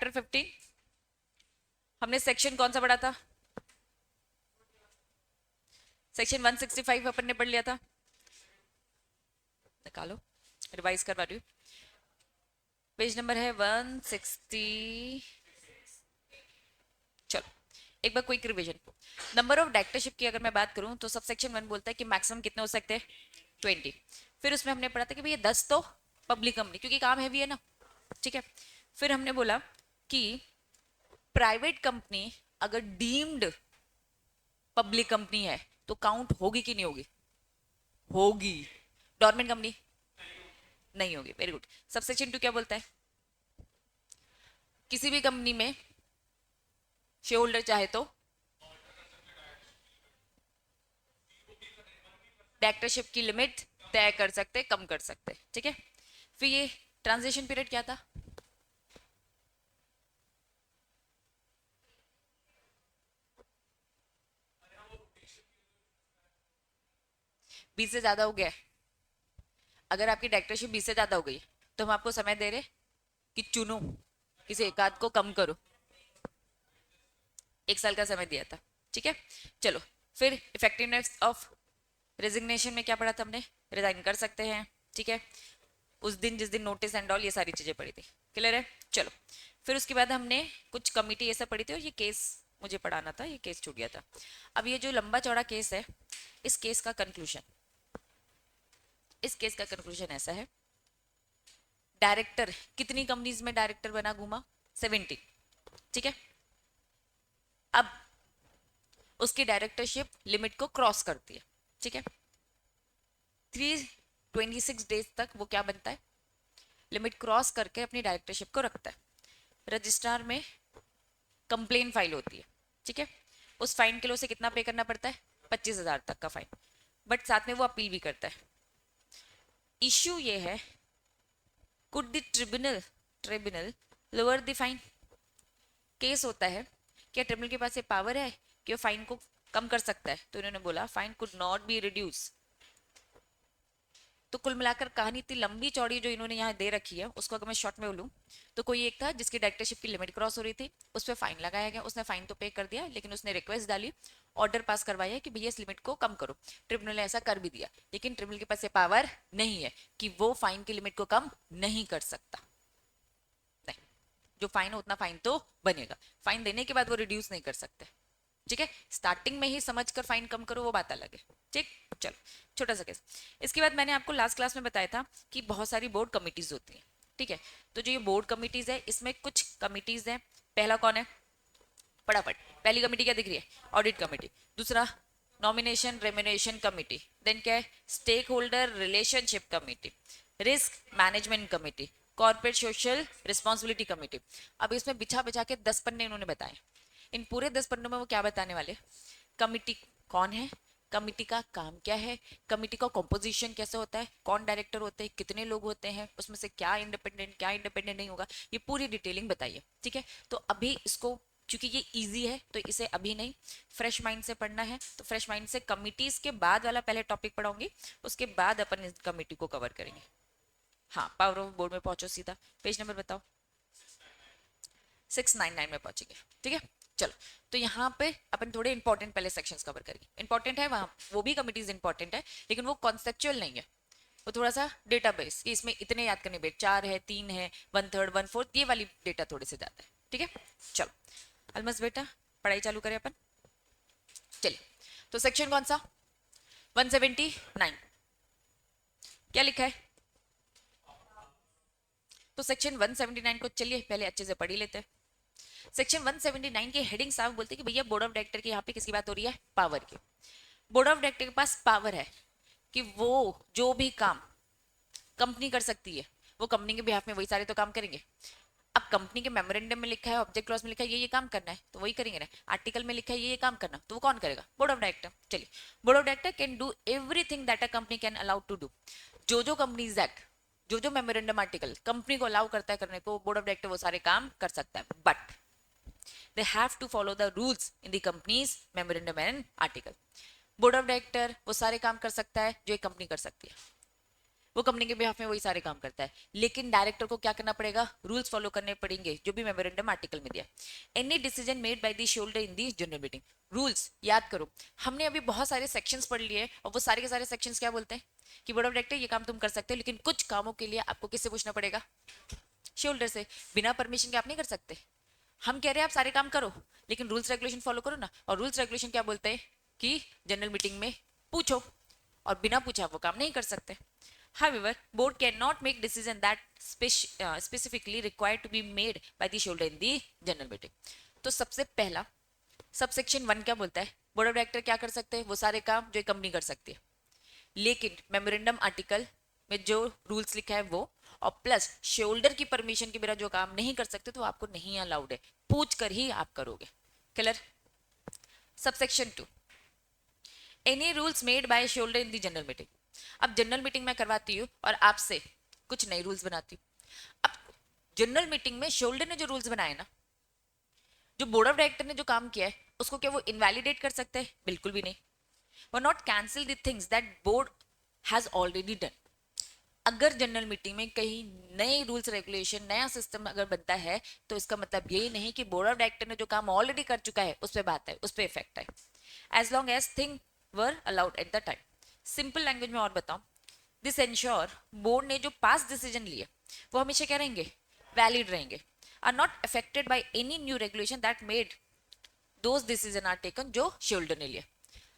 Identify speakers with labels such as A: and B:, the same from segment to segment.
A: Chapter 15 हमने section कौन सा पढ़ा था? सेक्शन 165 अपन ने पढ़ लिया था, निकालो, रिवाइज करवा रही हूँ। पेज नंबर है 160। चलो एक बार quick revision. Number of directorship की अगर मैं बात करूं तो सब सेक्शन 1 बोलता है कि मैक्सिमम कितने हो सकते हैं? 20। फिर उसमें हमने पढ़ा था कि भैया 10 तो पब्लिक कंपनी, क्योंकि काम हैवी है ना, ठीक है। फिर हमने बोला कि प्राइवेट कंपनी अगर डीम्ड पब्लिक कंपनी है तो काउंट होगी कि नहीं होगी? होगी। गवर्नमेंट कंपनी नहीं होगी। Very good. सबसेक्शन 2 क्या बोलता है? किसी भी कंपनी में शेयर होल्डर चाहे तो डायरेक्टरशिप की लिमिट तय कर सकते, कम कर सकते, ठीक है। फिर ये ट्रांजिशन पीरियड क्या था? 20 से ज्यादा हो गया है। अगर आपकी डायरेक्टरशिप 20 से ज्यादा हो गई तो हम आपको समय दे रहे कि चुनो, किसी एक आध को कम करो। 1 साल का समय दिया था, ठीक है। चलो फिर इफेक्टिवनेस ऑफ रेजिग्नेशन में क्या पढ़ा था हमने? रिजाइन कर सकते हैं, ठीक है। उस दिन जिस दिन नोटिस एंड ऑल ये सारी चीजें पढ़ी थी, क्लियर है। चलो फिर उसके बाद हमने कुछ कमिटी ये सब पढ़ी थी और ये केस मुझे पढ़ाना था, ये केस छूट गया था। अब ये जो लंबा चौड़ा केस है, इस केस का कंक्लूजन, इस केस का कंक्लूजन ऐसा है। डायरेक्टर कितनी कंपनीज में डायरेक्टर बना घूमा? 70, ठीक है। अब उसकी डायरेक्टरशिप लिमिट को क्रॉस करती है, ठीक है। 326 डेज तक वो क्या बनता है? लिमिट क्रॉस करके अपनी डायरेक्टरशिप को रखता है। रजिस्ट्रार में कंप्लेन फाइल होती है, ठीक है। उस फाइन के लिए उसे कितना पे करना पड़ता है? 25,000 तक का फाइन, बट साथ में वो अपील भी करता है। इश्यू ये है, could the tribunal tribunal lower the fine? Case होता है, क्या ट्रिब्यूनल के पास ये पावर है कि वो फाइन को कम कर सकता है? तो इन्होंने बोला fine could not be reduce. तो कुल मिलाकर कहानी इतनी लंबी चौड़ी जो इन्होंने यहाँ दे रखी है, उसको अगर मैं शॉर्ट में बोलूँ तो कोई एक था जिसकी डायरेक्टरशिप की लिमिट क्रॉस हो रही थी, उस पर फाइन लगाया गया, उसने फाइन तो पे कर दिया, लेकिन उसने रिक्वेस्ट डाली, ऑर्डर पास करवाया कि भैया इस लिमिट को कम करो। ट्रिब्यूनल ने ऐसा कर भी दिया, लेकिन ट्रिब्यूनल के पास ये पावर नहीं है कि वो फाइन की लिमिट को कम नहीं कर सकता। नहीं, जो फाइन है उतना फाइन तो बनेगा, फाइन देने के बाद वो रिड्यूस नहीं कर सकते, ठीक है। स्टार्टिंग में ही समझकर फाइन कम करो वो बात अलग है, ठीक। चलो छोटा सा केस। इसके बाद मैंने आपको लास्ट क्लास में बताया था कि बहुत सारी बोर्ड कमिटीज होती हैं, ठीक है। तो जो ये बोर्ड कमिटीज है इसमें कुछ कमिटीज हैं। पहला कौन है? फटाफट, पहली कमेटी क्या दिख रही है? Audit committee. दूसरा नॉमिनेशन रेम्युनरेशन कमेटी। देन क्या है? Stake holder relationship committee, risk management committee, corporate social responsibility committee. अब इसमें बिछा बिछा के 10 पन्ने इन्होंने बताए। इन पूरे 10 पन्नों में वो क्या बताने वाले? कमिटी कौन है, कमिटी का काम क्या है, कमिटी का कॉम्पोजिशन कैसे होता है, कौन डायरेक्टर होते हैं, कितने लोग होते हैं, उसमें से क्या इंडिपेंडेंट नहीं होगा, ये पूरी डिटेलिंग बताइए, ठीक है। तो अभी इसको, क्योंकि ये इजी है तो इसे अभी नहीं, फ्रेश माइंड से पढ़ना है, तो फ्रेश माइंड से कमिटीज के बाद वाला पहले टॉपिक पढ़ाऊंगी, उसके बाद अपन इस कमिटी को कवर करेंगे। हाँ, पावर ऑफ बोर्ड में पहुंचो सीधा, पेज नंबर बताओ। 699 में पहुंचेंगे, ठीक है। चलो, तो यहाँ पे अपन थोड़े इंपॉर्टेंट पहले सेक्शंस कवर करेंगे। इंपॉर्टेंट है वहाँ, वो भी कमिटीज इंपॉर्टेंट है, लेकिन वो कॉन्सेप्चुअल नहीं है, वो थोड़ा सा डेटाबेस कि इसमें इतने याद करने बेट 4 है, 3 है, 1/3 1/4, ये वाली डेटा थोड़े से ज्यादा है, ठीक है। चलो अलमस बेटा, पढ़ाई चालू करें अपन। चलिए, तो सेक्शन कौन सा? 179। क्या लिखा है? तो सेक्शन 179 को चलिए पहले अच्छे से पढ़ ही लेते हैं। सेक्शन 179 के हेडिंग साहब बोलते हैं कि भैया बोर्ड ऑफ डायरेक्टर की यहाँ पे किसकी बात हो रही है? पावर की। बोर्ड ऑफ डायरेक्टर के पास पावर है कि वो जो भी काम कंपनी कर सकती है, वो कंपनी के बिहाफ में वही सारे तो काम करेंगे। अब कंपनी के मेमोरेंडम में लिखा है, ऑब्जेक्ट क्लॉज में लिखा है ये काम करना है, तो वही करेंगे ना। आर्टिकल में लिखा है ये काम करना, तो वो कौन करेगा? Board of director. चलिए, board of director can do everything that a company can allowed to do. जो कंपनीज एक्ट, जो मेमोरेंडम आर्टिकल कंपनी को अलाउ करता है करने को, बोर्ड ऑफ डायरेक्टर वो सारे काम कर सकता है, but they have to follow the rules in the company's memorandum and article. Board of director वो सारे काम कर सकता है जो एक कंपनी कर सकती है, वो कंपनी के बिहाफ में वही सारे काम करता है, लेकिन डायरेक्टर को क्या करना पड़ेगा, रूल्स फॉलो करने पड़ेंगे जो भी मेमोरेंडम आर्टिकल में दिया। Any decision made by the shareholder in the general meeting. Rules याद करो, हमने अभी बहुत सारे सेक्शंस पढ़ लिए और वो सारे के सारे सेक्शंस क्या बोलते हैं कि बोर्ड ऑफ डायरेक्टर ये काम तुम कर सकते हो, लेकिन कुछ कामों के लिए आपको किससे पूछना पड़ेगा, शेयरहोल्डर से। बिना परमिशन के आप नहीं कर सकते। हम कह रहे हैं आप सारे काम करो, लेकिन रूल्स रेगुलेशन फॉलो करो ना। और रूल्स रेगुलेशन क्या बोलते हैं कि जनरल मीटिंग में पूछो, और बिना पूछा वो काम नहीं कर सकते। However, board cannot make decision that specifically required to be made by the shareholder in the general meeting. तो सबसे पहला सबसेक्शन 1 क्या बोलता है, बोर्ड ऑफ डायरेक्टर क्या कर सकते हैं, वो सारे काम जो कंपनी कर सकती है, लेकिन मेमोरेंडम आर्टिकल में जो रूल्स लिखा है वो, और प्लस शेयरहोल्डर की परमिशन के बिना जो काम नहीं कर सकते तो आपको नहीं अलाउड है, पूछ कर ही आप करोगे। Clear. Subsection 2, any rules made by shareholder in the general meeting. अब जनरल मीटिंग में करवाती हूँ और आपसे कुछ नए रूल्स बनाती हूँ। अब जनरल मीटिंग में शेयरहोल्डर ने जो रूल्स बनाए ना, जो बोर्ड ऑफ डायरेक्टर ने जो काम किया है, उसको क्या वो इनवैलिडेट कर सकते हैं, बिल्कुल भी नहीं। वो not cancel the things that board has already done. अगर जनरल मीटिंग में कहीं नए रूल्स रेगुलेशन नया सिस्टम अगर बनता है, तो इसका मतलब यही नहीं कि बोर्ड ऑफ डायरेक्टर ने जो काम ऑलरेडी कर चुका है उस पर बात है, उस पर इफेक्ट है, as long as thing were allowed at the time. Simple language में और बताऊं, दिस एंश्योर बोर्ड ने जो पास डिसीजन लिए वो हमेशा क्या रहेंगे, वैलिड रहेंगे, are not affected by any new regulation that made those decision are taken जो शेयरहोल्डर ने लिए।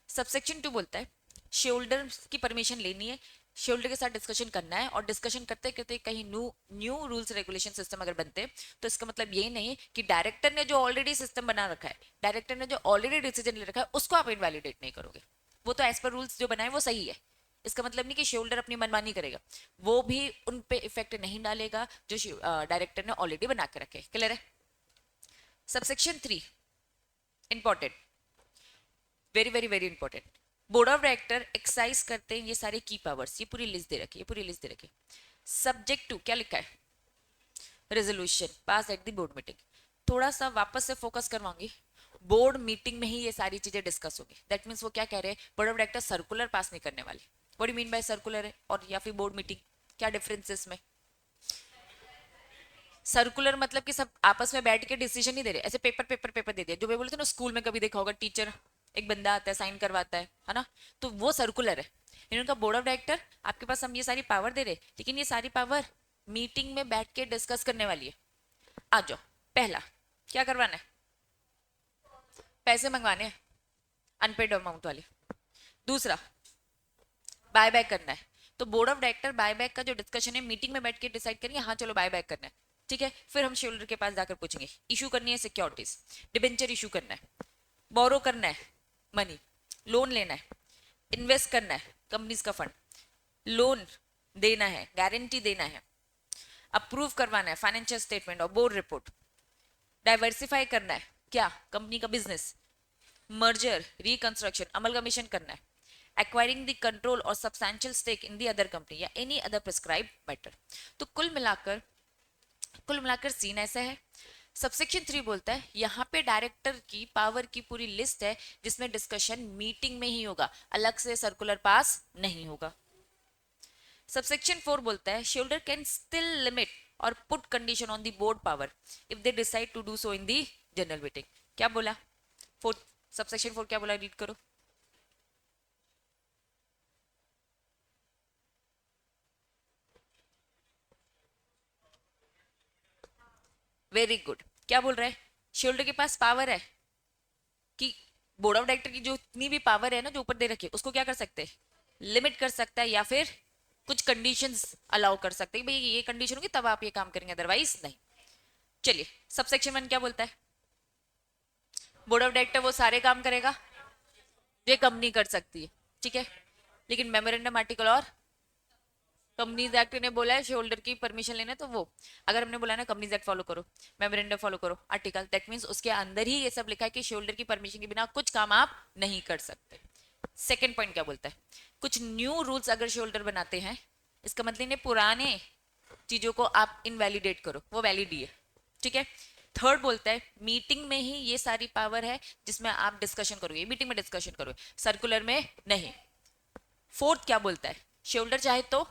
A: सबसेक्शन 2 बोलता है शेयरहोल्डर की परमिशन लेनी है, शेयरहोल्डर के साथ डिस्कशन करना है, और डिस्कशन करते करते कहीं न्यू रूल्स रेगुलेशन सिस्टम अगर बनते तो इसका मतलब ये नहीं कि डायरेक्टर ने जो ऑलरेडी सिस्टम बना रखा है, डायरेक्टर ने जो ऑलरेडी डिसीजन ले रखा है उसको आप इनवैलिडेट नहीं करोगे। वो तो एज पर रूल्स जो बनाए वो सही है, इसका मतलब नहीं कि शेयरहोल्डर अपनी मनमानी करेगा, वो भी उन पे इफेक्ट नहीं डालेगा जो डायरेक्टर ने ऑलरेडी बना के रखे। क्लियर है। Subsection 3 important, very very very important. Board of director exercise करते हैं ये सारे की पावर्स, ये पूरी लिस्ट दे रखी है, पूरी लिस्ट दे रखी है। सब्जेक्ट टू क्या लिखा है, resolution pass at the board meeting. थोड़ा सा वापस से फोकस करवाऊंगी, बोर्ड मीटिंग में ही ये सारी चीजें डिस्कस होगी। दैट मीन्स वो क्या कह रहे हैं, बोर्ड ऑफ डायरेक्टर सर्कुलर पास नहीं करने वाले। What do mean by circular है और या फिर बोर्ड मीटिंग, क्या डिफरेंस है इसमें। सर्कुलर मतलब कि सब आपस में बैठ के डिसीजन नहीं दे रहे, ऐसे पेपर पेपर पेपर दे दिया, जो मैं बोले थे ना स्कूल में कभी देखा होगा, टीचर एक बंदा आता है साइन करवाता है ना, तो वो सर्कुलर है। इन्होंने कहा बोर्ड ऑफ डायरेक्टर आपके पास हम ये सारी पावर दे रहे, लेकिन ये सारी पावर मीटिंग में बैठ के डिस्कस करने वाली है। आ जाओ, पहला क्या करवाना है, पैसे मंगवाने हैं अनपेड अमाउंट वाले। दूसरा बाय बैक करना है, तो board of director buy back का जो डिस्कशन है मीटिंग में बैठ के डिसाइड करेंगे, हाँ चलो बाय बैक करना है, ठीक है। फिर हम शेयरहोल्डर के पास जाकर पूछेंगे, इशू करनी है सिक्योरिटीज, डिबेंचर इशू करना है, बोरो करना है मनी, लोन लेना है, इन्वेस्ट करना है कंपनीज का फंड, लोन देना है, गारंटी देना है, अप्रूव करवाना है फाइनेंशियल स्टेटमेंट और बोर्ड रिपोर्ट, डाइवर्सिफाई करना है क्या कंपनी का बिजनेस, मर्जर रिकंस्ट्रक्शन अमलगमेशन करना है, एक्वायरिंग द कंट्रोल और substantial stake in the other company या एनी अदर प्रिस्क्राइब मैटर। तो कुल मिलाकर सीन ऐसा है। सबसेक्शन 3 बोलता है यहाँ पे डायरेक्टर की पावर की पूरी लिस्ट है, जिसमें डिस्कशन मीटिंग में ही होगा, अलग से सर्कुलर पास नहीं होगा। सबसेक्शन 4 बोलता है शेयरहोल्डर कैन स्टिल लिमिट और put condition on the board power if they decide to do so in the general meeting. क्या बोला, फोर्थ सबसेक्शन 4 क्या बोला, रीड करो। Very good. क्या बोल रहा है, शेयरहोल्डर के पास पावर है कि बोर्ड ऑफ डायरेक्टर की जो इतनी भी पावर है ना जो ऊपर दे रखी है, उसको क्या कर सकते हैं, लिमिट कर सकता है, या फिर कुछ कंडीशंस अलाउ कर सकते हैं, भाई ये कंडीशन होगी तब आप ये काम करेंगे, अदरवाइज नहीं। चलिए सबसेक्शन 1 क्या बोलता है, बोर्ड ऑफ डायरेक्टर वो सारे काम करेगा जो कंपनी कर सकती है, ठीक है। लेकिन मेमोरेंडम आर्टिकल और कंपनीज एक्ट ने बोला है शेयर होल्डर की परमिशन लेना, तो वो अगर हमने बोला ना कंपनीज एक्ट फॉलो करो, मेमोरेंडम फॉलो करो, आर्टिकल, दैट मींस उसके अंदर ही ये सब लिखा है कि शेयर होल्डर की परमिशन के बिना कुछ काम आप नहीं कर सकते। सेकेंड पॉइंट क्या बोलता है, कुछ न्यू रूल्स अगर शेयर होल्डर बनाते हैं, इसका मतलब नहीं पुराने चीजों को आप इनवैलिडेट करो, वो वैलिड ही है, ठीक है। थर्ड बोलता है मीटिंग में ही ये सारी पावर है जिसमें आप डिस्कशन करोगे, मीटिंग में डिस्कशन करोगे, सर्कुलर में नहीं। फोर्थ क्या बोलता है, शेयर होल्डर चाहे तो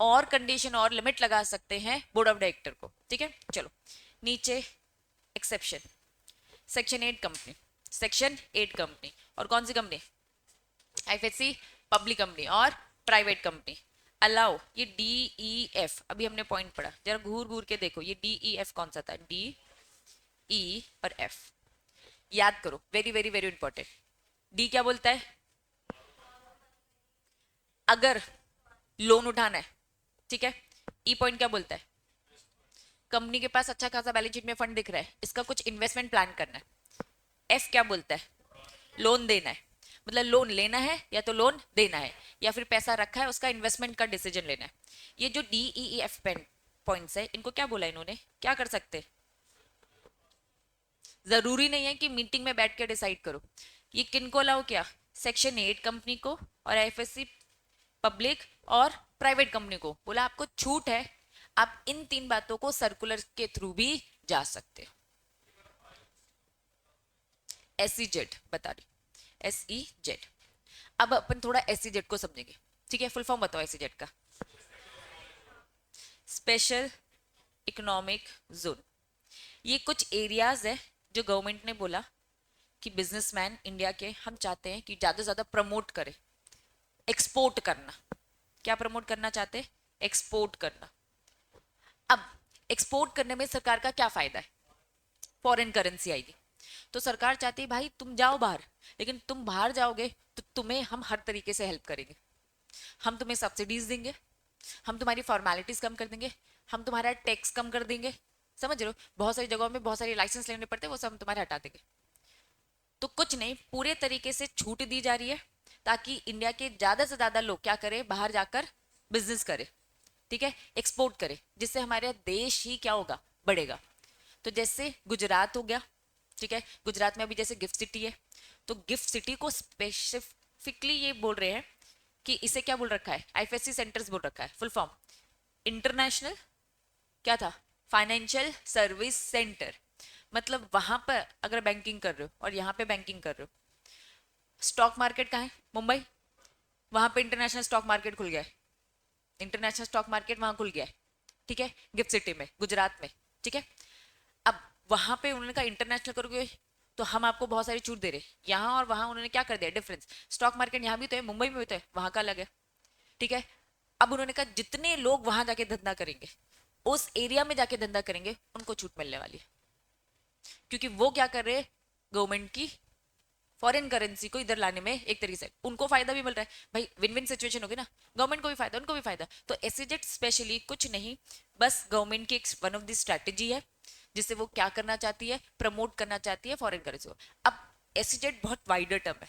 A: और कंडीशन और लिमिट लगा सकते हैं बोर्ड ऑफ डायरेक्टर को, ठीक है। चलो नीचे exception, section 8 company, section 8 company और कौन सी कंपनी, आईएफएससी पब्लिक कंपनी और प्राइवेट कंपनी अलाउ, ये डी ई एफ अभी हमने पॉइंट पढ़ा, जरा घूर घूर के देखो ये डी ई एफ कौन सा था, डी ई और एफ याद करो, very very very important. D क्या बोलता है, अगर लोन उठाना है, ठीक है। ई पॉइंट क्या बोलता है, कंपनी के पास अच्छा खासा बैलेंस शीट में फंड दिख रहा है, इसका कुछ इन्वेस्टमेंट प्लान करना है। एफ क्या बोलता है, लोन देना है, मतलब लोन लेना है या तो लोन देना है या फिर पैसा रखा है उसका इन्वेस्टमेंट का डिसीजन लेना है। ये जो डी ई एफ पॉइंट्स है इनको क्या बोला इन्होंने, क्या कर सकते, जरूरी नहीं है कि मीटिंग में बैठ के डिसाइड करो। ये किनको अलाउ किया, सेक्शन 8 कंपनी को और आईएफएससी पब्लिक और प्राइवेट कंपनी को, बोला आपको छूट है, आप इन 3 बातों को सर्कुलर के थ्रू भी जा सकते हो। एसईजेड बता रही, एसईजेड। अब अपन थोड़ा एसईजेड को समझेंगे, ठीक है। फुल फॉर्म बताओ एसईजेड का, स्पेशल इकोनॉमिक जोन। ये कुछ एरियाज है जो गवर्नमेंट ने बोला कि बिजनेसमैन इंडिया के हम चाहते हैं कि ज्यादा से ज्यादा प्रमोट करें, एक्सपोर्ट करना। क्या प्रमोट करना चाहते हैं, एक्सपोर्ट करना। अब एक्सपोर्ट करने में सरकार का क्या फायदा है, फॉरेन करेंसी आएगी। तो सरकार चाहती है भाई तुम जाओ बाहर, लेकिन तुम बाहर जाओगे तो तुम्हें हम हर तरीके से हेल्प करेंगे, हम तुम्हें सब्सिडीज देंगे, हम तुम्हारी फॉर्मेलिटीज कम कर देंगे, हम तुम्हारा टैक्स कम कर देंगे, समझ रहे हो। बहुत सारी जगहों में बहुत सारे लाइसेंस लेने पड़ते हैं, वो सब हम तुम्हारे हटा देंगे। तो कुछ नहीं, पूरे तरीके से छूट दी जा रही है ताकि इंडिया के ज्यादा से ज्यादा लोग क्या करें, बाहर जाकर बिजनेस करें, ठीक है, एक्सपोर्ट करें, जिससे हमारे देश ही क्या होगा, बढ़ेगा। तो जैसे गुजरात हो गया, ठीक है, गुजरात में अभी जैसे गिफ्ट सिटी है, तो गिफ्ट सिटी को स्पेसिफिकली ये बोल रहे हैं कि इसे क्या बोल रखा है, आईएफएससी सेंटर्स बोल रखा है। फुल फॉर्म इंटरनेशनल क्या था, फाइनेंशियल सर्विस सेंटर। मतलब वहां पर अगर बैंकिंग कर रहे हो और यहाँ पे बैंकिंग कर रहे हो, स्टॉक मार्केट कहाँ है, मुंबई, वहां पे इंटरनेशनल स्टॉक मार्केट खुल गया है, इंटरनेशनल स्टॉक मार्केट वहां खुल गया है, ठीक है, गिफ्ट सिटी में, गुजरात में, ठीक है। अब वहां पे उन्होंने कहा इंटरनेशनल करोगे तो हम आपको बहुत सारी छूट दे रहे, यहाँ और वहां उन्होंने क्या कर दिया डिफरेंस, स्टॉक मार्केट यहाँ भी तो है, मुंबई में भी तो है, वहां का अलग है, ठीक है। अब उन्होंने कहा जितने लोग वहां जाके धंधा करेंगे, उस एरिया में जाके धंधा करेंगे, उनको छूट मिलने वाली है, क्योंकि वो क्या कर रहे हैं, गवर्नमेंट की फॉरेन करेंसी को इधर लाने में एक तरीके से उनको फायदा भी मिल रहा है, भाई विन विन सिचुएशन होगी ना, गवर्नमेंट को भी फायदा उनको भी फायदा। तो एसईजेड स्पेशली कुछ नहीं, बस गवर्नमेंट की एक वन ऑफ द स्ट्रैटेजी है जिससे वो क्या करना चाहती है, प्रमोट करना चाहती है फॉरेन करेंसी को। अब एसईजेड बहुत वाइडर टर्म है,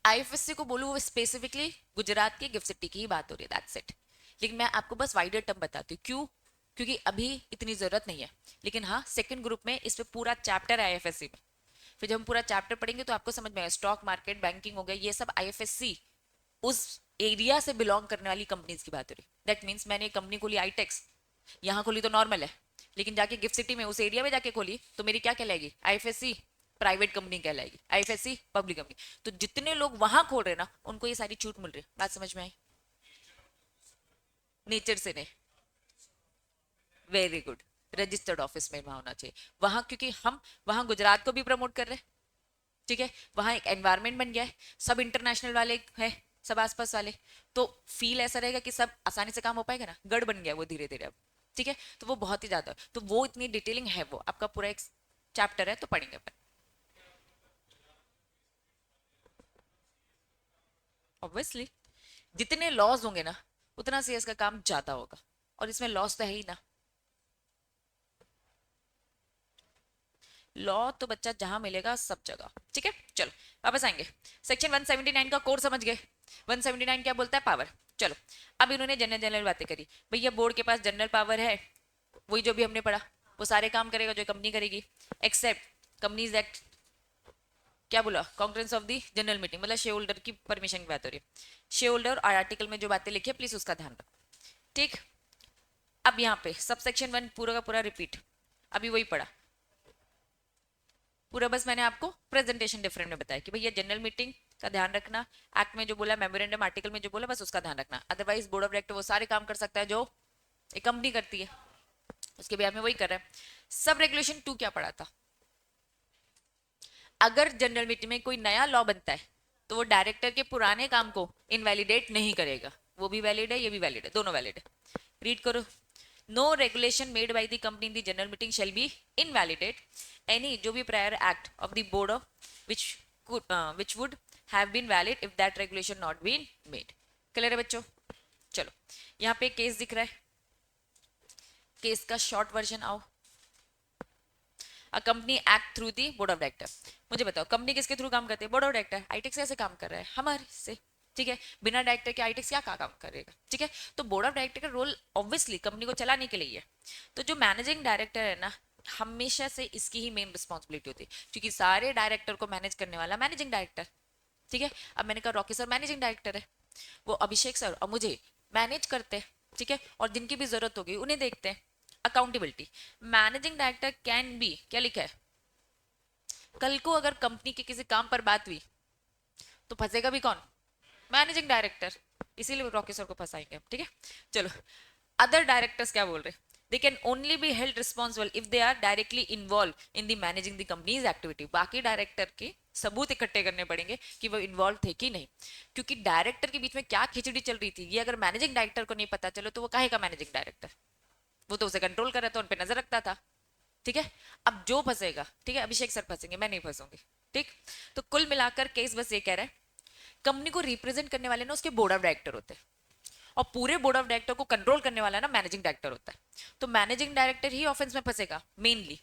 A: आईएफएससी को बोलूं वो स्पेसिफिकली गुजरात के गिफ्ट सिटी की ही बात हो रही है, दैट्स इट। लेकिन मैं आपको बस वाइडर टर्म बताती हूँ, क्यों, क्योंकि अभी इतनी जरूरत नहीं है, लेकिन हाँ सेकंड ग्रुप में इस पे पूरा चैप्टर है आईएफएससी में, फिर जब हम पूरा चैप्टर पढ़ेंगे तो आपको समझ में आएगा, स्टॉक मार्केट, बैंकिंग हो गया, ये सब आईएफएससी उस एरिया से बिलोंग करने वाली कंपनीज की बात हो रही। दैट मीन्स मैंने एक कंपनी खोली आईटेक्स, यहाँ खोली तो नॉर्मल है, लेकिन जाके गिफ्ट सिटी में उस एरिया में जाके खोली तो मेरी क्या कहलाएगी, आईएफएससी प्राइवेट कंपनी कहलाएगी, आईएफएससी पब्लिक कंपनी। तो जितने लोग वहां खोल रहे ना उनको ये सारी छूट मिल रही, बात समझ में आई, नेचर से नहीं, वेरी गुड, रजिस्टर्ड ऑफिस में वहां होना चाहिए वहां, क्योंकि हम वहां गुजरात को भी प्रमोट कर रहे हैं, ठीक है, वहां एक एनवायरमेंट बन गया है, सब इंटरनेशनल वाले हैं, सब आसपास वाले, तो फील ऐसा रहेगा कि सब आसानी से काम हो पाएगा ना, गढ़ बन गया वो धीरे धीरे अब, ठीक है। तो वो बहुत ही ज्यादा, तो वो इतनी डिटेलिंग है, वो आपका पूरा एक चैप्टर है, तो पढ़ेंगे अपन ऑब्वियसली। जितने लॉज होंगे ना उतना सीएस का काम ज्यादा होगा, और इसमें लॉस तो है ही ना, लॉ तो बच्चा जहां मिलेगा सब जगह, ठीक है। चलो वापस आएंगे, सेक्शन 179 का कोड समझ गए, 179 क्या बोलता है, पावर। चलो अब इन्होंने जनरल जनरल बातें करी, भैया बोर्ड के पास जनरल पावर है, वही जो भी हमने पढ़ा, वो सारे काम करेगा जो कंपनी करेगी, एक्सेप्ट कंपनीज एक्ट, क्या बोला, conference of the general meeting, मतलब शेयर होल्डर की परमिशन की बात हो रही है, शेयर होल्डर और आर्टिकल में जो बातें लिखी है प्लीज उसका ध्यान रखो, ठीक। अब यहाँ पे सब सेक्शन 1 पूरा का पूरा रिपीट, अभी वही पढ़ा पूरा, बस मैंने आपको प्रेजेंटेशन डिफरेंट में बताया कि भैया जनरल मीटिंग का ध्यान रखना, एक्ट में जो बोला, मेमोरेंडम आर्टिकल में जो बोला, बस उसका ध्यान रखना। अदरवाइज बोर्ड ऑफ डायरेक्टर वो सारे काम कर सकता है जो एक कंपनी करती है, उसके बिहाफ में वही कर रहा है। सब रेगुलेशन 2 क्या पढ़ा था? अगर जनरल मीटिंग में कोई नया लॉ बनता है तो वो डायरेक्टर के पुराने काम को इनवैलिडेट नहीं करेगा। वो भी वैलिड है, ये भी वैलिड है, दोनों वैलिड है। रीड करो। No regulation made by the company in the general meeting shall be invalidate any, जो भी prior act of the board of which would have been valid if that regulation not been made। Clear है बच्चों? चलो, यहाँ पे case दिख रहा है, केस का शॉर्ट वर्जन आओ। A company act through the board of director. मुझे बताओ कंपनी किसके थ्रू काम करती है? Board of director. आईटेक्स कैसे काम कर रहा है? हमारे से, ठीक है। बिना डायरेक्टर के आईटेक्स क्या काम करेगा? ठीक है, तो बोर्ड ऑफ डायरेक्टर का रोल ऑब्वियसली कंपनी को चलाने के लिए है। तो जो मैनेजिंग डायरेक्टर है ना, हमेशा से इसकी ही मेन रिस्पॉन्सिबिलिटी होती है, क्योंकि सारे डायरेक्टर को मैनेज करने वाला मैनेजिंग डायरेक्टर, ठीक है। अब मैंने कहा रॉकी सर मैनेजिंग डायरेक्टर है, वो अभिषेक सर और मुझे मैनेज करते हैं, ठीक है, और जिनकी भी जरूरत होगी उन्हें देखते हैं। Accountability, managing director can be, क्या लिखा है, कल को अगर कंपनी के किसी काम पर बात हुई तो फंसेगा भी कौन? Managing director. इसीलिए रॉकी सर को फंसाएंगे हम, ठीक है। चलो, अदर डायरेक्टर्स क्या बोल रहे हैं? They can only be held responsible if they are directly involve in the managing the company's activity. बाकी डायरेक्टर के सबूत इकट्ठे करने पड़ेंगे कि वो इन्वॉल्व थे कि नहीं, क्योंकि डायरेक्टर के बीच में क्या खिचड़ी चल रही थी ये अगर मैनेजिंग डायरेक्टर को नहीं पता चलो तो वो काहे का मैनेजिंग डायरेक्टर? वो तो उसे कंट्रोल कर रहा था, उन पर नजर रखता था, ठीक है। अब जो फंसेगा, ठीक है, अभिषेक सर फंसेंगे, मैं नहीं फंसूंगी, ठीक। तो कुल मिलाकर केस बस ये कह रहा है, कंपनी को रिप्रेजेंट करने वाले ना उसके बोर्ड ऑफ डायरेक्टर होते हैं, और पूरे बोर्ड ऑफ डायरेक्टर को कंट्रोल करने वाला ना मैनेजिंग डायरेक्टर होता है। तो मैनेजिंग डायरेक्टर ही ऑफेंस में फंसेगा मेनली।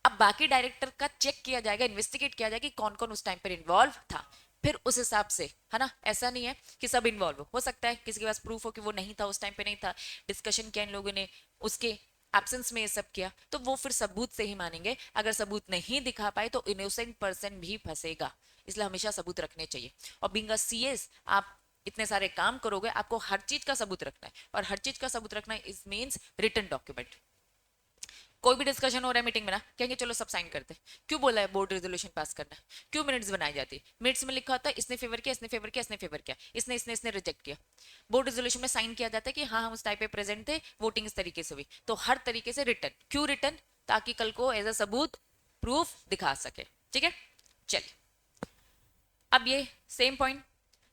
A: अब बाकी डायरेक्टर का चेक किया जाएगा, इन्वेस्टिगेट किया जाएगा कि कौन कौन उस टाइम पर इन्वॉल्व था, फिर उस हिसाब से, है ना। ऐसा नहीं है कि सब इन्वॉल्व हो सकता है किसी के पास प्रूफ हो कि वो नहीं था, उस टाइम पे नहीं था, डिस्कशन किया इन लोगों ने, उसके एब्सेंस में ये सब किया, तो वो फिर सबूत से ही मानेंगे। अगर सबूत नहीं दिखा पाए तो इनोसेंट पर्सन भी फंसेगा, इसलिए हमेशा सबूत रखने चाहिए। और बीइंग अ सीएस आप इतने सारे काम करोगे, आपको हर चीज का सबूत रखना है, और हर चीज का सबूत रखना इज मीन्स रिटन डॉक्यूमेंट। कोई भी डिस्कशन हो रहा है मीटिंग में ना, कहेंगे चलो सब साइन करते हैं। क्यों बोला है बोर्ड रेजोल्यूशन पास करना है? क्यों मिनट्स बनाई जाती है? मिनट्स में लिखा होता है इसने फेवर किया, इसने फेवर किया, इसने फेवर किया, इसने रिजेक्ट किया। बोर्ड रेजोल्यूशन में साइन किया जाता है कि हाँ हम उस टाइप पे प्रेजेंट थे, वोटिंग इस तरीके से हुई। तो हर तरीके से रिटर्न, क्यों रिटर्न? ताकि कल को एज अ सबूत प्रूफ दिखा सके, ठीक है। चलिए, अब ये सेम पॉइंट,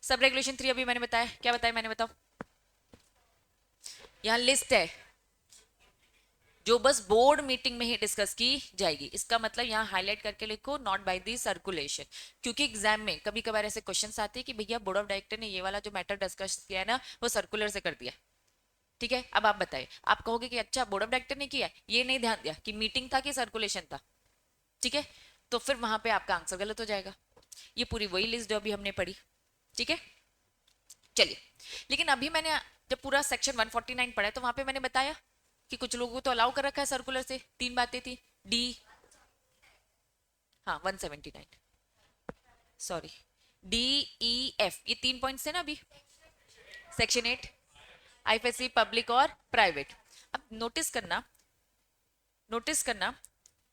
A: सब रेगुलेशन 3 अभी मैंने बताया, क्या बताया मैंने, बताओ। यहाँ लिस्ट है जो बस बोर्ड मीटिंग में ही डिस्कस की जाएगी। इसका मतलब यहाँ हाईलाइट करके लिखो नॉट बाय दी सर्कुलेशन, क्योंकि एग्जाम में कभी कभार ऐसे क्वेश्चंस आते हैं कि भैया बोर्ड ऑफ डायरेक्टर ने ये वाला जो मैटर डिस्कस किया है ना वो सर्कुलर से कर दिया, ठीक है। अब आप बताइए, आप कहोगे कि अच्छा बोर्ड ऑफ डायरेक्टर ने किया, ये नहीं ध्यान दिया कि मीटिंग था कि सर्कुलेशन था, ठीक है, तो फिर वहां पे आपका आंसर गलत हो जाएगा। ये पूरी वही लिस्ट जो अभी हमने पढ़ी, ठीक है। चलिए, लेकिन अभी मैंने जब पूरा सेक्शन 149 पढ़ा है तो वहां पे मैंने बताया कि कुछ लोगों को तो अलाउ कर रखा है सर्कुलर से। 3 बातें थी, डी, हाँ 179, सॉरी, डी ई एफ, ये 3 पॉइंट्स है ना अभी। सेक्शन 8 आईएफएससी पब्लिक और प्राइवेट। अब नोटिस करना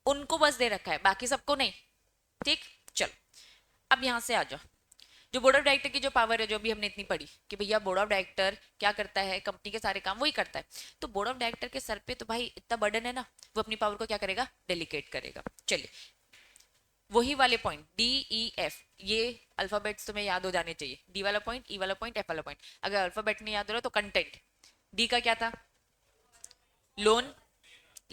A: उनको बस दे रखा है, बाकी सबको नहीं, ठीक। चलो, अब यहां से आ जाओ, जो बोर्ड ऑफ डायरेक्टर की जो पावर है जो अभी हमने इतनी पढ़ी कि भैया बोर्ड ऑफ डायरेक्टर क्या करता है, कंपनी के सारे काम वही करता है। तो बोर्ड ऑफ डायरेक्टर के सर पे तो भाई इतना बर्डन है ना, वो अपनी पावर को क्या करेगा, डेलीकेट करेगा। चलिए, वही वाले पॉइंट डी ई एफ, ये अल्फाबेट्स तुम्हें याद हो जाने चाहिए, डी वाला पॉइंट, ई वाला पॉइंट, एफ वाला पॉइंट। अगर अल्फाबेट नहीं याद हो रहा तो कंटेंट, डी का क्या था, लोन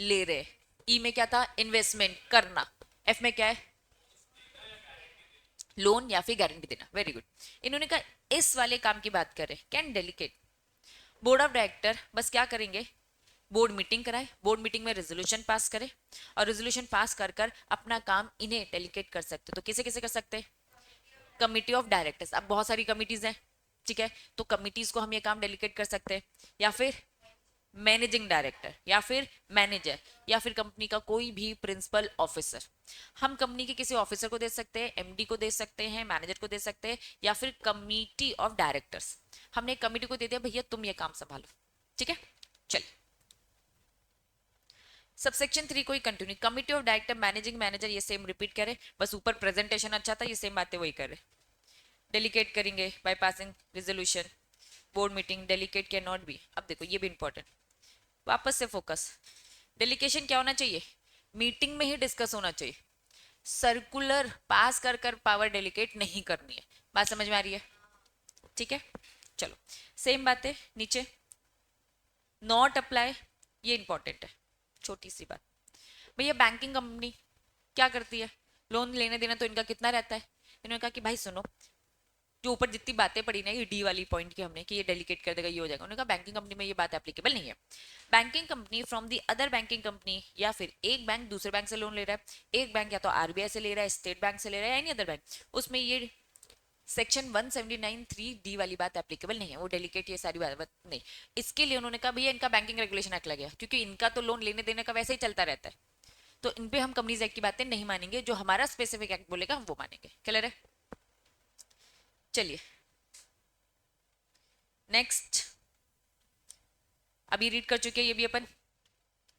A: ले रहे, ई में क्या था, इन्वेस्टमेंट करना, एफ में क्या है, लोन या फिर गारंटी देना। Very good. इन्होंने कहा इस वाले काम की बात करें, can delicate. Board of director बस क्या करेंगे, बोर्ड मीटिंग कराए, बोर्ड मीटिंग में रेजोल्यूशन पास करे, और रेजोल्यूशन पास कर कर अपना काम इन्हें डेलीकेट कर सकते। तो किसे किसे कर सकते हैं, कमिटी ऑफ डायरेक्टर्स। अब बहुत सारी कमिटीज हैं, ठीक है, तो कमिटीज को हम ये काम डेलीकेट कर सकते हैं, या फिर मैनेजिंग डायरेक्टर, या फिर मैनेजर, या फिर कंपनी का कोई भी प्रिंसिपल ऑफिसर। हम कंपनी के किसी ऑफिसर को दे सकते हैं, एमडी को दे सकते हैं, मैनेजर को दे सकते हैं, या फिर कमिटी ऑफ डायरेक्टर्स। हमने कमिटी को दे दिया भैया तुम ये काम संभालो, ठीक है। चलिए, सबसेक्शन 3 को ही continue, committee of director, managing manager, ये सेम रिपीट करे, बस ऊपर प्रेजेंटेशन अच्छा था, ये सेम बातें वही करे। डेलीकेट करेंगे by passing resolution, board meeting delicate can not B. अब देखो ये भी इंपॉर्टेंट, वापस से फोकस, डेलीकेशन क्या होना चाहिए, मीटिंग में ही डिस्कस होना चाहिए, सर्कुलर पास कर कर पावर डेलीकेट नहीं करनी है। बात समझ में आ रही है? ठीक है, चलो सेम बात है नीचे, नॉट अप्लाई, ये इंपॉर्टेंट है, छोटी सी बात। भैया बैंकिंग कंपनी क्या करती है, लोन लेने देना तो इनका कितना रहता है, इन्होंने कहा कि भाई सुनो, जो ऊपर जितनी बातें पड़ी ना ये डी वाली पॉइंट की हमने कि ये डेलीकेट कर देगा ये हो जाएगा, उन्होंने कहा बैंकिंग कंपनी में ये बात एप्लीकेबल नहीं है। Banking company from the other banking company, या फिर एक बैंक दूसरे बैंक से लोन ले रहा है, एक बैंक या तो आरबीआई से ले रहा है, स्टेट बैंक से ले रहा है, एनी अदर बैंक, उसमें ये सेक्शन 179(3)(d वाली बात एप्लीकेबल नहीं है, वो डेलीकेट ये सारी बात नहीं। इसके लिए उन्होंने कहा भैया इनका बैंकिंग रेगुलेशन एक्ट लग गया, क्योंकि इनका तो लोन लेने देने का वैसे ही चलता रहता है, तो इन पे हम कंपनीज एक्ट की बातें नहीं मानेंगे, जो हमारा स्पेसिफिक एक्ट बोलेगा हम वो मानेंगे। क्लियर है? चलिए नेक्स्ट, अभी रीड कर चुके हैं ये भी अपन,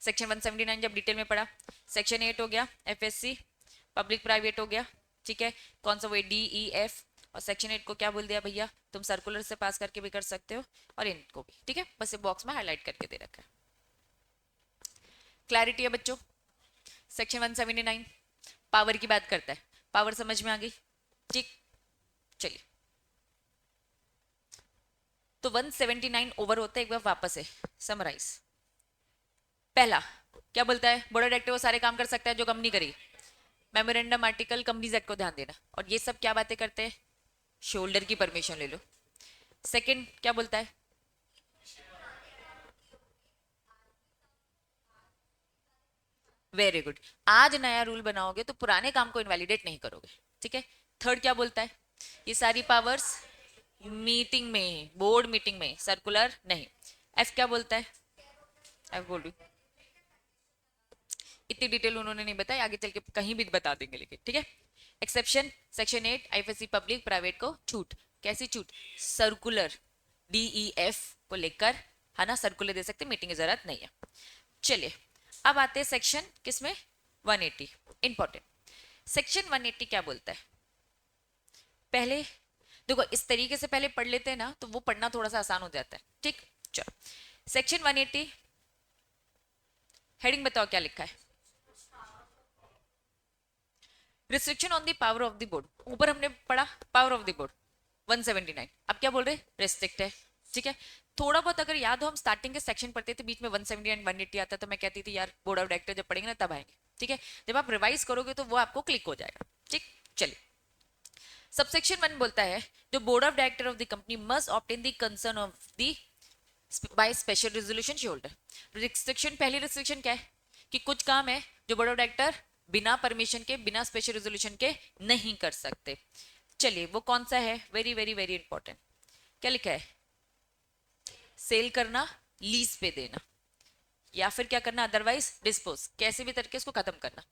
A: सेक्शन 179 जब डिटेल में पढ़ा, सेक्शन 8 हो गया एफएससी, पब्लिक प्राइवेट हो गया, ठीक है, कौन सा वो डी ई एफ, और सेक्शन 8 को क्या बोल दिया भैया, तुम सर्कुलर से पास करके भी कर सकते हो और इनको भी, ठीक है, बस ये बॉक्स में हाईलाइट करके दे रखा है। क्लैरिटी है बच्चों? सेक्शन 179 पावर की बात करता है, पावर समझ में आ गई? ठीक, चलिए तो 179 ओवर होता है, एक बार वापस है समराइज। पहला क्या बोलता है, बोर्ड ऑफ डायरेक्टर वो सारे काम कर सकता है जो कंपनी करी, मेमोरेंडम आर्टिकल कंपनीज एक्ट को ध्यान देना, और ये सब क्या बातें करते हैं, शोल्डर की परमिशन ले लो। सेकंड क्या बोलता है, वेरी गुड, आज नया रूल बनाओगे तो पुराने काम को इनवैलिडेट नहीं करोगे, ठीक है। थर्ड क्या बोलता है, ये सारी पावर्स मीटिंग में, बोर्ड मीटिंग में, सर्कुलर नहीं। एफ क्या बोलता है, एफ बोल रही, इतनी डिटेल उन्होंने नहीं बताई, आगे चल के कहीं भी बता देंगे लेकिन, ठीक है। Exception section 8 IFSC public private को छूट, कैसी छूट, सर्कुलर डीईएफ को लेकर, है ना, सर्कुलर दे सकते, मीटिंग की जरूरत नहीं है। चलिए अब आते हैं सेक्शन किसमें, 180, इंपॉर्टेंट। सेक्शन 180 क्या बोलता है, पहले देखो इस तरीके से पहले पढ़ लेते हैं ना तो वो पढ़ना थोड़ा सा आसान हो जाता है, ठीक। चलो सेक्शन 180 हेडिंग बताओ क्या लिखा है, restriction on the power of the board, ऊपर हमने पढ़ा पावर ऑफ द बोर्ड 179, अब क्या बोल रहे, रेस्ट्रिक्ट है, ठीक है। थोड़ा बहुत अगर याद हो, हम स्टार्टिंग के सेक्शन पढ़ते थे, बीच में 170 एंड 180 आता, तो मैं कहती थी यार बोर्ड ऑफ डायरेक्टर जब पढ़ेंगे ना तब आएंगे, ठीक है। जब आप रिवाइज करोगे तो वो आपको क्लिक हो जाएगा, ठीक। चलिए सबसेक्शन 1 बोलता है, जो board of director of the company must obtain the concern of the by special resolution shoulder. Restriction, पहली रिस्ट्रिक्शन क्या है कि कुछ काम है जो बोर्ड ऑफ डायरेक्टर बिना परमिशन के, बिना स्पेशल रेजोल्यूशन के नहीं कर सकते। चलिए वो कौन सा है, वेरी वेरी वेरी इंपॉर्टेंट, क्या लिखा है, सेल करना, लीज पे देना, या फिर क्या करना, अदरवाइज डिस्पोज, कैसे भी तरीके इसको खत्म करना।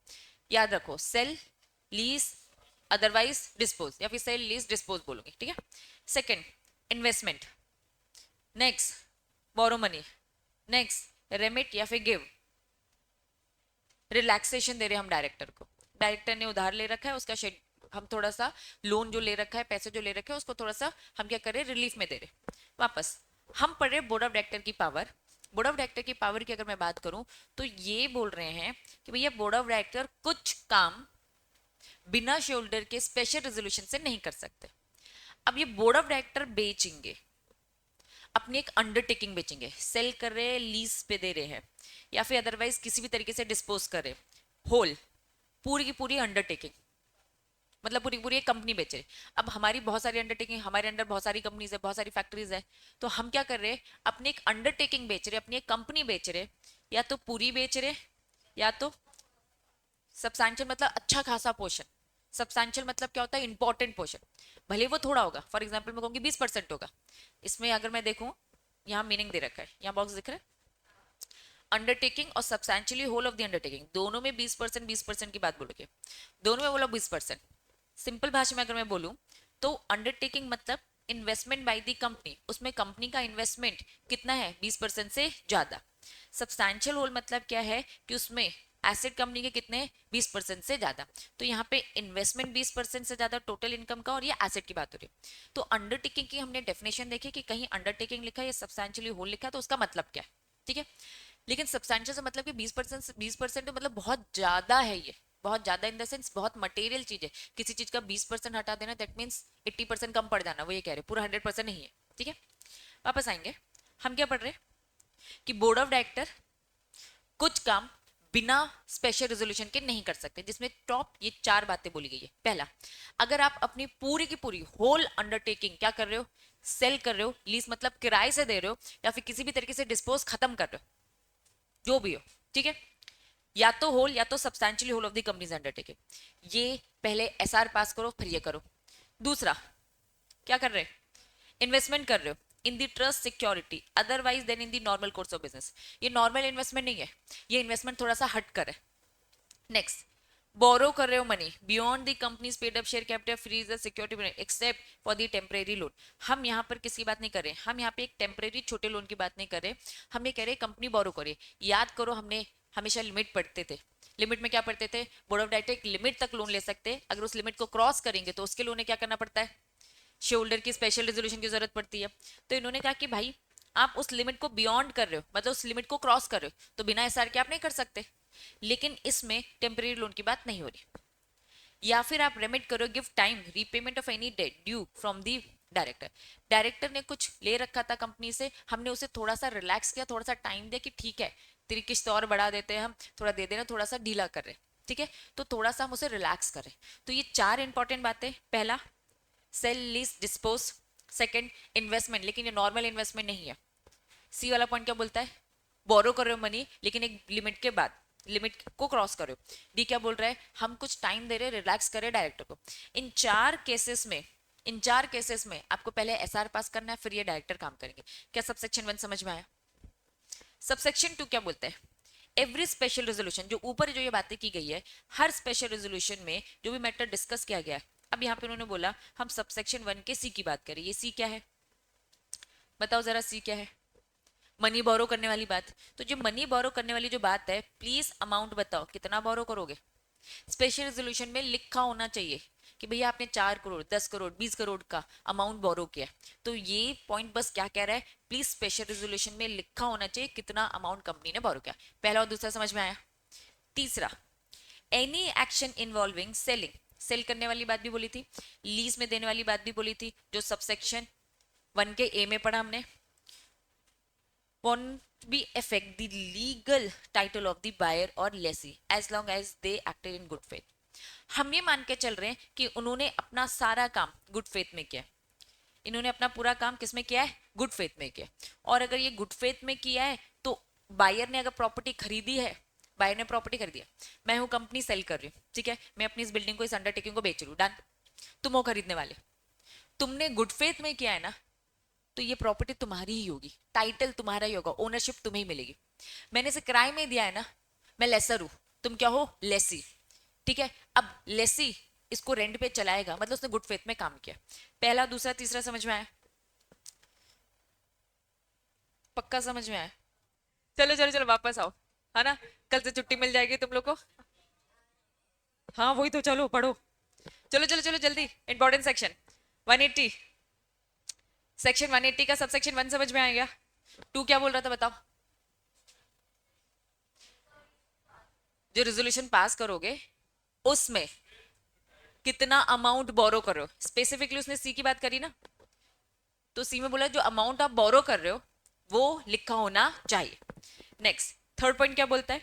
A: याद रखो सेल, लीज, अदरवाइज डिस्पोज, या फिर सेल लीज डिस्पोज बोलोगे, ठीक है। Second investment, next borrow money, next remit या फिर गिव, रिलैक्सेशन दे रहे हम डायरेक्टर को, डायरेक्टर ने उधार ले रखा है, उसका हम थोड़ा सा लोन जो ले रखा है, पैसे जो ले रखे हैं उसको थोड़ा सा हम क्या कर रहे हैं, रिलीफ में दे रहे। वापस हम पढ़ रहे बोर्ड ऑफ डायरेक्टर की पावर, बोर्ड ऑफ डायरेक्टर की पावर की अगर मैं बात करूं तो ये बोल रहे हैं कि भैया बोर्ड ऑफ डायरेक्टर कुछ काम बिना शोल्डर के स्पेशल रेजोल्यूशन से नहीं कर सकते। अब ये बोर्ड ऑफ डायरेक्टर बेचेंगे, अपनी एक अंडरटेकिंग बेचेंगे, सेल कर रहे हैं, लीज पे दे रहे हैं, या फिर अदरवाइज किसी भी तरीके से डिस्पोज कर रहे, होल पूरी की पूरी अंडरटेकिंग, मतलब पूरी पूरी एक कंपनी बेच रहे। अब हमारी बहुत सारी अंडरटेकिंग, हमारे अंडर बहुत सारी कंपनीज है, बहुत सारी फैक्ट्रीज है, तो हम क्या कर रहे हैं, अपनी एक अंडरटेकिंग बेच रहे, अपनी एक कंपनी बेच रहे, या तो पूरी बेच रहे या तो सब्सटैंशियल, मतलब अच्छा खासा पोर्शन, सब्सटैंशियल मतलब क्या होता है, इंपॉर्टेंट पोर्शन, भले वो थोड़ा होगा, फॉर एग्जाम्पल मैं कहूँगी 20% होगा, इसमें अगर मैं देखूँ यहाँ मीनिंग दे रखा है, यहाँ बॉक्स दिख रहा है, अंडरटेकिंग और substantially whole of the undertaking, दोनों में 20% की बात बोलोगे, दोनों में बोलो 20%। सिंपल भाषा में अगर मैं बोलूं तो अंडरटेकिंग मतलब इन्वेस्टमेंट बाय द कंपनी, उसमें कंपनी का इन्वेस्टमेंट कितना है, 20% से ज्यादा। सब्सटैंशियल होल मतलब क्या है कि उसमें एसेट कंपनी के कितने 20% से ज्यादा। तो यहाँ पे इन्वेस्टमेंट 20% से ज्यादा टोटल इनकम का, और ये एसेट की बात हो रही है। तो अंडरटेकिंग की हमने डेफिनेशन देखी कि कहीं अंडरटेकिंग लिखा है या सब्सटैंशियली होल लिखा है तो उसका मतलब क्या है, ठीक है। लेकिन सब्सटैंशियल से मतलब कि 20% तो मतलब बहुत ज्यादा है, ये बहुत ज्यादा इन द सेंस बहुत मटेरियल चीज है। किसी चीज का 20% हटा देना दैट मीन्स 80% कम पड़ जाना, वो ये कह रहे पूरा 100% नहीं है, ठीक है। वापस आएंगे, हम क्या पढ़ रहे हैं कि बोर्ड ऑफ डायरेक्टर कुछ काम बिना स्पेशल रेजोल्यूशन के नहीं कर सकते, जिसमें टॉप ये 4 बातें बोली गई है। पहला, अगर आप अपनी पूरी की पूरी होल अंडरटेकिंग क्या कर रहे हो, सेल कर रहे हो, लीज मतलब किराए से दे रहे हो, या फिर किसी भी तरीके से डिस्पोज खत्म कर रहे हो, जो भी हो, ठीक है, या तो होल या तो substantially whole of the company's undertaking, ये पहले एसआर पास करो फिर ये करो। दूसरा, क्या कर रहे हैं, इन्वेस्टमेंट कर रहे हो in the trust security otherwise than in the normal course of business, ये नॉर्मल इन्वेस्टमेंट नहीं है, ये इन्वेस्टमेंट थोड़ा सा हट कर है। नेक्स्ट, बोरो कर रहे हो money beyond the company's paid up share capital frees the security except for the temporary loan. हम यहाँ पर किसी बात नहीं कर रहे, हम यहाँ पे एक टेम्परेरी छोटे लोन की बात नहीं कर रहे, हम ये कह रहे कंपनी बोरो करे। याद करो हमने हमेशा लिमिट पढ़ते थे, लिमिट में क्या पढ़ते थे, बोर्ड ऑफ डायरेक्टर एक लिमिट तक लोन ले सकते हैं, अगर उस लिमिट को क्रॉस करेंगे तो उसके लोन क्या करना पड़ता है, शेयर की स्पेशल रेजोल्यूशन की जरूरत पड़ती है। तो इन्होंने कहा कि भाई आप उस लिमिट को बियॉन्ड कर रहे हो, मतलब उस लिमिट को क्रॉस कर रहे हो, तो बिना एसआर के आप नहीं कर सकते। लेकिन इसमें टेम्परेरी लोन की बात नहीं हो रही। या फिर आप रेमिट करो give time repayment of any debt due from the director, director ने कुछ ले रखा था कंपनी से, हमने उसे थोड़ा सा रिलैक्स किया, थोड़ा सा टाइम दिया कि ठीक है तेरी किस्त और बढ़ा देते हैं, हम थोड़ा दे देना, थोड़ा सा ढीला कर रहे हैं, ठीक है, तो थोड़ा सा हम उसे रिलैक्स करें। तो ये 4 इंपॉर्टेंट बातें, पहला sale lease dispose, second investment, लेकिन ये नॉर्मल इन्वेस्टमेंट नहीं है। सी वाला पॉइंट क्या बोलता है, बोरो कर रहे हो मनी लेकिन एक लिमिट के बाद, लिमिट को क्रॉस करो। डी क्या बोल रहा है, हम कुछ टाइम दे रहे, रिलैक्स करे डायरेक्टर को। इन 4 केसेस में, इन 4 केसेस में आपको पहले एसआर पास करना है फिर ये डायरेक्टर काम करेंगे। क्या सबसेक्शन 1 समझ में आया। सबसेक्शन 2 क्या बोलता है, एवरी स्पेशल रेजोल्यूशन, जो ऊपर जो ये बातें की गई है, हर स्पेशल रेजोल्यूशन में जो भी मैटर डिस्कस किया गया है, अब यहाँ पे उन्होंने बोला हम सबसेक्शन 1 के सी की बात करें। ये सी क्या है, बताओ जरा, सी क्या है, मनी बोरो करने वाली बात। तो जो मनी बोरो करने वाली जो बात है, प्लीज अमाउंट बताओ कितना बोरो करोगे। स्पेशल रेजोल्यूशन में लिखा होना चाहिए कि भैया आपने 4 करोड़ 10 करोड़ 20 करोड़ का अमाउंट बोरो किया। तो ये पॉइंट बस क्या कह रहा है, प्लीज स्पेशल रेजोल्यूशन में लिखा होना चाहिए कितना अमाउंट कंपनी ने बोरो किया। पहला और दूसरा समझ में आया। तीसरा, any action involving selling, sale करने वाली बात भी बोली थी, लीज में देने वाली बात भी बोली थी, जो सबसेक्शन 1 के ए में पढ़ा हमने, won't be affect the legal title of the buyer or lessee as long as they acted in good faith। हम ये मान के चल रहे हैं कि उन्होंने अपना सारा काम गुड फेथ में किया, इन्होंने अपना पूरा काम किसमें किया है, गुड फेथ में किया। और अगर ये गुड फेथ में किया है तो बायर ने अगर प्रॉपर्टी खरीदी है, बायर ने प्रॉपर्टी खरीदी है, मैं हूं कंपनी सेल कर रही हूँ, ठीक है, मैं अपनी इस बिल्डिंग को, इस अंडरटेकिंग को बेच रही हूँ, डन, तुम हो खरीदने वाले, तुमने गुड फेथ में किया है ना, तो ये प्रॉपर्टी तुम्हारी ही होगी, टाइटल तुम्हारा ही होगा, ओनरशिप तुम्हें ही मिलेगी। मैंने इसे किराए में दिया है ना, मैं लेसर हूं, तुम क्या हो, लेसी, ठीक है। अब लेसी इसको रेंट पे चलाएगा, मतलब उसने गुड फेथ में काम किया। पहला दूसरा तीसरा समझ में आया, पक्का समझ में आया। चलो चलो चलो वापस आओ, है ना, कल से छुट्टी मिल जाएगी तुम लोग को। हाँ वही तो, चलो पढ़ो, चलो चलो चलो जल्दी, इंपॉर्टेंट सेक्शन 180, सेक्शन 180 का सबसेक्शन 1 समझ में आ गया। 2 क्या बोल रहा था बताओ, जो रेजोल्यूशन पास करोगे उसमें कितना अमाउंट बोरो कर रहे हो, स्पेसिफिकली उसने सी की बात करी ना, तो सी में बोला जो अमाउंट आप बोरो कर रहे हो वो लिखा होना चाहिए। नेक्स्ट, थर्ड पॉइंट क्या बोलता है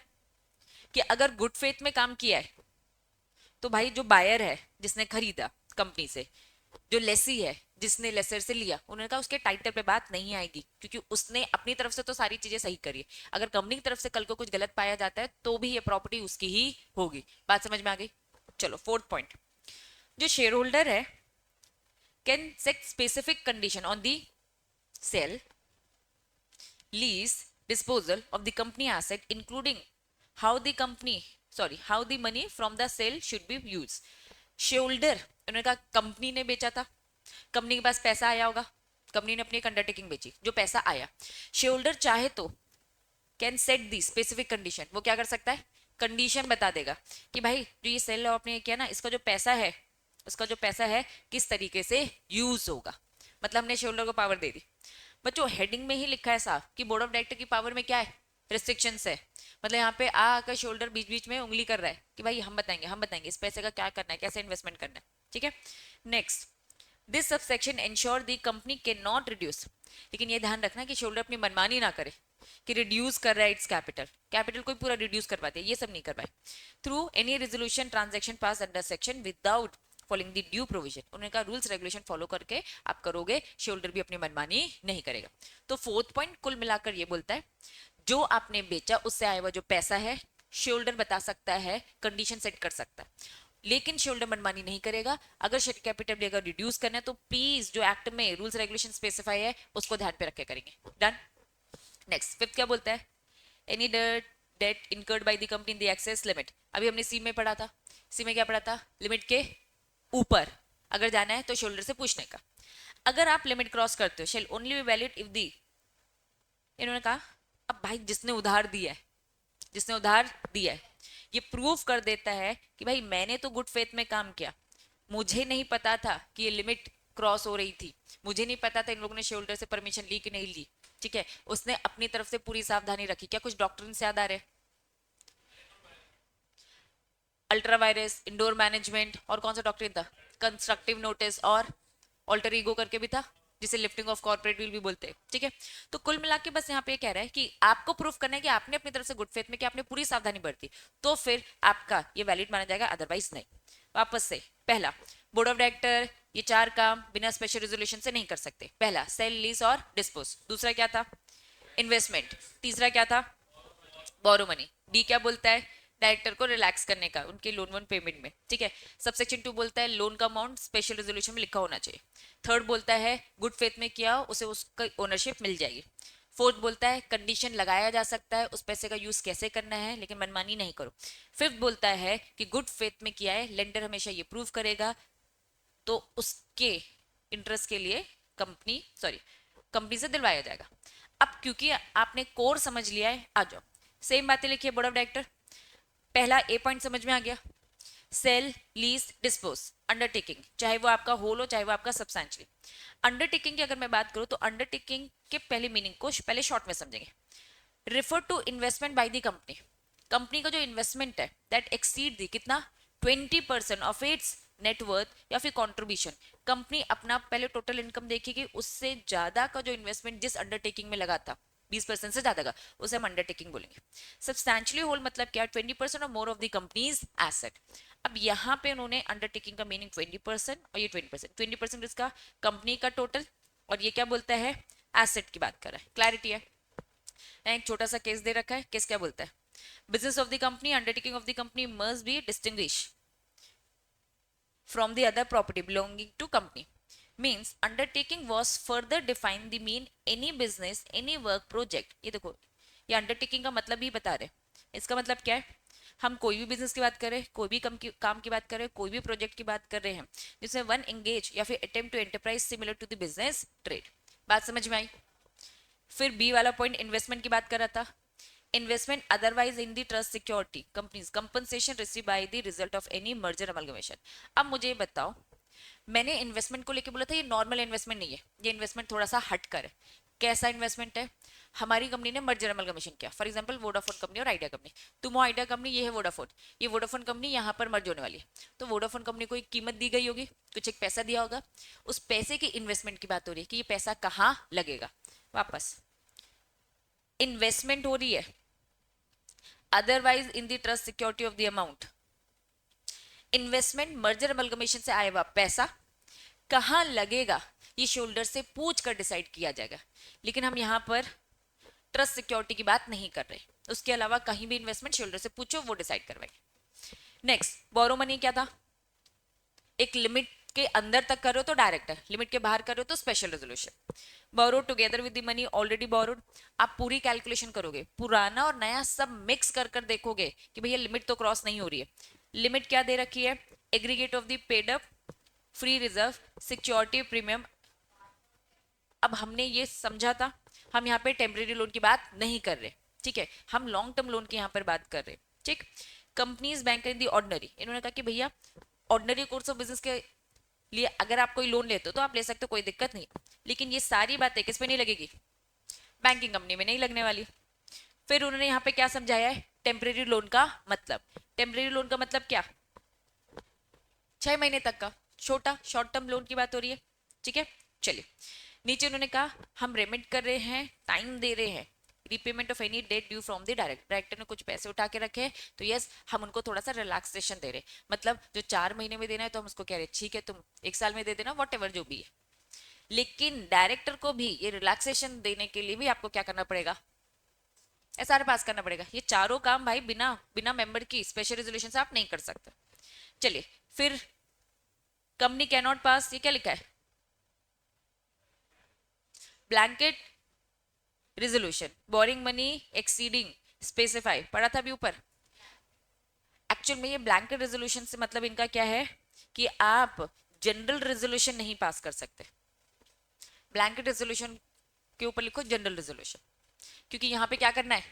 A: कि अगर गुड फेथ में काम किया है तो भाई जो बायर है जिसने खरीदा कंपनी से, जो लेसी है जिसने लेसर से लिया, उन्होंने कहा उसके टाइटल पे बात नहीं आएगी क्योंकि उसने अपनी तरफ से तो सारी चीजें सही करी है, अगर कंपनी की तरफ से कल को कुछ गलत पाया जाता है तो भी ये प्रॉपर्टी उसकी ही होगी। बात समझ में आ गई। चलो फोर्थ पॉइंट, जो शेयर होल्डर है can set specific condition on the sale lease disposal of the company asset including how the company how the money from the sale should be used। Share उन्होंने कहा company ने बेचा था, company के पास पैसा आया होगा, कंपनी ने अपनी एक अंडरटेकिंग बेची, जो पैसा आया, शेयर होल्डर चाहे तो can set the specific condition, वो क्या कर सकता है, कंडीशन बता देगा कि भाई जो ये सेल आपने किया ना, इसका जो पैसा है, उसका जो पैसा है किस तरीके से यूज होगा, मतलब हमने शेयर होल्डर को पावर दे दी। बच्चों हेडिंग में ही लिखा है साफ कि बोर्ड ऑफ डायरेक्टर की पावर में क्या है, रिस्ट्रिक्शंस है। मतलब यहाँ पे आकर शोल्डर बीच बीच में उंगली कर रहा है कि भाई हम बताएंगे इस पैसे का क्या करना है, कैसे इन्वेस्टमेंट करना है। ठीक है, next, this subsection ensure the company can not reduce, लेकिन ये ध्यान रखना कि शोल्डर अपनी मनमानी ना करे कि रिड्यूस कर रहा है इट्स कैपिटल, कैपिटल कोई पूरा रिड्यूस कर पाते, ये सब नहीं कर पाए। Through any resolution transaction pass under section without following the due provision, उन्होंने कहा रूल्स रेगुलेशन फॉलो करके आप करोगे, शोल्डर भी अपनी मनमानी नहीं करेगा। तो फोर्थ पॉइंट कुल मिलाकर ये बोलता है जो आपने बेचा उससे आया हुआ जो पैसा है, शोल्डर बता सकता है, कंडीशन सेट कर सकता है, लेकिन शोल्डर मनमानी नहीं करेगा। अगर शेयर कैपिटल भी अगर रिड्यूस करना है तो प्लीज जो एक्ट में रूल्स रेगुलेशन स्पेसिफाई है उसको ध्यान पे रख के करेंगे। डन। नेक्स्ट फिफ्थ क्या बोलता है, any debt incurred by the company in the excess limit, अभी हमने सी में पढ़ा था, सी में क्या पढ़ा था, लिमिट के ऊपर अगर जाना है तो शोल्डर से पूछने का। अगर आप लिमिट क्रॉस करते हो shall only be valid if the, इन्होंने कहा अब भाई जिसने उधार दिया है, जिसने उधार दिया है ये प्रूव कर देता है कि भाई मैंने तो गुड फेथ में काम किया, मुझे नहीं पता था कि ये लिमिट क्रॉस हो रही थी, मुझे नहीं पता था इन लोगों ने शोल्डर से परमिशन ली कि नहीं ली। ठीक है, उसने अपनी तरफ से पूरी सावधानी रखी। क्या कुछ डॉक्टर से याद आ रहे, अल्ट्रा वायरस, इंडोर मैनेजमेंट, और कौन सा डॉक्ट्रिन था, कंस्ट्रक्टिव नोटिस, और ऑल्टर ईगो करके भी था जिसे लिफ्टिंग ऑफ कॉर्पोरेट विल भी बोलते हैं। ठीक है, तो कुल मिला के बस यहाँ पे कह रहा है कि आपको प्रूफ करना है कि आपने अपनी तरफ से गुड फेथ में कि आपने पूरी सावधानी बरती, तो फिर आपका ये वैलिड माना जाएगा, अदरवाइज नहीं। वापस से पहला, बोर्ड ऑफ डायरेक्टर ये चार काम बिना स्पेशल रेजोल्यूशन से नहीं कर सकते। पहला सेल, लीज और डिस्पोज, दूसरा क्या था इन्वेस्टमेंट, तीसरा क्या था बोरो मनी, डी क्या बोलता है डायरेक्टर को रिलैक्स करने का उनके लोन वोन पेमेंट में। ठीक है, सबसेक्शन 2 बोलता है लोन का अमाउंट स्पेशल रेजोल्यूशन में लिखा होना चाहिए। थर्ड बोलता है गुड फेथ में किया उसे उसका ओनरशिप मिल जाएगी। फोर्थ बोलता है कंडीशन लगाया जा सकता है उस पैसे का यूज कैसे करना है, लेकिन मनमानी नहीं करो। फिफ्थ बोलता है कि गुड फेथ में किया है, लेंडर हमेशा ये प्रूव करेगा तो उसके इंटरेस्ट के लिए कंपनी से दिलवाया जाएगा। अब क्योंकि आपने कोर समझ लिया है, आ जाओ सेम बातें लिखिए बोर्ड ऑफ डायरेक्टर। पहला ए पॉइंट समझ में आ गया, सेल, लीज, डिस्पोज, अंडरटेकिंग, चाहे वो आपका होल हो चाहे वो आपका सब्सटेंशियली। अंडरटेकिंग की अगर मैं बात करूं तो अंडरटेकिंग के पहले मीनिंग को पहले शॉर्ट में समझेंगे। Refer to investment by the company, company का जो इन्वेस्टमेंट है दैट एक्सीड दी कितना 20% ऑफ इट्स नेटवर्थ या फिर कंट्रीब्यूशन, कंपनी अपना पहले टोटल इनकम देखेगी उससे ज्यादा का जो इन्वेस्टमेंट जिस अंडरटेकिंग में लगा था 20% से ज्यादा का, उसे हम अंडरटेकिंग बोलेंगे। सब्सटैंशियली होल मतलब क्या, 20% और more of the companies asset. अब यहाँ पे उन्होंने अंडरटेकिंग का मीनिंग 20% और ये 20% इसका कंपनी का टोटल, और ये क्या बोलता है एसेट की बात कर रहा है। क्लैरिटी है। एक छोटा सा केस दे रखा है, केस क्या बोलता है, business of the company, undertaking of the company must be distinguish from the other property belonging to company, means undertaking was further defined the mean any business any work project। ये देखो ये undertaking का मतलब ही बता रहे, इसका मतलब क्या है, हम कोई भी बिजनेस की बात कर रहे हैं, कोई भी काम की बात कर रहे हैं, कोई भी प्रोजेक्ट की बात कर रहे हैं जिसमें वन एंगेज या फिर attempt to enterprise similar to the business trade. बात समझ में आई। फिर बी वाला पॉइंट इन्वेस्टमेंट की बात कर रहा था, investment otherwise in the trust security companies compensation receive by the result of any merger amalgamation. अब मुझे ये बताओ, मैंने इन्वेस्टमेंट को लेके बोला था ये नॉर्मल इन्वेस्टमेंट नहीं है, ये इन्वेस्टमेंट थोड़ा सा हट कर है। कैसा इन्वेस्टमेंट है, हमारी कंपनी ने मर्जर अमलगमेशन किया, फॉर एग्जांपल वोडाफोन कंपनी और आइडिया कंपनी, तुम हो आइडिया कंपनी, ये है वोडाफोन, ये वोडाफोन कंपनी यहाँ पर मर्ज होने वाली है, तो वोडाफोन कंपनी को एक कीमत दी गई होगी, कुछ एक पैसा दिया होगा, उस पैसे की इन्वेस्टमेंट की बात हो रही है कि ये पैसा कहाँ लगेगा। वापस इन्वेस्टमेंट हो रही है otherwise in the trust security of the amount, investment merger amalgamation से आया हुआ पैसा कहां लगेगा ये शोल्डर से पूछ कर डिसाइड किया जाएगा, लेकिन हम यहां पर ट्रस्ट सिक्योरिटी की बात नहीं कर रहे, उसके अलावा कहीं भी इन्वेस्टमेंट शोल्डर से पूछो वो डिसाइड करवाएंगे। नेक्स्ट बोरो मनी क्या था, एक लिमिट के अंदर तक कर रहे हो तो डायरेक्ट है, लिमिट के बाहर कर रहे हो तो special resolution. Borrow together with the money already borrowed, आप पूरी कैलकुलेशन करोगे, पुराना और नया सब मिक्स कर कर देखोगे कि भैया लिमिट तो क्रॉस नहीं हो रही है। लिमिट क्या दे रखी है, aggregate of the paid up free reserve security premium. अब हमने ये समझा था, हम यहाँ पे टेम्परेरी लोन की बात नहीं कर रहे, ठीक है, हम लॉन्ग टर्म लोन की यहाँ पर बात कर रहे। ठीक। कंपनीज बैंक इन दी ऑर्डिनरी, इन्होंने कहा कि भैया ऑर्डिनरी कोर्स ऑफ बिजनेस के लिए अगर आप कोई लोन लेते हो तो आप ले सकते हो, कोई दिक्कत नहीं, लेकिन ये सारी बातें किस पे नहीं लगेगी, बैंकिंग कंपनी में नहीं लगने वाली। फिर उन्होंने यहाँ पे क्या समझाया है, टेम्परेरी लोन का मतलब। टेम्परेरी लोन का मतलब क्या, 6 महीने तक का छोटा शॉर्ट टर्म लोन की बात हो रही है, ठीक है। चलिए नीचे उन्होंने कहा हम रेमिट कर रहे हैं, टाइम दे रहे हैं, repayment of any debt due from the director ने कुछ पैसे उठा के रखे हैं, तो यस हम उनको थोड़ा सा रिलैक्सेशन दे रहे हैं, मतलब जो 4 महीने में देना है तो हम उसको कह रहे हैं ठीक है तुम 1 साल में दे देना, वॉट एवर जो भी है। लेकिन डायरेक्टर को भी ये रिलैक्सेशन देने के लिए भी आपको क्या करना पड़ेगा, एसआर पास करना पड़ेगा। ये चारों काम भाई बिना बिना मेंबर की स्पेशल रेजोल्यूशन से आप नहीं कर सकते। चलिए फिर कंपनी कैन नॉट पास, ये क्या लिखा है, blanket resolution boring money exceeding specify, पढ़ा था अभी ऊपर। एक्चुअल में ये ब्लैंकेट रेजोल्यूशन से मतलब इनका क्या है कि आप जनरल रेजोल्यूशन नहीं पास कर सकते। ब्लैंकेट रेजोल्यूशन के ऊपर लिखो जनरल रेजोल्यूशन, क्योंकि यहाँ पे क्या करना है,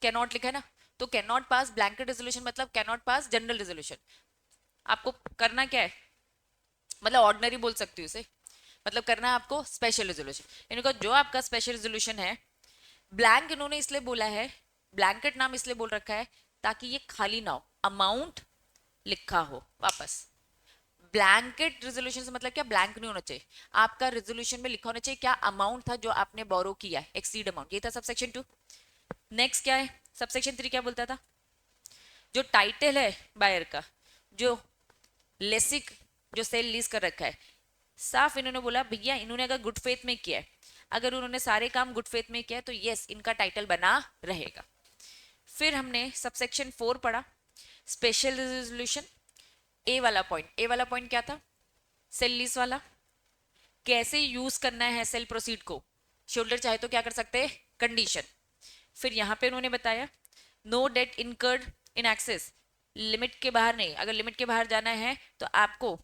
A: कैन नॉट लिखा है ना, तो can not pass blanket resolution मतलब can not pass general resolution. आपको करना क्या है, मतलब ऑर्डिनरी बोल सकती हूँ इसे, मतलब करना है आपको स्पेशल रेजोल्यूशन। इनको जो आपका स्पेशल रेजोल्यूशन है, ब्लैंक इन्होंने इसलिए बोला है, ब्लैंकेट नाम इसलिए बोल रखा है ताकि ये खाली ना हो, अमाउंट लिखा हो वापस। ब्लैंकेट रेजोल्यूशन से मतलब क्या, ब्लैंक नहीं होना चाहिए, आपका रेजोल्यूशन में लिखा होना चाहिए क्या अमाउंट था जो आपने बोरो किया है, एक्सीड अमाउंट, ये था सबसेक्शन 2। नेक्स्ट क्या है, सबसेक्शन 3 क्या बोलता था, जो टाइटल है बायर का, जो लेसिक जो सेल लीज कर रखा है, साफ इन्होंने बोला भैया इन्होंने अगर गुड फेथ में किया है, अगर उन्होंने सारे काम गुड फेथ में किया है तो यस इनका टाइटल बना रहेगा। फिर हमने सबसेक्शन 4 पढ़ा, स्पेशल रेजोल्यूशन। ए वाला पॉइंट, ए वाला पॉइंट क्या था, सेल लीज वाला, कैसे यूज करना है सेल प्रोसीड को, शोल्डर चाहे तो क्या कर सकते हैं, कंडीशन। फिर यहाँ पे उन्होंने बताया no debt incurred in excess, limit के बाहर नहीं, अगर लिमिट के बाहर जाना है तो आपको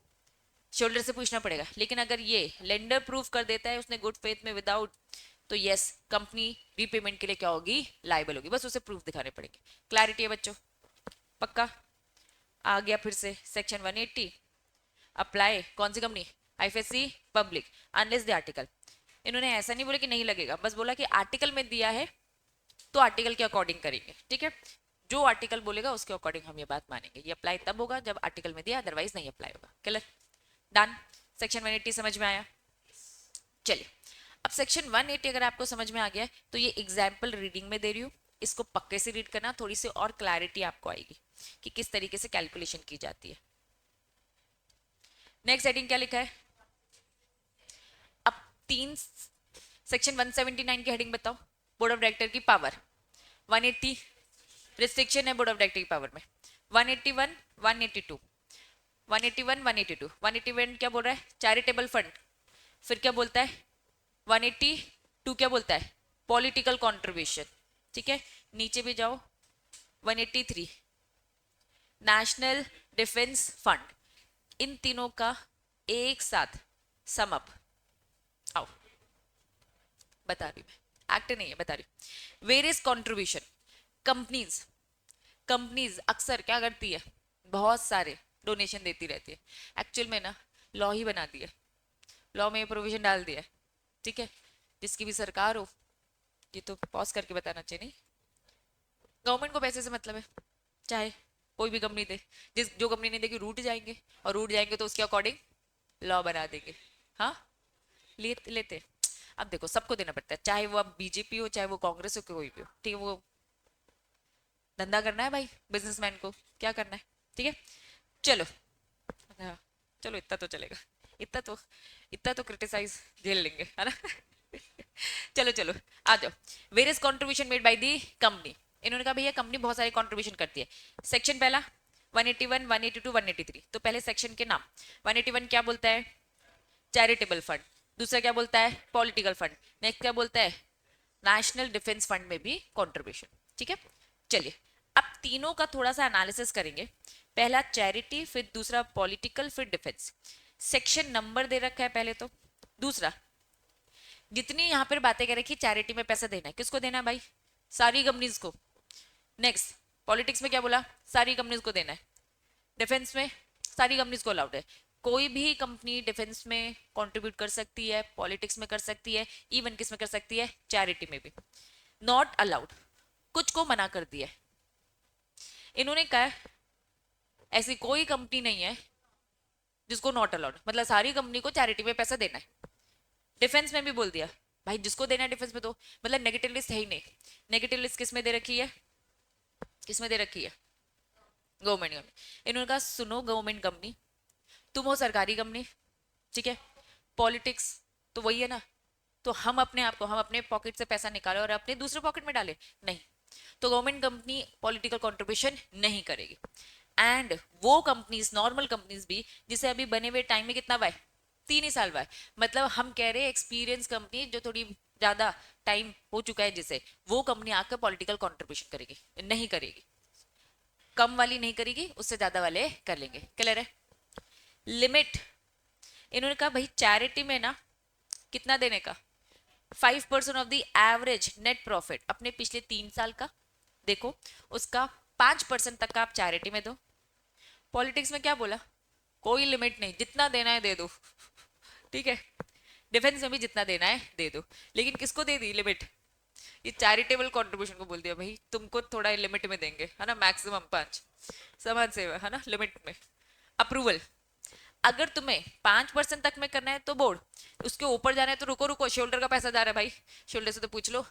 A: शोल्डर से पूछना पड़ेगा, लेकिन अगर ये लेंडर प्रूफ कर देता है उसने गुड फेथ में विदाउट, तो यस कंपनी रीपेमेंट के लिए क्या होगी, लाइबल होगी, बस उसे प्रूफ दिखाने पड़ेंगे। क्लैरिटी है बच्चों, पक्का। आ गया फिर से सेक्शन 180, अप्लाई कौन सी company, IFSC public, unless the article. इन्होंने ऐसा नहीं बोला कि नहीं लगेगा, बस बोला कि आर्टिकल में दिया है तो आर्टिकल के अकॉर्डिंग करेंगे, ठीक है, जो आर्टिकल बोलेगा उसके अकॉर्डिंग हम ये बात मानेंगे, ये अप्लाई तब होगा जब आर्टिकल में दिया, अदरवाइज नहीं अप्लाई होगा। Clear, done. सेक्शन 180 समझ में आया। चलिए अब सेक्शन 180 अगर आपको समझ में आ गया तो ये एग्जाम्पल रीडिंग में दे रही हूँ, इसको पक्के से रीड करना, थोड़ी सी और क्लैरिटी आपको आएगी कि किस तरीके से कैलकुलेशन की जाती है। नेक्स्ट हेडिंग क्या लिखा है, अब 3 सेक्शन 179 की हेडिंग बताओ, बोर्ड ऑफ डायरेक्टर की पावर। 180 रिस्ट्रिक्शन है बोर्ड ऑफ डायरेक्टर की पावर में, 181 182 181 182 181 क्या बोल रहा है, चैरिटेबल फंड। फिर क्या बोलता है 182 क्या बोलता है, पॉलिटिकल कंट्रीब्यूशन, ठीक है। नीचे भी जाओ 183 नेशनल डिफेंस फंड, इन तीनों का एक साथ सम अप, आओ बता रही मैं, एक्ट नहीं है बता रही। वेरियस कंट्रीब्यूशन, कंपनीज कंपनीज अक्सर क्या करती है, बहुत सारे डोनेशन देती रहती है, एक्चुअल में ना लॉ ही बना दिया, लॉ में प्रोविजन डाल दिया है, ठीक है, जिसकी भी सरकार हो, ये तो पॉज करके बताना चाहिए नहीं, गवर्नमेंट को पैसे से मतलब है, चाहे कोई भी कंपनी दे, जिस जो कंपनी नहीं देगी रूट जाएंगे, और रूट जाएंगे तो उसके अकॉर्डिंग लॉ बना देंगे, हाँ लेते। अब देखो सबको देना पड़ता है, चाहे वो अब बीजेपी हो चाहे वो कांग्रेस हो कोई भी हो, ठीक है, वो धंधा करना है भाई बिजनेसमैन को, क्या करना है, ठीक है। चलो हाँ, चलो इतना तो चलेगा, इतना तो क्रिटिसाइज झेल लेंगे, है ना। चलो चलो आ जाओ, various contribution made by the company. इन्होंने कहा भैया कंपनी बहुत सारे कंट्रीब्यूशन करती है। सेक्शन पहला 181 182 183, तो पहले सेक्शन के नाम, 181 क्या बोलता है, चैरिटेबल फंड, दूसरा क्या बोलता है, पॉलिटिकल फंड, नेक्स्ट क्या बोलता है, नेशनल डिफेंस फंड में भी कंट्रीब्यूशन, ठीक है। चलिए अब तीनों का थोड़ा सा एनालिसिस करेंगे, पहला चैरिटी, फिर दूसरा पॉलिटिकल, फिर डिफेंस। सेक्शन नंबर दे रखा है पहले तो, दूसरा जितनी यहां पर बातें कर रखी, चैरिटी में पैसा देना है, किसको देना है भाई, सारी कंपनीज को। नेक्स्ट पॉलिटिक्स में क्या बोला, सारी कंपनीज को देना है, डिफेंस में सारी कंपनीज को अलाउड है, कोई भी कंपनी डिफेंस में कंट्रीब्यूट कर सकती है, पॉलिटिक्स में कर सकती है, इवन किस में कर सकती है, चैरिटी में भी, नॉट अलाउड, कुछ को मना कर दिया है। इन्होंने कहा ऐसी कोई कंपनी नहीं है जिसको नॉट अलाउड, मतलब सारी कंपनी को चैरिटी में पैसा देना है। डिफेंस में भी बोल दिया भाई जिसको देना है डिफेंस में दो, मतलब नेगेटिव लिस्ट है ही नहीं। नेगेटिव लिस्ट किस में दे रखी है, किस में दे रखी है, गवर्नमेंट कंपनी। इन्होंने कहा सुनो गवर्नमेंट कंपनी, तुम हो सरकारी कंपनी, ठीक है, पॉलिटिक्स तो वही है ना, तो हम अपने आप को, हम अपने पॉकेट से पैसा निकाले और अपने दूसरे पॉकेट में डाले, नहीं, तो गवर्नमेंट कंपनी पॉलिटिकल कंट्रीब्यूशन नहीं करेगी। एंड वो कंपनीज, नॉर्मल कंपनीज भी, जिसे अभी बने हुए टाइम में कितना हुआ है, 3 ही साल हुआ है, मतलब हम कह रहे हैं एक्सपीरियंस कंपनी जो थोड़ी ज्यादा टाइम हो चुका है जिसे, वो कंपनी आकर पॉलिटिकल कंट्रीब्यूशन करेगी, नहीं करेगी, कम वाली नहीं करेगी, उससे ज्यादा वाले कर लेंगे। क्लियर है। लिमिट, इन्होंने कहा भाई चैरिटी में ना कितना देने का, 5% of the average net profit, अपने पिछले 3 साल का देखो, उसका 5% तक का आप चैरिटी में दो। पॉलिटिक्स में क्या बोला, कोई लिमिट नहीं, जितना देना है दे दो, ठीक है, डिफेंस में भी जितना देना है दे दो, लेकिन किसको दे दी लिमिट, ये चैरिटेबल कंट्रीब्यूशन को बोल दिया भाई तुमको थोड़ा लिमिट में देंगे, है ना, मैक्सिमम 5, समाज सेवा, है ना, लिमिट में। अप्रूवल, अगर तुम्हें 5% तक में करना है तो बोर्ड, उसके ऊपर जाना है तो रुको रुको, शोल्डर का पैसा जा रहा है भाई, शोल्डर से तो पूछ लो।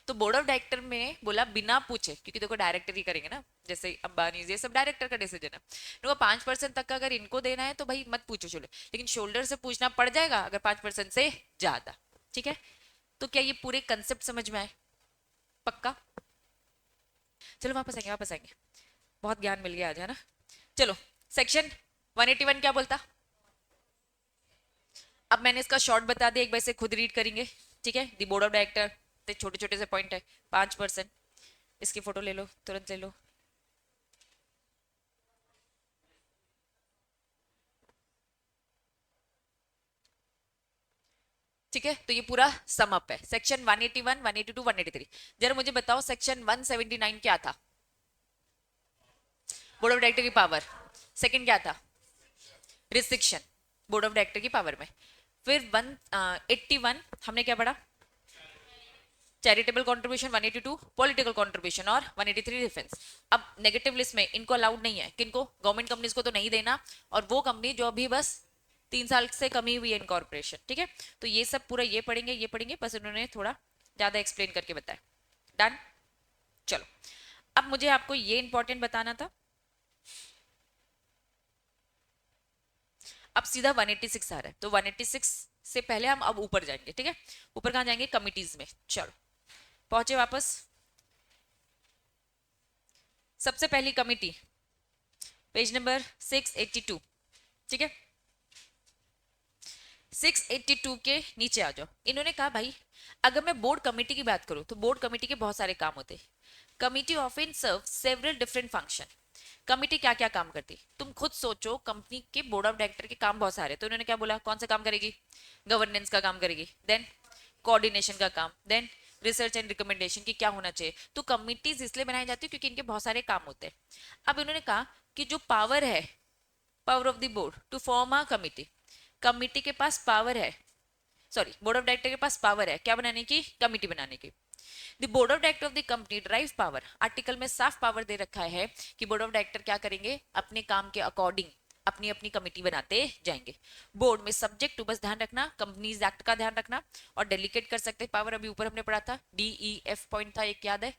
A: तो बोर्ड ऑफ डायरेक्टर में बोला बिना पूछे, क्योंकि देखो डायरेक्टर ही करेंगे ना, जैसे अंबानी ये सब डायरेक्टर का डिसीजन है, देखो 5% तक का अगर इनको देना है तो भाई मत पूछो शोल्डर, लेकिन शोल्डर से पूछना पड़ जाएगा अगर 5% से ज्यादा, ठीक है। तो क्या ये पूरे कंसेप्ट समझ में आए, पक्का। चलो वापस आएंगे, वापस आएंगे, बहुत ज्ञान मिल गया आज, है ना। चलो, सेक्शन 181 क्या बोलता, अब मैंने इसका शॉर्ट बता दिया, एक बार से खुद रीड करेंगे, ठीक है। दी बोर्ड ऑफ डायरेक्टर, छोटे छोटे से पॉइंट है, 5%, इसकी फोटो ले लो, तुरंत ले लो। ठीक है, तो ये पूरा सम अप है, सेक्शन 181, 182, 183। जरा मुझे बताओ सेक्शन 179 क्या था, बोर्ड ऑफ डायरेक्टर की पावर। सेकंड क्या था, रिस्ट्रिक्शन, बोर्ड ऑफ डायरेक्टर की पावर में। फिर 181 हमने क्या पढ़ा, चैरिटेबल कंट्रीब्यूशन, 182 पॉलिटिकल कंट्रीब्यूशन और 183 डिफेंस। अब नेगेटिव लिस्ट में इनको अलाउड नहीं है, किनको, गवर्नमेंट कंपनीज को तो नहीं देना, और वो कंपनी जो अभी बस 3 साल से कमी हुई है इनकॉर्पोरेशन, ठीक है। तो ये सब पूरा ये पढ़ेंगे, ये पढ़ेंगे, बस उन्होंने थोड़ा ज्यादा एक्सप्लेन करके बताया। डन। चलो, अब मुझे आपको ये इंपॉर्टेंट बताना था, अब सीधा 186 आ रहा है, तो 186 से पहले हम अब ऊपर जाएंगे, ठीक है। ऊपर कहाँ जाएंगे, कमिटीज में। चलो पहुंचे वापस, सबसे पहली कमिटी पेज नंबर 682, ठीक है। 682 के नीचे आ जाओ। इन्होंने कहा भाई अगर मैं बोर्ड कमेटी की बात करूं तो बोर्ड कमेटी के बहुत सारे काम होते हैं, कमिटी ऑफन सर्व सेवरल डिफरेंट फंक्शन। कमिटी क्या क्या काम करती, तुम खुद सोचो, कंपनी के बोर्ड ऑफ डायरेक्टर के काम बहुत सारे, तो इन्होंने क्या बोला, कौन सा काम करेगी, गवर्नेंस का काम करेगी, देन कोऑर्डिनेशन का काम, देन रिसर्च एंड रिकमेंडेशन की क्या होना चाहिए। तो कमिटीज इसलिए बनाई जाती है क्योंकि इनके बहुत सारे काम होते हैं। अब इन्होंने कहा कि जो पावर है, power of the board to form a committee, committee के पास पावर है, सॉरी बोर्ड ऑफ डायरेक्टर के पास पावर है क्या बनाने की, कमिटी बनाने की। The board of director of the company drive power, article में साफ पावर दे रखा है कि बोर्ड ऑफ डायरेक्टर क्या करेंगे, अपने काम के अकॉर्डिंग अपनी अपनी कमिटी बनाते जाएंगे। बोर्ड में सब्जेक्ट टू, बस ध्यान रखना कंपनीज एक्ट का ध्यान रखना, और डेलीकेट कर सकते पावर, अभी ऊपर हमने पढ़ा था, DEF पॉइंट था एक, याद है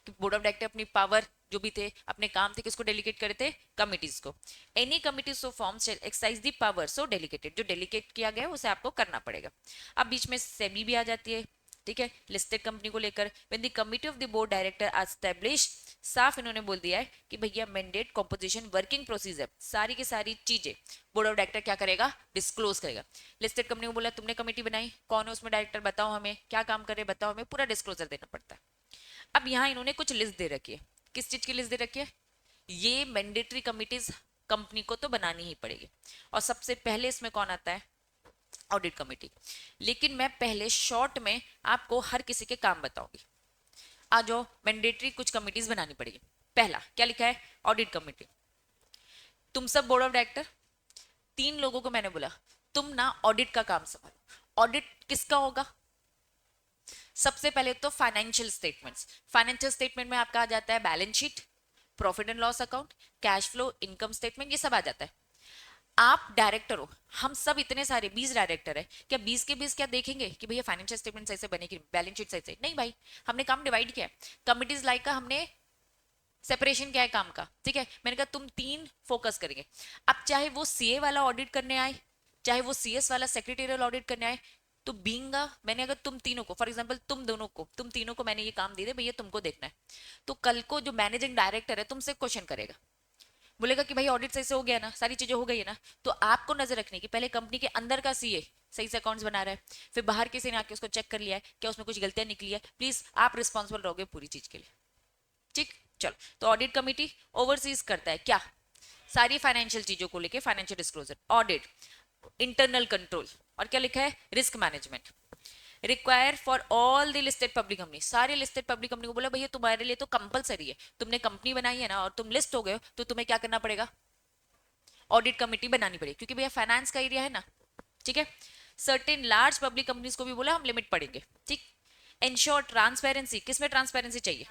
A: कि बोर्ड ऑफ डायरेक्टर अपनी पावर जो भी थे, अपने काम थे, किसको डेलीकेट करे थे, कमिटीज को। Any committee so form exercise the power so dedicated, जो डेलीकेट किया गया उसे आपको करना पड़ेगा। अब बीच में सेबी भी आ जाती है, ठीक है, लिस्टेड कंपनी को लेकर। When the committee of the board director are establish, साफ इन्होंने बोल दिया है कि भैया मैंडेट, कॉम्पोजिशन, वर्किंग प्रोसीजर, सारी की सारी चीजें बोर्ड ऑफ डायरेक्टर क्या करेगा, डिस्क्लोज करेगा। लिस्टेड कंपनी को बोला तुमने कमेटी बनाई, कौन है उसमें डायरेक्टर, बताओ हमें, क्या काम कर रहे बताओ हमें, पूरा डिस्क्लोजर देना पड़ता है। अब यहाँ इन्होंने कुछ लिस्ट दे रखी है, किस चीज की लिस्ट दे रखी है, ये मैंडेटरी कमिटीज कंपनी को तो बनानी ही पड़ेगी, और सबसे पहले इसमें कौन आता है, ऑडिट कमेटी। लेकिन मैं पहले शॉर्ट में आपको हर किसी के काम बताऊंगी। आ जाओ, मैंडेटरी कुछ कमिटीज बनानी पड़ेगी। पहला क्या लिखा है, ऑडिट कमिटी। तुम सब बोर्ड ऑफ डायरेक्टर, 3 लोगों को मैंने बोला तुम ना ऑडिट का काम संभालो। ऑडिट किसका होगा, सबसे पहले तो फाइनेंशियल स्टेटमेंट्स। फाइनेंशियल स्टेटमेंट में आपका आ जाता है balance sheet, profit and loss account, cash flow, income statement, ये सब आ जाता है। आप डायरेक्टर हो, हम सब इतने सारे 20 डायरेक्टर है, क्या 20 के 20 क्या देखेंगे कि भैया फाइनेंशियल स्टेटमेंट ऐसे बनेगी, बैलेंस शीट ऐसे? नहीं भाई, हमने काम डिवाइड किया है। कमिटीज लाइक का हमने सेपरेशन किया है काम का, ठीक है। मैंने कहा तुम 3 फोकस करेंगे। अब चाहे वो सीए वाला ऑडिट करने आए, चाहे वो सीएस वाला सेक्रेटेरियल ऑडिट करने आए, तो बींगा मैंने अगर तुम तीनों को, फॉर एग्जांपल तुम दोनों को, तुम तीनों को मैंने ये काम दे दे भैया तुमको देखना है, तो कल को जो मैनेजिंग डायरेक्टर है तुमसे क्वेश्चन करेगा, बोलेगा कि भाई ऑडिट सही से हो गया ना, सारी चीजें हो गई है ना। तो आपको नजर रखनी कि पहले कंपनी के अंदर का सीए सही से अकाउंट्स बना रहा है, फिर बाहर किसी ने आके उसको चेक कर लिया है क्या उसमें कुछ गलतियां निकली है, प्लीज आप रिस्पॉन्सिबल रहोगे पूरी चीज के लिए, ठीक। चलो, तो ऑडिट कमिटी ओवरसीज करता है क्या, सारी फाइनेंशियल चीजों को लेके, financial disclosure, audit, internal control, और क्या लिखा है, risk management. Require for all the listed public company, सारे लिस्टेड पब्लिक कंपनी को बोला भैया तुम्हारे लिए तो कंपलसरी है, तुमने कंपनी बनाई है ना और तुम लिस्ट हो गए हो, तो तुम्हें क्या करना पड़ेगा, ऑडिट कमिटी बनानी पड़ेगी, क्योंकि भैया फाइनेंस का एरिया है ना, ठीक है। सर्टेन लार्ज पब्लिक कंपनीज को भी बोला हम लिमिट पढ़ेंगे, ठीक। इंश्योर ट्रांसपेरेंसी, किसमें ट्रांसपेरेंसी चाहिए,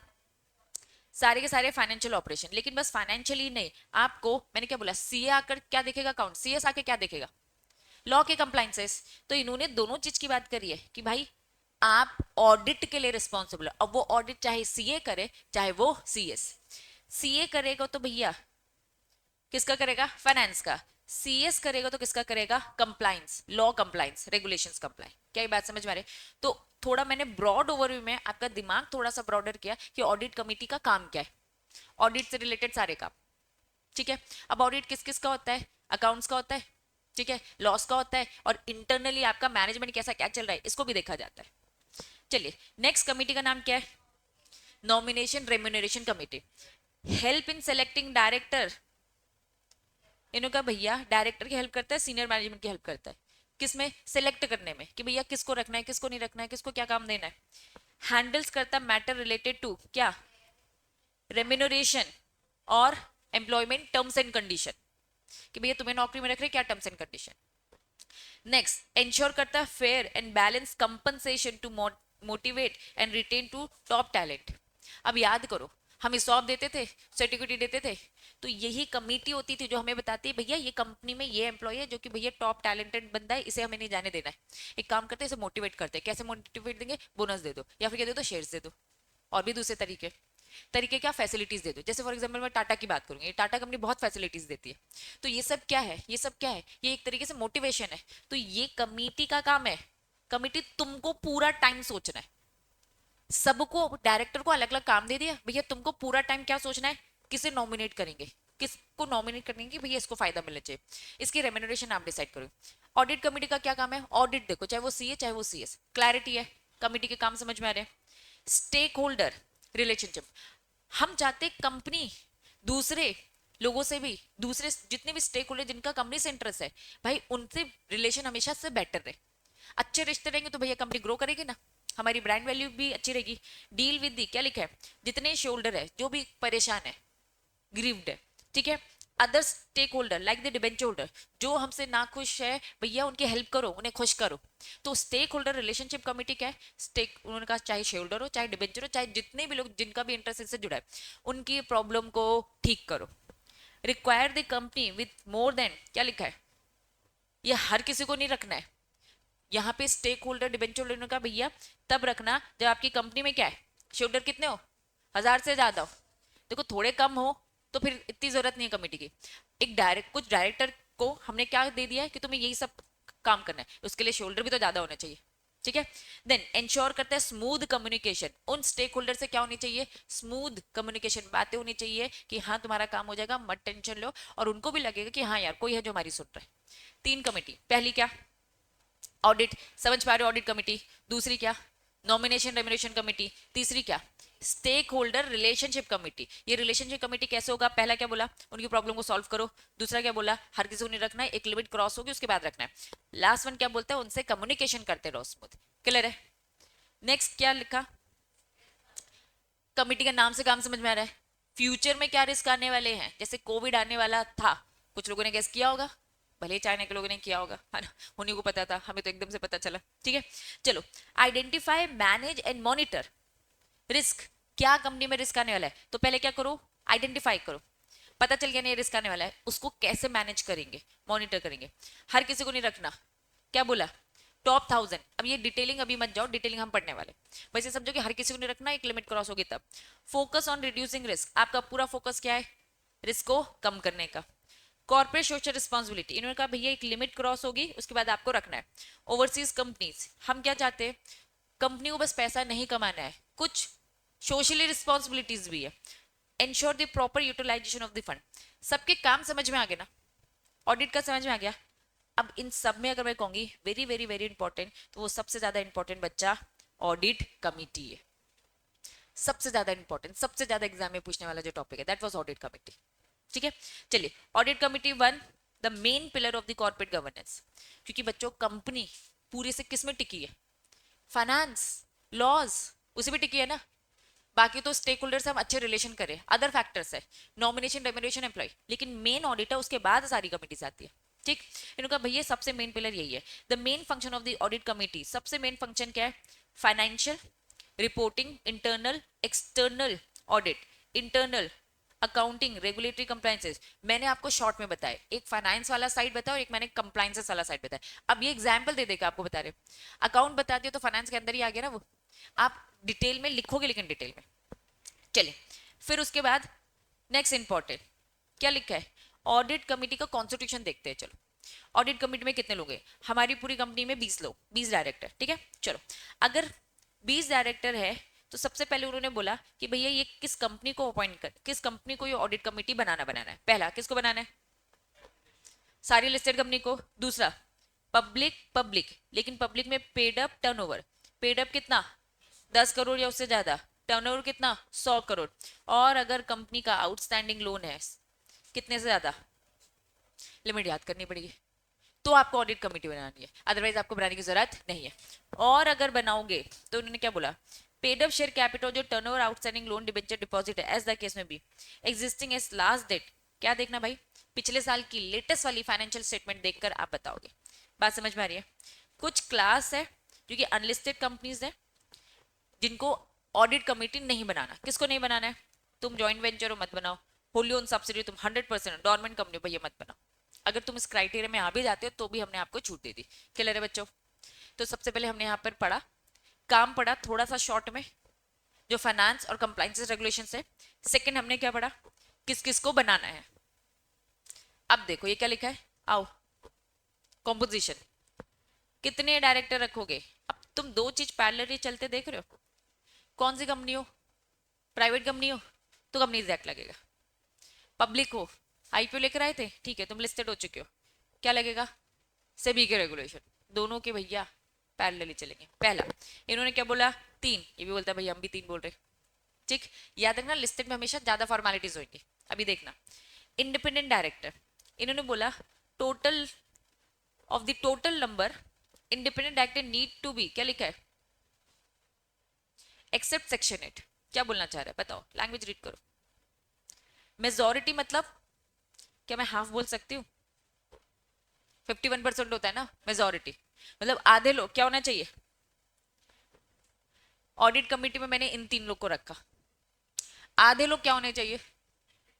A: सारे के सारे फाइनेंशियल ऑपरेशन, लेकिन बस फाइनेंशियल ही नहीं, आपको मैंने क्या बोला, सीए आकर क्या देखेगा, अकाउंट, सीएस आके क्या देखेगा, लॉ के कंप्लाइंसेस। तो इन्होंने दोनों चीज की बात करी है कि भाई आप ऑडिट के लिए रिस्पॉन्सिबल है। अब वो ऑडिट चाहे सीए करे चाहे वो सीएस, सीए करेगा तो भैया किसका करेगा, फाइनेंस का, सीएस करेगा तो किसका करेगा, compliance, law compliance, regulations compliance. क्या ये बात समझ में आ रही है? तो थोड़ा मैंने ब्रॉड ओवरव्यू में आपका दिमाग थोड़ा सा ब्रॉडर किया कि ऑडिट कमिटी का काम क्या है, ऑडिट से रिलेटेड सारे काम, ठीक है। अब ऑडिट किस किस का होता है, अकाउंट्स का होता है, ठीक है, लॉस का होता है, और इंटरनली आपका मैनेजमेंट कैसा क्या चल रहा है इसको भी देखा जाता है। चलिए, नेक्स्ट कमिटी का नाम क्या है, nomination remuneration committee. Help in selecting director, इन्होंने कहा भैया डायरेक्टर की हेल्प करता है, सीनियर मैनेजमेंट की हेल्प करता है, किसमें, सिलेक्ट करने में कि भैया किसको रखना है किसको नहीं रखना है, किसको क्या काम देना है। हैंडल्स करता मैटर रिलेटेड टू क्या, रेम्यूनरेशन और एम्प्लॉयमेंट टर्म्स एंड कंडीशन, कि भैया तुम्हें नौकरी में रख रहे क्या terms and condition. Next, ensure करता है fair and balance compensation to motivate and retain to top talent. अब याद करो, हम सॉप देते थे, सर्टिफिकेट देते थे, तो यही कमेटी होती थी जो हमें बताती है भैया ये कंपनी में ये एम्प्लॉय है जो कि भैया टॉप टैलेंटेड बंदा है, इसे हमें नहीं जाने देना है। एक काम करते हैं, इसे मोटिवेट करते हैं। कैसे मोटिवेट देंगे, बोनस दे दो, या फिर क्या दे दो, शेयर्स दे दो, और भी दूसरे तरीके तरीके क्या, फैसिलिटीज दे दो। जैसे फॉर एग्जांपल मैं टाटा की बात करूंगी, टाटा कंपनी बहुत फैसिलिटीज देती है, तो ये सब क्या है, ये सब क्या है, ये एक तरीके से मोटिवेशन है। तो ये कमेटी का काम है, कमेटी तुमको पूरा टाइम सोचना है, सबको डायरेक्टर को अलग अलग काम दे दिया, भैया तुमको पूरा टाइम क्या सोचना है, किसे नॉमिनेट करेंगे, किसको नॉमिनेट करेंगे कि भैया इसको फायदा मिलना चाहिए, इसकी रेम्यूनरेशन आप डिसाइड करो। ऑडिट कमेटी का क्या काम है, ऑडिट देखो, चाहे वो सीए चाहे वो सीएस, क्लैरिटी है, कमेटी के काम समझ में आ रहे हैं। स्टेक होल्डर रिलेशनशिप, हम चाहते कंपनी दूसरे लोगों से भी, दूसरे जितने भी स्टेक होल्डर जिनका कंपनी से इंटरेस्ट है, भाई उनसे रिलेशन हमेशा से बेटर रहे। अच्छे रिश्ते रहेंगे तो भैया कंपनी ग्रो करेगी ना, हमारी ब्रांड वैल्यू भी अच्छी रहेगी। डील विद दी, क्या लिखा है, जितने शोल्डर है जो भी परेशान है, ग्रीव्ड है, ठीक है, other stake holder like the debenture holder, जो हमसे ना खुश है भैया उनकी हेल्प करो, उन्हें खुश करो। तो स्टेक होल्डर रिलेशनशिप कमेटी क्या है, स्टेक, उन्होंने कहा चाहे शेयर होल्डर हो चाहे डिबेंचर हो चाहे जितने भी लोग जिनका भी इंटरेस्ट इससे जुड़ा है, उनकी प्रॉब्लम को ठीक करो। Require the company with more than, क्या लिखा है, ये हर किसी को नहीं रखना है, यहाँ पे स्टेक होल्डर डिबेंचर होल्डर का भैया तब रखना जब आपकी कंपनी में क्या है, शेयर कितने हो, 1000 से ज्यादा हो। देखो थोड़े कम हो तो फिर इतनी जरूरत नहीं है कमेटी की। एक डायरेक्ट, कुछ डायरेक्टर को हमने क्या दे दिया है कि तुम्हें यही सब काम करना है, उसके लिए शोल्डर भी तो ज्यादा होना चाहिए, ठीक है। देन इंश्योर करता है स्मूथ कम्युनिकेशन, उन स्टेक होल्डर से क्या होनी चाहिए, स्मूथ कम्युनिकेशन, बातें होनी चाहिए कि हाँ तुम्हारा काम हो जाएगा, मत टेंशन लो, और उनको भी लगेगा कि हाँ यार कोई है जो हमारी सुन रहा है। 3 कमेटी, पहली क्या, ऑडिट, समझ पा रहे हो, ऑडिट कमेटी। दूसरी क्या, नॉमिनेशन रेम्यूनरेशन कमेटी। तीसरी क्या, स्टेक होल्डर रिलेशनशिप कमेटी। ये रिलेशनशिप कमेटी कैसे होगा, पहला क्या बोला, उनकी प्रॉब्लम को सॉल्व करो। दूसरा क्या बोला, हर किसी को नहीं रखना है, एक लिमिट क्रॉस होगी उसके बाद रखना है। लास्ट वन क्या बोलता है, उनसे कम्युनिकेशन करते रहो स्मूथ। क्लियर है। नेक्स्ट क्या लिखा, कमेटी का नाम से काम समझ में आ रहा है, फ्यूचर में क्या रिस्क आने वाले हैं, जैसे कोविड आने वाला था, कुछ लोगों ने गेस किया होगा, भले चाइना के लोगों ने किया होगा, है ना, उन्हीं को पता था, हमें तो एकदम से पता चला। ठीक है, चलो, identify, manage and monitor risk. क्या कंपनी में रिस्क आने वाला है, तो पहले क्या करो, आइडेंटिफाई करो, पता चल गया नहीं रिस्क आने वाला है, उसको कैसे मैनेज करेंगे, मॉनिटर करेंगे। हर किसी को नहीं रखना, क्या बोला, टॉप 1000। अब ये डिटेलिंग अभी मत जाओ, डिटेलिंग हम पढ़ने वाले, वैसे समझो कि हर किसी को नहीं रखना, एक लिमिट क्रॉस होगी तब। फोकस ऑन रिड्यूसिंग रिस्क, आपका पूरा फोकस क्या है, रिस्क को कम करने का। कॉर्पोरेट सोशल रिस्पॉन्सिबिलिटी, इन्होंने कहा भैया एक लिमिट क्रॉस होगी उसके बाद आपको रखना है। ओवरसीज कंपनीज, हम क्या चाहते हैं, कंपनी को बस पैसा नहीं कमाना है, कुछ सोशली रिस्पॉन्सिबिलिटीज भी है। Ensure the proper utilisation of the fund. सबके काम समझ में आ गए ना, ऑडिट का समझ में आ गया। अब इन सब में अगर मैं कहूंगी वेरी वेरी वेरी इंपॉर्टेंट, तो वो सबसे ज्यादा इंपॉर्टेंट बच्चा ऑडिट कमिटी है, सबसे ज्यादा इंपॉर्टेंट, सबसे ज्यादा एग्जाम में पूछने वाला जो टॉपिक है, दैट वाज ऑडिट कमिटी। ठीक है, चलिए, audit committee one, the main pillar of the corporate governance. क्योंकि बच्चों कंपनी पूरे से किस में टिकी है, फाइनेंस, लॉज, उसी पे टिकी है ना। बाकी तो स्टेक होल्डर से हम अच्छे रिलेशन करें, अदर फैक्टर्स है, नॉमिनेशन, रेम्युनरेशन, एम्प्लॉय, लेकिन मेन ऑडिटर उसके बाद सारी कमिटीज आती है। ठीक, इनका भैया सबसे मेन पिलर यही है। The main function of the audit committee, सबसे मेन फंक्शन क्या है, financial reporting, internal external audit, internal accounting, regulatory compliances. मैंने आपको शॉर्ट में बताया, एक फाइनेंस वाला साइड बताया और एक मैंने कंप्लायंसेस वाला साइड बताया। अब ये एग्जांपल दे देगा आपको, बता रहे अकाउंट बता दिया तो फाइनेंस के अंदर ही आ गया ना वो, आप डिटेल में लिखोगे लेकिन डिटेल में। चलिए, फिर उसके बाद नेक्स्ट इंपॉर्टेंट क्या लिखा है, ऑडिट कमिटी का कॉन्स्टिट्यूशन देखते हैं। चलो, ऑडिट कमिटी में कितने लोग हैं, हमारी पूरी कंपनी में 20 लोग, 20 डायरेक्टर। ठीक है, चलो, अगर 20 डायरेक्टर है तो सबसे पहले उन्होंने बोला कि भैया ये किस कंपनी को अपॉइंट कर, किस कंपनी को ये ऑडिट कमिटी बनाना है। पहला किसको बनाना है, सारी लिस्टेड कंपनी को। दूसरा पब्लिक, पब्लिक लेकिन पब्लिक में paid up turnover, paid up कितना, 10 करोड़ या उससे ज्यादा, टर्नओवर कितना, 100 करोड़, और अगर कंपनी का आउटस्टैंडिंग लोन है कितने से ज्यादा, लिमिट याद करनी पड़ेगी, तो आपको ऑडिट कमेटी बनानी है, अदरवाइज आपको बनाने की जरूरत नहीं है। और अगर बनाओगे तो उन्होंने क्या बोला, पेड अप शेयर कैपिटल जो turnover, outstanding loan, debenture, deposit है, एज द केस में भी, एग्जिस्टिंग एज लास्ट डेट, क्या देखना भाई, पिछले साल की लेटेस्ट वाली फाइनेंशियल स्टेटमेंट देखकर आप बताओगे। बात समझ में आ रही है। कुछ क्लास है जो कि अनलिस्टेड कंपनीज है जिनको ऑडिट कमेटी नहीं बनाना। किसको नहीं बनाना है, तुम ज्वाइंट वेंचर हो मत बनाओ, होली ओन सब्सिडी तुम 100% डॉर्मेंट कंपनी भैया मत बनाओ। अगर तुम इस क्राइटेरिया में आ भी जाते हो तो भी हमने आपको छूट दे दी। क्लियर है बच्चों। तो सबसे पहले हमने यहाँ पर पढ़ा, काम पढ़ा थोड़ा सा शॉर्ट में, जो फाइनेंस और कंप्लायंस रेगुलेशन है। सेकंड हमने क्या पढ़ा, किस किस को बनाना है। अब देखो ये क्या लिखा है, आओ, कॉम्पोजिशन, कितने डायरेक्टर रखोगे। अब तुम दो चीज पैरेलली चलते देख रहे हो, कौन सी कंपनी हो, प्राइवेट कंपनी हो तो कंपनीज एक्ट लगेगा, पब्लिक हो, आईपीओ लेकर आए थे, ठीक है तुम लिस्टेड हो चुके हो, क्या लगेगा, सेबी के रेगुलेशन। दोनों के भैया पैरेलली चलेंगे। पहला इन्होंने क्या बोला, 3, ये भी बोलता है भैया हम भी 3 बोल रहे। ठीक, याद रखना लिस्टेड में हमेशा ज्यादा फॉर्मेलिटीज होंगी। अभी देखना, इंडिपेंडेंट डायरेक्टर, इन्होंने बोला total of the total number independent director need to be, क्या लिखा है, एक्सेप्ट सेक्शन 8। क्या बोलना चाह रहा है बताओ, लैंग्वेज रीड करो। मेजोरिटी मतलब क्या मैं हाफ बोल सकती हूँ, 51% होता है ना मेजोरिटी, मतलब आधे लोग क्या होना चाहिए। ऑडिट कमेटी में मैंने इन 3 लोग को रखा, आधे लोग क्या होने चाहिए,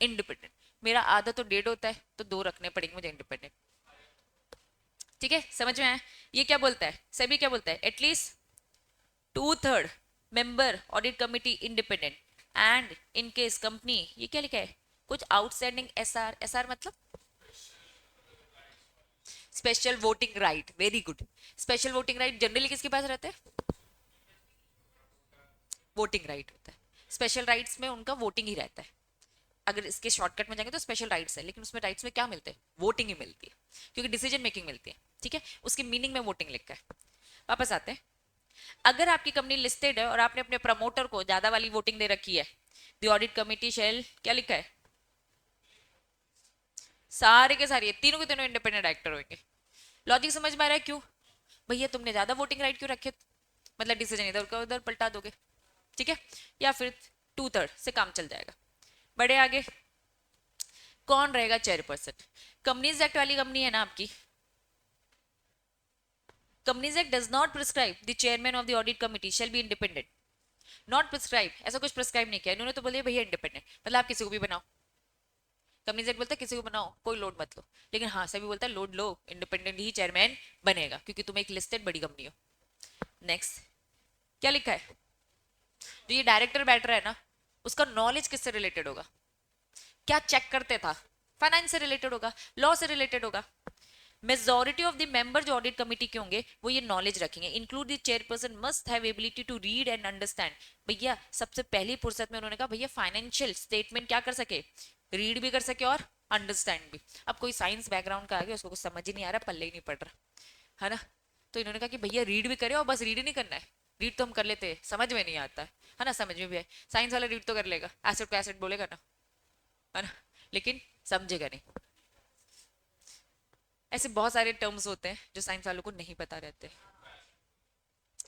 A: इंडिपेंडेंट। मेरा आधा तो 1.5 होता है तो 2 रखने पड़ेंगे मुझे इंडिपेंडेंट। ठीक है, समझ में आया। ये क्या बोलता है, सभी क्या बोलता है, at least 2/3 member audit committee independent, and in case company, ये क्या लिखा है, कुछ आउटस्टैंडिंग एसआर, एसआर मतलब special voting right, very good. Special voting right generally किसके पास रहता है, वोटिंग राइट होता है, स्पेशल राइट्स में उनका वोटिंग ही रहता है। अगर इसके शॉर्टकट में जाएंगे तो स्पेशल राइट्स है, लेकिन उसमें राइट्स में क्या मिलते हैं, वोटिंग ही मिलती है, क्योंकि डिसीजन मेकिंग मिलती है। ठीक है, उसकी मीनिंग में वोटिंग लिखा है। वापस आते हैं, अगर आपकी कंपनी लिस्टेड है और आपने अपने प्रमोटर को ज्यादा वाली वोटिंग दे रखी है, द ऑडिट कमिटी शेल, क्या लिखा है, सारे के सारे तीनों के तीनों इंडिपेंडेंट डायरेक्टर होंगे। लॉजिक समझ में आ रहा है क्यों, भैया तुमने ज्यादा वोटिंग राइट क्यों रखे, मतलब डिसीजन इधर का उधर पलटा दोगे। ठीक है, या फिर 2/3 से काम चल जाएगा। बड़े आगे, कौन रहेगा चेयरपर्सन? कंपनीज एक्ट वाली कंपनी है ना आपकी? Companies act does not prescribe the chairman of the audit committee shall be independent, not prescribe, ऐसा कुछ प्रिस्क्राइब नहीं किया इन्होंने, तो बोलिए भैया इंडिपेंडेंट, मतलब आप किसी को भी बनाओ। कंपनीज एक्ट बोलता है किसी को बनाओ, कोई लोड मत लो, लेकिन हाँ सभी बोलता है लोड लो, इंडिपेंडेंट ही चेयरमैन बनेगा क्योंकि तुम एक लिस्टेड बड़ी कंपनी हो। नेक्स्ट क्या लिखा है? जो ये डायरेक्टर बैठ रहा है ना, उसका नॉलेज किससे रिलेटेड होगा? क्या चेक करते था? फाइनेंस से रिलेटेड होगा, लॉ से रिलेटेड होगा। मेजॉरिटी ऑफ द मेंबर जो ऑडिट कमेटी के होंगे वो ये नॉलेज रखेंगे। Include the chairperson must have ability to read and understand. भैया सबसे पहली फुर्सत में उन्होंने कहा भैया फाइनेंशियल स्टेटमेंट क्या कर सके, रीड भी कर सके और अंडरस्टैंड भी। अब कोई साइंस बैकग्राउंड का आ गया, उसको कुछ समझ ही नहीं आ रहा, पल्ले ही नहीं पड़ रहा, है ना? तो इन्होंने कहा कि भैया रीड भी करे और बस रीड ही नहीं करना है, रीड तो हम कर लेते हैं, समझ में नहीं आता है ना? समझ में भी है, साइंस वाला रीड तो कर लेगा, एसिड को एसिड बोलेगा ना, है ना, लेकिन समझेगा नहीं। ऐसे बहुत सारे टर्म्स होते हैं जो साइंस वालों को नहीं पता रहते,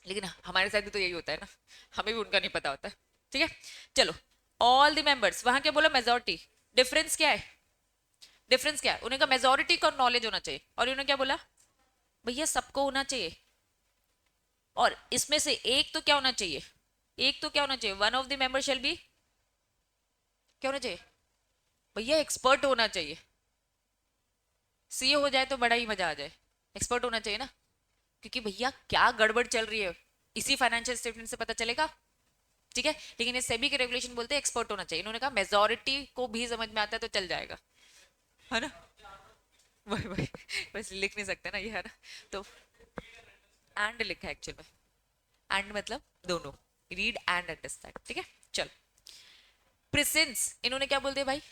A: लेकिन हमारे साथ भी तो यही होता है ना, हमें भी उनका नहीं पता होता है। ठीक है, चलो। ऑल द मेंबर्स, वहां क्या बोला? मेजोरिटी। डिफरेंस क्या है? डिफरेंस क्या है? उन्हें कहा मेजोरिटी को नॉलेज होना चाहिए, और उन्होंने क्या बोला? भैया सबको होना चाहिए, और इसमें से एक तो क्या होना चाहिए? एक तो क्या होना चाहिए? One of the member shall be, क्या होना चाहिए? भैया एक्सपर्ट होना चाहिए। सीए हो जाए तो बड़ा ही मजा आ जाए, एक्सपर्ट होना चाहिए ना, क्योंकि भैया क्या गड़बड़ चल रही है इसी फाइनेंशियल स्टेटमेंट से पता चलेगा। ठीक है, लेकिन ये सेबी के रेगुलेशन बोलते हैं एक्सपर्ट होना चाहिए, इन्होंने कहा मेजोरिटी को भी समझ में आता है तो चल जाएगा, है ना? वही वही, बस लिख नहीं सकते ना ये, है ना? तो एंड लिखा है एक्चुअल में, एंड मतलब दोनों, रीड एंड अंडरस्टैंड। ठीक है, चल। प्रेजेंस, इन्होंने क्या बोल दिया भाई?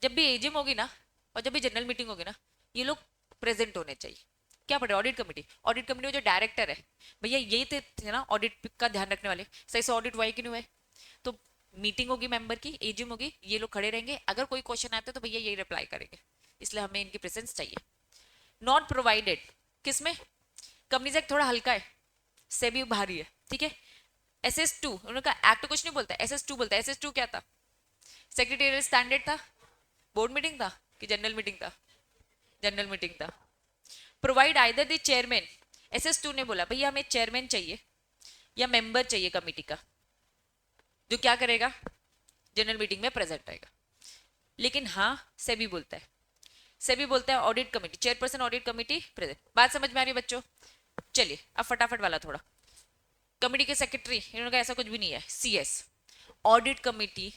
A: जब भी एजीएम होगी ना और जब भी जनरल मीटिंग होगी ना, ये लोग प्रेजेंट होने चाहिए। क्या पढ़े? Audit committee. ऑडिट कमेटी में जो डायरेक्टर है भैया यही थे ना ऑडिट का ध्यान रखने वाले, सही से ऑडिट हुआ है कि नहीं हुआ है? तो मीटिंग होगी मेंबर की, एजीएम होगी, ये लोग खड़े रहेंगे, अगर कोई क्वेश्चन आता है तो भैया यही रिप्लाई करेंगे, इसलिए हमें इनकी प्रेजेंस चाहिए। नॉट प्रोवाइडेड किसमें? कंपनीज एक्ट थोड़ा हल्का है, सेबी भारी है, ठीक है। SS2 उन्होंने कहा, एक्ट कुछ नहीं बोलता, SS2 बोलता है। SS2 क्या था? सेक्रेटेरियल स्टैंडर्ड था, बोर्ड मीटिंग था कि जनरल मीटिंग था? जनरल मीटिंग था। Provide either the chairman, SS2 ने बोला भैया हमें चेयरमैन चाहिए या मेंबर चाहिए कमेटी का, जो क्या करेगा? जनरल मीटिंग में प्रेजेंट रहेगा। लेकिन हाँ सेबी बोलता है, सेबी बोलता है audit committee, chairperson audit committee present. बात समझ में आ रही है बच्चों? चलिए अब फटाफट वाला थोड़ा। कमेटी के सेक्रेटरी, इन्होंने कहा ऐसा कुछ भी नहीं है, CS। ऑडिट कमेटी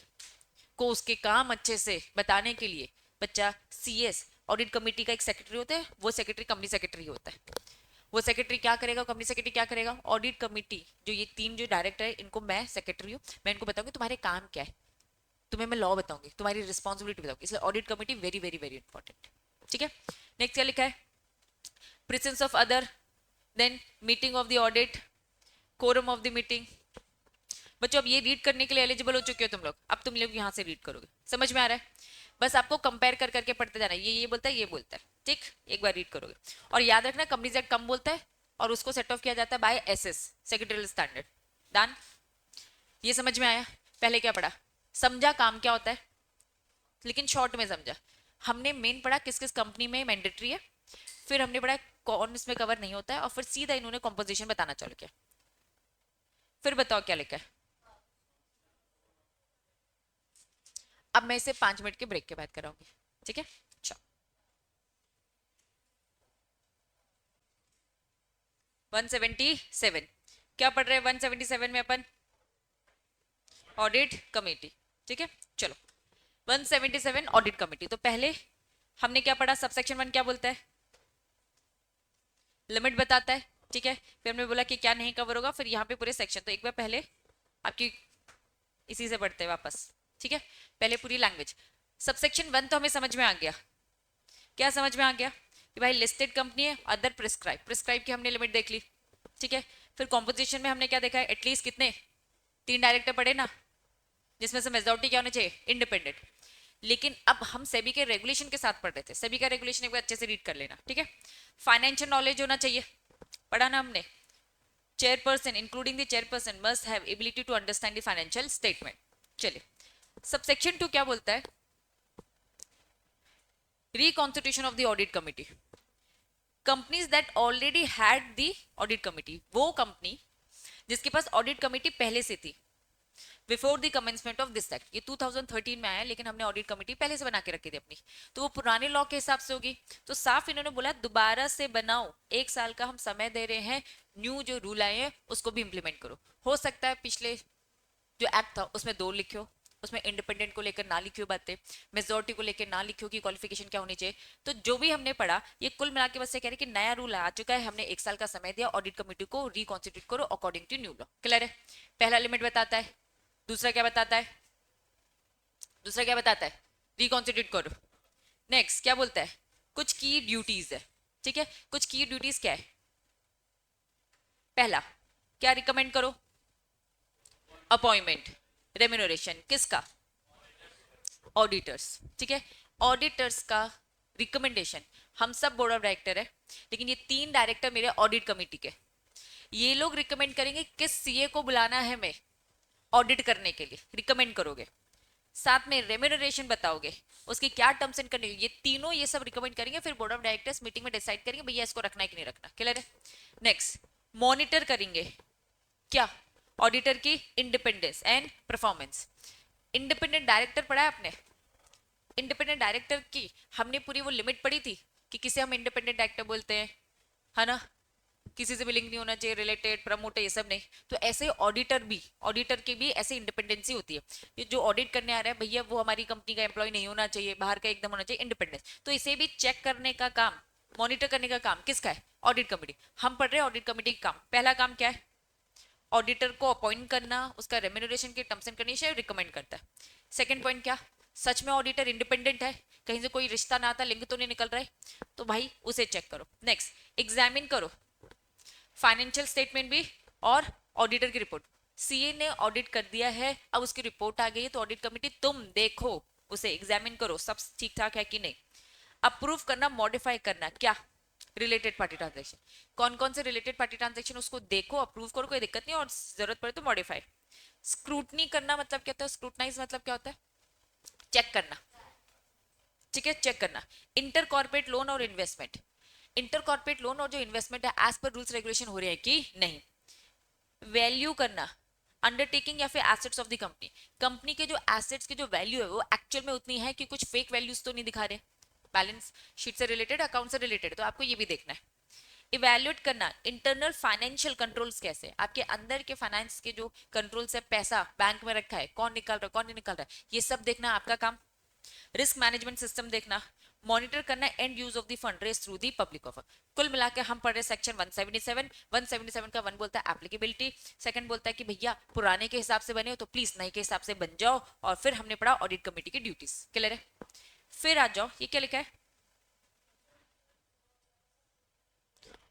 A: को उसके काम अच्छे से बताने के लिए बच्चा CS ऑडिट कमेटी का एक सेक्रेटरी होता है, वो सेक्रेटरी कंपनी सेक्रेटरी होता है। वो सेक्रेटरी क्या करेगा? कंपनी सेक्रेटरी क्या करेगा? ऑडिट कमेटी जो ये तीन जो डायरेक्टर है इनको, मैं सेक्रेटरी हूँ, मैं इनको बताऊंगी तुम्हारे काम क्या है, तुम्हें मैं लॉ बताऊंगी, तुम्हारी रिस्पॉन्सिबिलिटी बताऊंगी, इसलिए audit committee very very very important. ठीक है, नेक्स्ट क्या लिखा है? Presence of other, then meeting of the audit, quorum of the meeting. बच्चों अब ये रीड करने के लिए एलिजिबल हो चुके हो तुम लोग, अब तुम लोग यहाँ से रीड करोगे, समझ में आ रहा है? बस आपको कंपेयर कर करके पढ़ते जाना है, ये बोलता है, ये बोलता है, ठीक, एक बार रीड करोगे। और याद रखना कंपनीज एक्ट कम बोलता है और उसको सेट ऑफ किया जाता है by SS, secretarial standard. Done? ये समझ में आया? पहले क्या पढ़ा? समझा काम क्या होता है, लेकिन शॉर्ट में समझा। हमने मेन पढ़ा किस किस कंपनी में मैंडेटरी है, फिर हमने पढ़ा कौन इसमें कवर नहीं होता है, और फिर सीधा इन्होंने कॉम्पोजिशन बताना चालू किया। फिर बताओ क्या लिखा है? अब मैं इसे 5 मिनट के ब्रेक के बाद कराऊंगी, ठीक है? चलो 177 क्या पढ़ रहे हैं 177 में अपन? Audit committee. ठीक है, चलो 177 ऑडिट कमेटी। तो पहले हमने क्या पढ़ा? सबसेक्शन 1 क्या बोलता है? लिमिट बताता है, ठीक है। फिर हमने बोला कि क्या नहीं कवर होगा, फिर यहाँ पे पूरे सेक्शन। तो एक बार पहले आपकी इसी से पढ़ते हैं वापस, ठीक है। पहले पूरी लैंग्वेज। सबसेक्शन 1 तो हमें समझ में आ गया, क्या समझ में आ गया? कि भाई लिस्टेड कंपनी है, अदर प्रिस्क्राइब, प्रिस्क्राइब की हमने लिमिट देख ली, ठीक है। फिर कॉम्पोजिशन में हमने क्या देखा है? एटलीस्ट कितने? 3 डायरेक्टर पढ़े ना, जिसमें से मेजॉरिटी क्या होनी चाहिए? इंडिपेंडेंट। लेकिन अब हम सेबी के रेगुलेशन के साथ पढ़ रहे थे, सेबी का रेगुलेशन एक बार अच्छे से रीड कर लेना, ठीक है। फाइनेंशियल नॉलेज होना चाहिए, पढ़ा ना हमने? Chairperson including the chairperson must have ability to understand the financial statement. चलिए सबसेक्शन 2 क्या बोलता है? Reconstitution of the audit committee. Companies that already had the audit committee, वो कंपनी जिसके पास ऑडिट कमिटी पहले से थी, before the commencement of this act. ये 2013 में आया, लेकिन हमने ऑडिट कमेटी पहले से बना के रखी थी अपनी, तो वो पुराने लॉ के हिसाब से होगी। तो साफ इन्होंने बोला दोबारा से बनाओ, 1 साल का हम समय दे रहे हैं, न्यू जो रूल आए हैं उसको भी इंप्लीमेंट करो। हो सकता है पिछले जो एक्ट था उसमें 2 लिखियो, उसमें इंडिपेंडेंट को लेकर ना लिखियो बातें, मेजोरिटी को लेकर ना लिखियो कि क्वालिफिकेशन क्या होनी चाहिए। तो जो भी हमने पढ़ा ये कुल मिला के बस ये कह रहे कि नया रूल आ चुका है, हमने 1 साल का समय दिया, ऑडिट कमेटी को रिकॉन्स्टिट्यूट करो according to new law. Clear है? पहला लिमिट बताता है, दूसरा क्या बताता है? दूसरा क्या बताता है? रिकॉन्स्टिट्यूट करो। नेक्स्ट क्या बोलता है? कुछ की ड्यूटीज है, ठीक है। कुछ की ड्यूटीज क्या है? पहला क्या रिकमेंड करो? अपॉइंटमेंट, रेम्यूनरेशन किसका? ऑडिटर्स, ठीक है। ऑडिटर्स का रिकमेंडेशन, हम सब बोर्ड ऑफ डायरेक्टर है, लेकिन ये 3 डायरेक्टर मेरे ऑडिट कमेटी के, ये लोग रिकमेंड करेंगे किस सीए को बुलाना है मैं ऑडिट करने के लिए, रिकमेंड करोगे। साथ में रेम्यूनरेशन बताओगे, उसकी क्या टर्म्स एंड कंडीशन, ये तीनों ये सब रिकमेंड करेंगे। फिर बोर्ड ऑफ डायरेक्टर्स मीटिंग में डिसाइड करेंगे भैया इसको रखना है कि नहीं रखना। क्लियर है? नेक्स्ट मॉनिटर करेंगे क्या? ऑडिटर की independence and performance. Independent director पढ़ा है आपने? इंडिपेंडेंट डायरेक्टर की हमने पूरी वो लिमिट पढ़ी थी कि किसे हम इंडिपेंडेंट डायरेक्टर बोलते हैं, है ना? किसी से भी लिंक नहीं होना चाहिए, रिलेटेड प्रमोटर ये सब नहीं। तो ऐसे ऑडिटर भी, ऑडिटर की भी ऐसे इंडिपेंडेंसी होती है। ये जो ऑडिट करने आ रहा है भैया वो हमारी कंपनी का एम्प्लॉय नहीं होना चाहिए, बाहर का एकदम होना चाहिए, इंडिपेंडेंस। तो इसे भी चेक करने का काम, मॉनिटर करने का काम किसका है? Audit committee. हम पढ़ रहे हैं ऑडिट कमेटी का काम। पहला काम क्या है? ऑडिटर को अपॉइंट करना, उसका रेम्यूनरेशन के टर्म्स एंड कंडीशन रिकमेंड करता है। सेकंड पॉइंट क्या? सच में ऑडिटर इंडिपेंडेंट है, कहीं से कोई रिश्ता नाता लिंक तो नहीं निकल रहा है, तो भाई उसे चेक करो। नेक्स्ट एग्जामिन करो फाइनेंशियल स्टेटमेंट भी और ऑडिटर की रिपोर्ट। सीए ने ऑडिट कर दिया है, अब उसकी रिपोर्ट आ गई है, तो ऑडिट कमेटी तुम देखो, उसे एग्जामिन करो सब ठीक ठाक है कि नहीं। अप्रूव करना, मॉडिफाई करना, क्या? Related party transaction. कौन कौन से रिलेटेड पार्टी ट्रांजेक्शन उसको देखो, अप्रूव करो, कोई दिक्कत नहीं, और जरूरत पड़े तो मॉडिफाई। स्क्रूटनी करना मतलब क्या होता है? स्क्रूटनाइज मतलब क्या होता है? चेक करना, ठीक है, चेक करना। इंटर कॉर्पोरेट लोन और इन्वेस्टमेंट, इंटर कॉर्पोरेट लोन और जो इन्वेस्टमेंट है एज पर रूल्स रेगुलेशन हो रहे हैं कि नहीं। वैल्यू करना, अंडरटेकिंग या फिर assets of the company, company के जो एसेट्स की जो वैल्यू है वो एक्चुअल में उतनी है कि कुछ फेक वैल्यूज तो नहीं दिखा रहे। बैलेंस शीट से रिलेटेड, अकाउंट से रिलेटेड, तो आपको ये भी देखना है। इवेल्युएट करना, इंटरनल फाइनेंशियल कंट्रोल्स कैसे, आपके अंदर के फाइनेंस के जो कंट्रोल्स है, पैसा बैंक में रखा है, कौन निकाल रहा है कौन नहीं निकाल रहा है, ये सब देखना आपका काम। रिस्क मैनेजमेंट सिस्टम देखना, मॉनिटर करना and use of the fund raise through the public offer. कुल मिलाकर हम पढ़ रहे सेक्शन 177 का 1 बोलता है एप्लीकेबिलिटी, सेकंड बोलता है कि भैया पुराने के हिसाब से बने हो तो प्लीज नए के हिसाब से बन जाओ, और फिर हमने पढ़ा ऑडिट कमेटी की ड्यूटीज। क्लियर है? फिर आ जाओ, ये क्या लिखा है?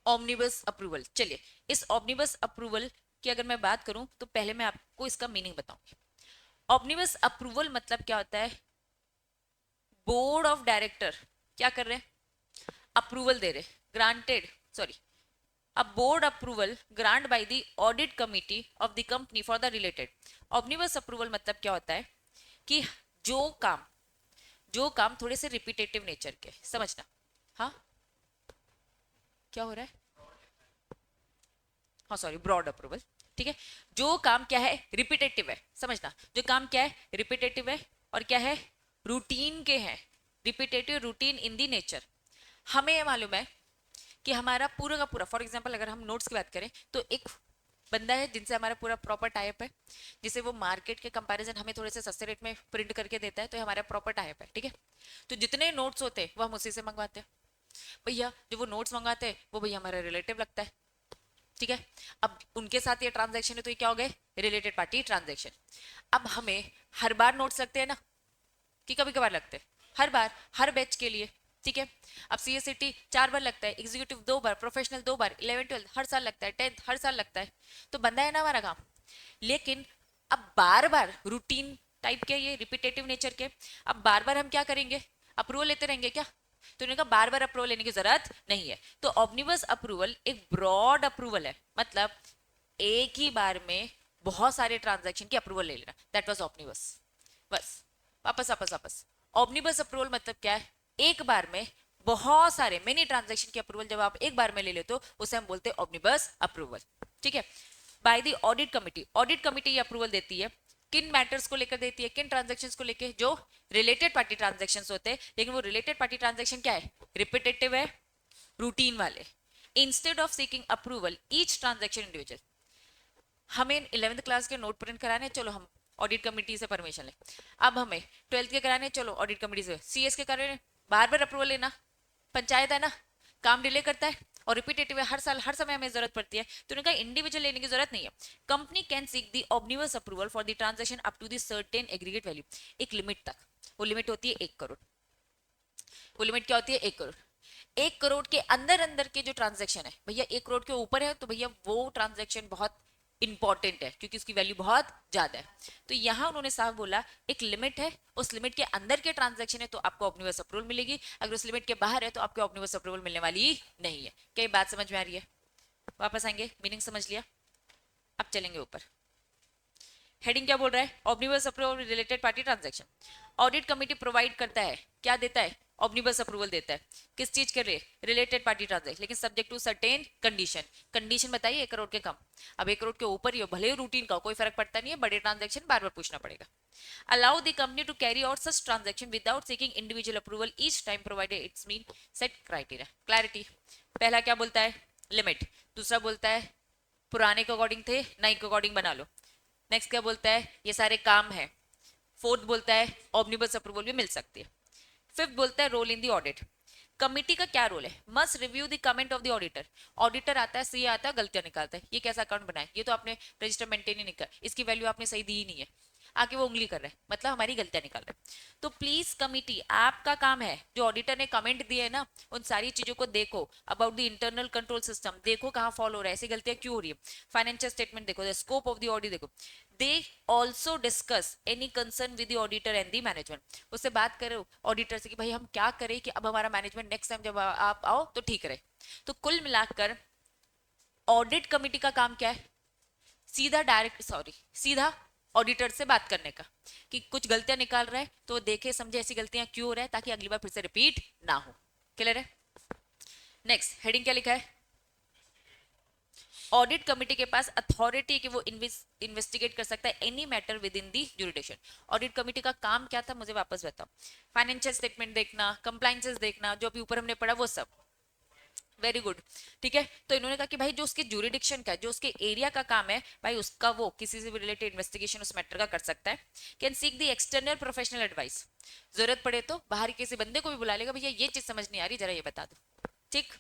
A: Omnibus approval. चलिए, इस ऑमनिबस अप्रूवल की अगर मैं बात करूं तो पहले मैं आपको इसका मीनिंग बताऊंगी। ऑमनिबस अप्रूवल मतलब क्या होता है? बोर्ड ऑफ डायरेक्टर क्या कर रहे हैं? अप्रूवल दे रहे, granted, sorry, a board approval grant by the audit committee of the company for the related। omnibus approval मतलब क्या होता है कि जो काम थोड़े से रिपीटेटिव नेचर के, समझना। हाँ, क्या हो रहा है? हाँ सॉरी, ब्रॉड अप्रूवल, ठीक है। जो काम क्या है? रिपीटेटिव है, समझना। जो काम क्या है? रिपीटेटिव है, और क्या है? रूटीन के हैं, रिपीटेटिव रूटीन इन दी नेचर। हमें ये मालूम है कि हमारा पूरा का पूरा, फॉर एग्जांपल अगर हम नोट्स की बात करें तो एक बंदा है जिनसे हमारा पूरा प्रॉपर टाइप है, जिसे वो मार्केट के कंपैरिजन हमें थोड़े से सस्ते रेट में प्रिंट करके देता है, तो हमारा प्रॉपर टाइप है, ठीक है। तो जितने नोट्स होते हैं वो हम उसी से मंगवाते हैं। भैया जो वो नोट्स मंगाते हैं वो भैया हमारा रिलेटिव लगता है, ठीक है। अब उनके साथ ये ट्रांजेक्शन है तो ये क्या हो गए? Related party transaction. अब हमें हर बार नोट्स लगते हैं ना, कि कभी कभार लगते हैं? हर बार, हर बैच के लिए, ठीक है। अब सीएससीटी 4 बार लगता है, एग्जीक्यूटिव 2 बार, प्रोफेशनल 2 बार, 11 12 हर साल लगता है, 10th हर साल लगता है, तो बंदा है ना हमारा काम। लेकिन अब बार बार रूटीन टाइप के, ये रिपीटेटिव नेचर के, अब बार बार हम क्या करेंगे? अप्रूवल लेते रहेंगे क्या? तो उन्होंने कहा बार बार अप्रूवल लेने की जरूरत नहीं है। तो ऑमनिबस अप्रूवल एक ब्रॉड अप्रूवल है, मतलब एक ही बार में बहुत सारे ट्रांजैक्शन की अप्रूवल ले लेना, दैट वाज ऑमनिबस। बस वापस वापस वापस। ऑमनिबस अप्रूवल मतलब क्या है, एक बार में बहुत सारे मेनी ट्रांजैक्शन की अप्रूवल जब आप एक बार में ले लेते हो उसे हम बोलते हैं ऑमनिबस अप्रूवल, ठीक है। By the audit committee, audit committee ये अप्रूवल देती है किन मैटर्स को लेकर देती है, किन ट्रांजैक्शंस को लेकर, जो रिलेटेड पार्टी ट्रांजैक्शंस होते हैं, लेकिन वो रिलेटेड पार्टी ट्रांजैक्शन क्या है, रिपीटेटिव है, रूटीन वाले। Instead of seeking approval each transaction individual, हमें 11th क्लास के नोट प्रिंट कराने, चलो हम ऑडिट कमेटी से परमिशन ले। अब हमें 12th के कराने, चलो ऑडिट कमेटी से। सीएस के कराने बार बार अप्रूवल लेना, पंचायत है ना, काम डिले करता है और रिपीटेटिव है, हर साल हर समय हमें जरूरत पड़ती है, तो उन्होंने कहा इंडिविजुअल लेने की जरूरत नहीं है। Company can seek the omnibus approval for the transaction up to the certain aggregate value, एक लिमिट तक, वो लिमिट होती है 1 करोड़। वो लिमिट क्या होती है, 1 करोड़। 1 करोड़ के अंदर अंदर के जो ट्रांजेक्शन है भैया, 1 करोड़ के ऊपर है तो भैया वो ट्रांजेक्शन बहुत इंपॉर्टेंट है क्योंकि उसकी वैल्यू बहुत ज्यादा है। तो यहां उन्होंने साफ बोला एक लिमिट है, उस लिमिट के अंदर के ट्रांजैक्शन है तो आपको ऑमनिबस अप्रूवल मिलेगी, अगर उस लिमिट के बाहर है तो आपको ऑमनिबस अप्रूवल मिलने वाली नहीं है। क्या ये बात समझ में आ रही है? वापस आएंगे, मीनिंग समझ लिया, अब चलेंगे ऊपर। हेडिंग क्या बोल रहा है, omnibus approval related party transaction. Audit committee provide करता है, क्या देता है, ऑमनिबस अप्रूवल देता है, किस चीज के लिए, रिलेटेड पार्टी ट्रांजैक्शन, लेकिन subject to certain condition. Condition बताइए, 1 करोड़ के कम। अब 1 करोड़ के ऊपर ही हो, भले रूटीन का कोई फर्क पड़ता नहीं है, बड़े ट्रांजैक्शन बार बार पूछना पड़ेगा। Allow the company to carry out such transaction without seeking individual approval each time provided it's mean set criteria. Clarity, पहला क्या बोलता है, लिमिट, दूसरा बोलता है पुराने के अकॉर्डिंग थे, नए के अकॉर्डिंग बना लो। नेक्स्ट क्या बोलता है, ये सारे काम है। फोर्थ बोलता है ऑमनिबस अप्रूवल भी मिल सकती है। फिफ्थ बोलता है role in the audit, committee का क्या रोल है, must review the comment of the auditor. Auditor आता है, सीए आता है, गलतियां निकालता है, ये कैसा अकाउंट बनाए, ये तो आपने रजिस्टर मेंटेन ही नहीं कर, इसकी वैल्यू आपने सही दी ही नहीं है, आके वो उंगली कर रहा है, मतलब हमारी गलतियां निकाल रहा है। तो प्लीज कमिटी, आपका काम है, जो ऑडिटर ने कमेंट दिए है ना, उन सारी चीजों को देखो, about the internal control system देखो कहाँ फॉलो हो रहा है, ऐसी गलतियां क्यों हो रही है, फाइनेंशियल स्टेटमेंट देखो, the scope of the audit देखो। They also discuss any concern with the auditor and the management, उससे बात करो ऑडिटर से कि भाई हम क्या करें कि अब हमारा मैनेजमेंट नेक्स्ट टाइम जब आप आओ तो ठीक रहे। तो कुल मिलाकर ऑडिट कमिटी का काम क्या है, सीधा ऑडिटर से बात करने का, कि कुछ गलतियां निकाल रहा है तो देखे समझे ऐसी गलतियां क्यों हो रहा है, ताकि अगली बार फिर से रिपीट ना हो। क्लियर है? नेक्स्ट हेडिंग क्या लिखा है, ऑडिट कमिटी के पास अथॉरिटी कि वो इन्वेस्टिगेट कर सकता है any matter with in the jurisdiction. Audit committee का काम क्या था, मुझे वापस बताओ। फाइनेंशियल स्टेटमेंट देखना, कंप्लाइंसेस देखना, जो अभी ऊपर हमने पढ़ा वो सब, वेरी गुड, ठीक है। तो इन्होंने कहा कि भाई जो उसके ज्यूरिडिक्शन का, जो उसके एरिया का काम है भाई, उसका वो किसी से भी रिलेटेड इन्वेस्टिगेशन उस मैटर का कर सकता है। Can seek the external professional advice, जरूरत पड़े तो बाहर किसी बंदे को भी बुला लेगा, भैया ये चीज समझ नहीं आ रही, जरा ये बता दो, ठीक।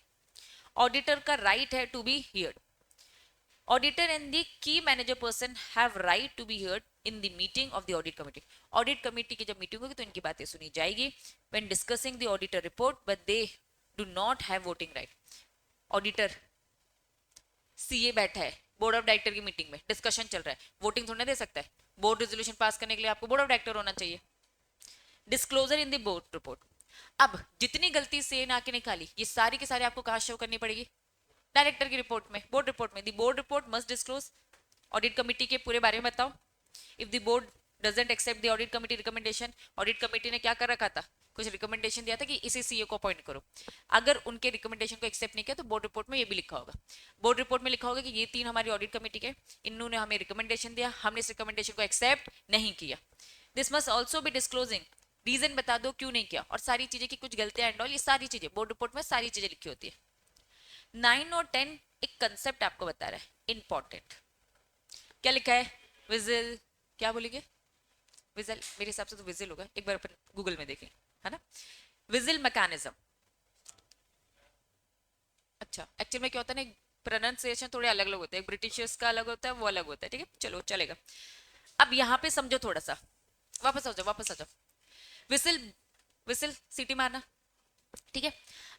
A: ऑडिटर का राइट है to be heard, auditor and the key manager person have right to be heard in the meeting of the audit committee. Audit committee की जब मीटिंग होगी तो इनकी बातें सुनी जाएगी when discussing the auditor report, but they do not have voting right. Auditor, CA बैठा है बोर्ड ऑफ डायरेक्टर की मीटिंग में, डिस्कशन चल रहा है, वोटिंग थोड़ा दे सकता है, बोर्ड रेजोल्यूशन पास करने के लिए आपको बोर्ड ऑफ डायरेक्टर होना चाहिए। Disclosure in the board report, अब जितनी गलती से ना के निकाली ये सारी की सारी आपको कहाँ शो करनी पड़ेगी, डायरेक्टर की रिपोर्ट में, बोर्ड रिपोर्ट में। The board report must disclose, audit committee के पूरे बारे में बताओ। If the board doesn't accept the audit committee recommendation, audit committee ने क्या कर रखा था, कुछ रिकमेंडेशन दिया था कि इसी सीए को अपॉइंट करो, अगर उनके रिकमेंडेशन को एक्सेप्ट नहीं किया तो बोर्ड रिपोर्ट में ये भी लिखा होगा, बोर्ड रिपोर्ट में लिखा होगा कि ये 3 हमारी ऑडिट कमेटी के, इन्होंने हमें रिकमेंडेशन दिया, हमने इस रिकमेंडेशन को एक्सेप्ट नहीं किया। This must also be disclosing, reason बता दो क्यों नहीं किया, और सारी चीजें की कुछ गलतियां एंड ऑल, ये सारी चीजें बोर्ड रिपोर्ट में सारी चीजें लिखी होती है। 9 और 10 एक कंसेप्ट आपको बता रहा है इंपॉर्टेंट, क्या लिखा है, विजिल, क्या बोलेंगे, विजिल, मेरे हिसाब से तो विजिल होगा, एक बार अपन गूगल में देखें, है ना, विजिल मैकेनिज्म। अच्छा, एक्चुअली में क्या होता है ना, प्रोनाउंसिएशन थोड़े अलग अलग होते हैं, ब्रिटिशर्स का अलग होता है, वो अलग होता है, ठीक है, चलो चलेगा। अब यहाँ पे समझो थोड़ा सा, वापस आ जाओ वापस आ जाओ। विसिल, विसिल सीटी मारना, ठीक है।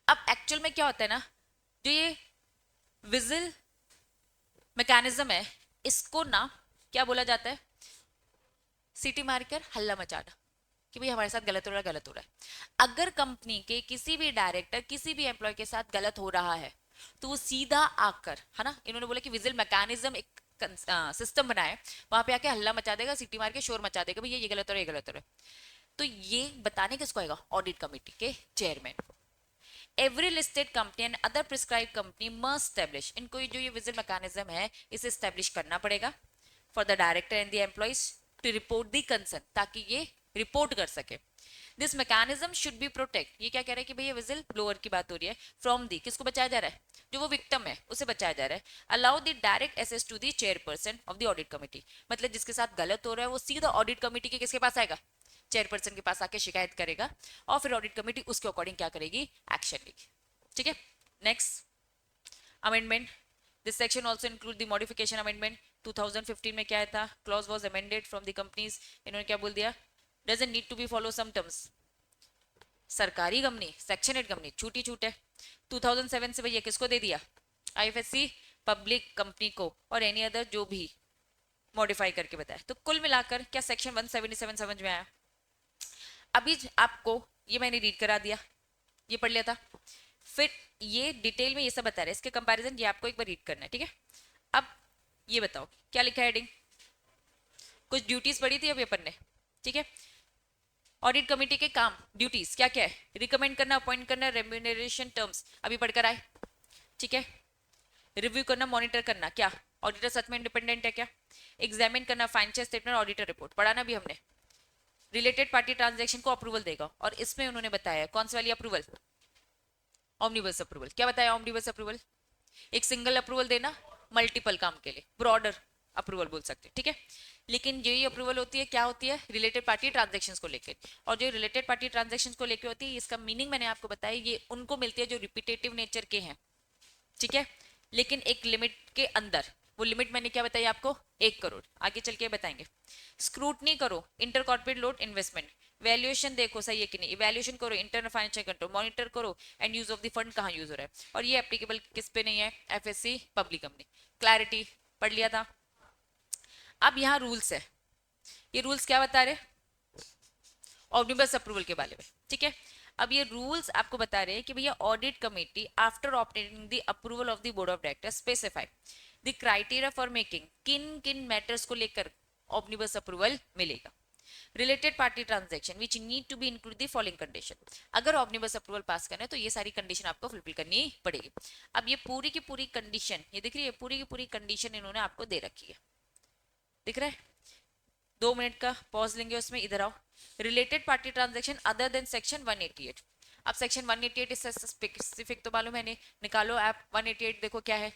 A: अब एक्चुअल में क्या होता है ना, जो ये विजिल मैकेनिज्म है, इसको ना क्या बोला जाता है, सीटी मारकर हल्ला मचाना, कि भाई हमारे साथ गलत हो रहा है, गलत हो रहा है। अगर कंपनी के किसी भी डायरेक्टर किसी भी एम्प्लॉय के साथ गलत हो रहा है तो वो सीधा आकर, है ना, इन्होंने बोला कि विजिल मैकेनिज्म एक सिस्टम बनाया है, वहां पे आके हल्ला मचा देगा, सीटी मार के शोर मचा देगा, भैया ये गलत हो रहा है, ये गलत हो रहा है। तो ये बताने किसको आएगा? ऑडिट कमेटी के chairman. Every listed company and other prescribe company must establish, इनको जो ये विजिल मैकेनिज्म है इसे स्टैब्लिश करना पड़ेगा for the director and the employees to report the concern, ताकि ये रिपोर्ट कर सके। This mechanism should be protect, ये क्या कह रहा है कि भैया विजिल ब्लोअर की बात हो रही है, फ्रॉम दी, किसको बचाया जा रहा है? जो वो विक्टिम है उसे बचाया जा रहा है। Allow the direct access to the chairperson of the audit committee, मतलब जिसके साथ गलत हो रहा है वो सीधा ऑडिट कमेटी के किसके पास आएगा? चेयरपर्सन के पास आके शिकायत करेगा, और फिर ऑडिट कमेटी उसके अकॉर्डिंग क्या करेगी? एक्शन लेगी। ठीक है, next amendment. This section also include the modification amendment. 2015 में क्या था? Clause was amended from the companies, इन्होंने क्या बोल दिया? Doesn't need to be follow some terms. सरकारी कंपनी, सेक्शन 8 कंपनी, छूटी छूट है। 2007 से भैया किसको दे दिया? आईएफएससी पब्लिक कंपनी को, और एनी अदर जो भी मॉडिफाई करके बताया। तो कुल मिलाकर क्या सेक्शन 177 समझ में आया? अभी आपको ये मैंने रीड करा दिया, ये पढ़ लिया था, फिर ये डिटेल में ये सब बता रहे हैं, इसके कंपैरिजन ये आपको एक बार रीड करना है। ठीक है, अब ये बताओ क्या लिखा है हेडिंग? कुछ ड्यूटीज पढ़ी थी अभी अपन ने। ठीक है, ऑडिट कमेटी के काम, ड्यूटीज क्या क्या है? रिकमेंड करना, अपॉइंट करना, रेम्यूनरेशन टर्म्स अभी पढ़कर आए। ठीक है, रिव्यू करना, मॉनिटर करना, क्या ऑडिटर सच में इंडिपेंडेंट है क्या? एग्जामिन करना, फाइनेंशियल स्टेटमेंट, ऑडिटर रिपोर्ट, पढ़ा ना भी हमने। रिलेटेड पार्टी ट्रांजैक्शन को अप्रूवल देगा, और इसमें उन्होंने बताया कौन सी वाली अप्रूवल? ऑमनिबस अप्रूवल। क्या बताया ऑमनिबस अप्रूवल? एक सिंगल अप्रूवल देना मल्टीपल काम के लिए, ब्रॉडर अप्रूवल बोल सकते हैं। ठीक है, लेकिन जो ये अप्रूवल होती है क्या होती है? रिलेटेड पार्टी ट्रांजैक्शंस को लेकर, और जो रिलेटेड पार्टी ट्रांजैक्शंस को लेकर होती है इसका मीनिंग मैंने आपको बताया, ये उनको मिलती है जो रिपीटेटिव नेचर के हैं। ठीक है, लेकिन एक लिमिट के अंदर, वो लिमिट मैंने क्या बताई आपको? 1 करोड़। आगे चल के बताएंगे। स्क्रूटनी करो, inter corporate load investment, valuation देखो सही है कि नहीं, इवैल्यूएशन करो, इंटरनल फाइनेंशियल कंट्रोल मॉनिटर करो, and use of the fund कहाँ यूज हो रहा है, और ये एप्लीकेबल किस पे नहीं है? FSc public company. क्लैरिटी पढ़ लिया था। अब यहाँ रूल्स है, ये रूल्स क्या बता रहे? ऑमनिबस अप्रूवल के बारे में। ठीक है, अब ये रूल्स आपको बता रहे हैं कि भैया audit committee after obtaining the approval of the board of directors specify the criteria for making, किन किन मैटर्स को लेकर ऑमनिबस अप्रूवल मिलेगा। Related party transaction which need to be include the following condition, अगर ऑमनिबस अप्रूवल पास करना है तो ये सारी कंडीशन आपको फुलफिल करनी पड़ेगी। अब ये पूरी की पूरी कंडीशन, ये दिख रही है, पूरी की पूरी कंडीशन इन्होंने आपको दे रखी है, दिख रहा है? 2 मिनट का पॉज लेंगे उसमें, इधर आओ। Related party transaction other then section 188। अब सेक्शन 188 इससे स्पेसिफिक तो मालूम है नहीं, निकालो आप 188, देखो क्या है।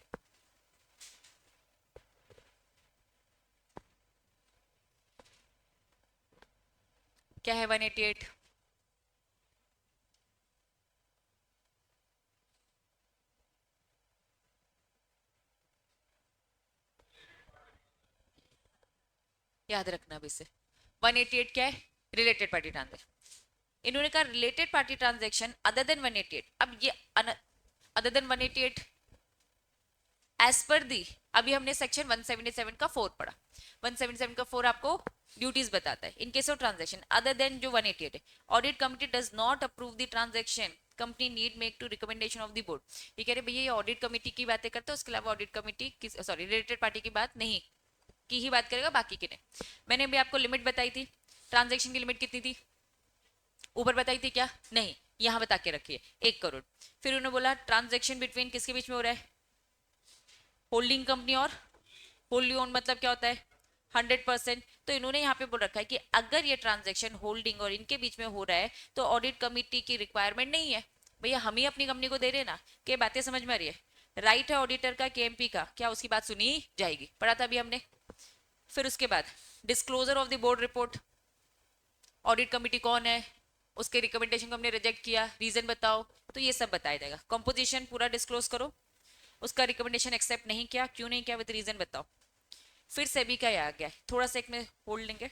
A: क्या है 188? याद रखना अभी से। 188 क्या है? Related party transaction. इन्होंने कहा related party transaction other then 188। अब ये अदर देन 188 एज पर दी, अभी हमने सेक्शन 177 का 4 पढ़ा। 177 का 4 आपको ड्यूटीज बताता है। In case of transaction other than जो 188 है, audit committee does not approve the transaction, company need make to recommendation of the board. ये कह रहे भैया ये ऑडिट कमेटी की बातें करते हैं, उसके अलावा ऑडिट कमेटी की, सॉरी, रिलेटेड पार्टी की बात नहीं की ही बात करेगा, बाकी की नहीं। मैंने अभी आपको लिमिट बताई थी, ट्रांजैक्शन की लिमिट कितनी थी? ऊपर बताई थी क्या? नहीं, यहां बता के रखिए 1 करोड़। फिर उन्होंने बोला ट्रांजैक्शन बिटवीन किसके बीच में हो रहा है? होल्डिंग कंपनी और होल्डी ओन, मतलब क्या होता है? 100%। तो इन्होंने यहाँ पे बोल रखा है कि अगर ये ट्रांजैक्शन होल्डिंग और इनके बीच में हो रहा है तो ऑडिट कमिटी की रिक्वायरमेंट नहीं है। भैया हम ही अपनी कंपनी को दे रहे ना, क्या बातें समझ में आ रही है? राइट है ऑडिटर का, केएमपी का, क्या उसकी बात सुनी जाएगी, पढ़ा था अभी हमने। फिर उसके बाद disclosure of the board report, audit committee कौन है, उसके रिकमेंडेशन को हमने रिजेक्ट किया, रीजन बताओ, तो ये सब बताया जाएगा। कंपोजिशन पूरा डिस्क्लोज करो, उसका रिकमेंडेशन एक्सेप्ट नहीं किया, क्यों नहीं किया, विद रीजन बताओ। फिर सेबी का आ गया, थोड़ा सा एक में होल्ड लेंगे,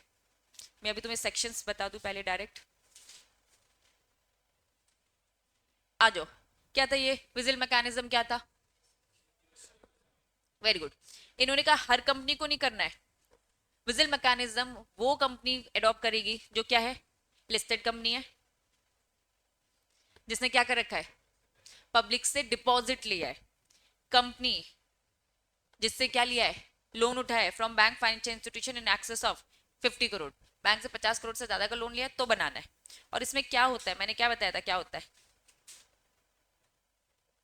A: मैं अभी तुम्हें सेक्शंस बता दूं पहले डायरेक्ट। आ जाओ, क्या था ये विजिल मैकेनिज्म, क्या था? Very good. इन्होंने कहा हर कंपनी को नहीं करना है विजिल मैकेनिज्म, वो कंपनी एडॉप्ट करेगी जो क्या है? लिस्टेड कंपनी है, जिसने क्या कर रखा है? पब्लिक से डिपॉजिट लिया है। कंपनी जिससे क्या लिया है? लोन उठाए from bank financial institution in excess of 50 crore, bank से 50 करोड़ से ज्यादा का लोन लिया तो बनाना है। और इसमें क्या होता है, मैंने क्या बताया था क्या होता है,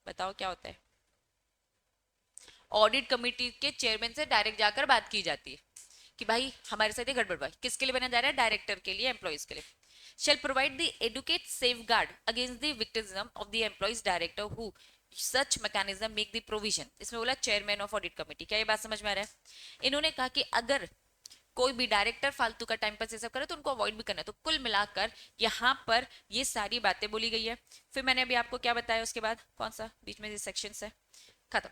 A: बताओ क्या होता है। ऑडिट कमेटी के चेयरमैन से डायरेक्ट जाकर बात की जाती है कि भाई हमारे साथ ये गड़बड़ हुआ है। किसके लिए बना जा रहा है, डायरेक्टर के लिए, एम्प्लॉइज के लिए। shall provide the educate safeguard against the victimism of the employees director who such mechanism make the provision। इसमें बोला चेयरमैन ऑफ ऑडिट कमेटी, क्या ये बात समझ में आ रहा है। इन्होंने कहा कि अगर कोई भी डायरेक्टर फालतू का टाइम पास ये सब करे तो उनको अवॉइड भी करना है। तो कुल मिलाकर यहाँ पर ये सारी बातें बोली गई है। फिर मैंने अभी आपको क्या बताया उसके बाद, कौन सा बीच में सेक्शन है, खत्म।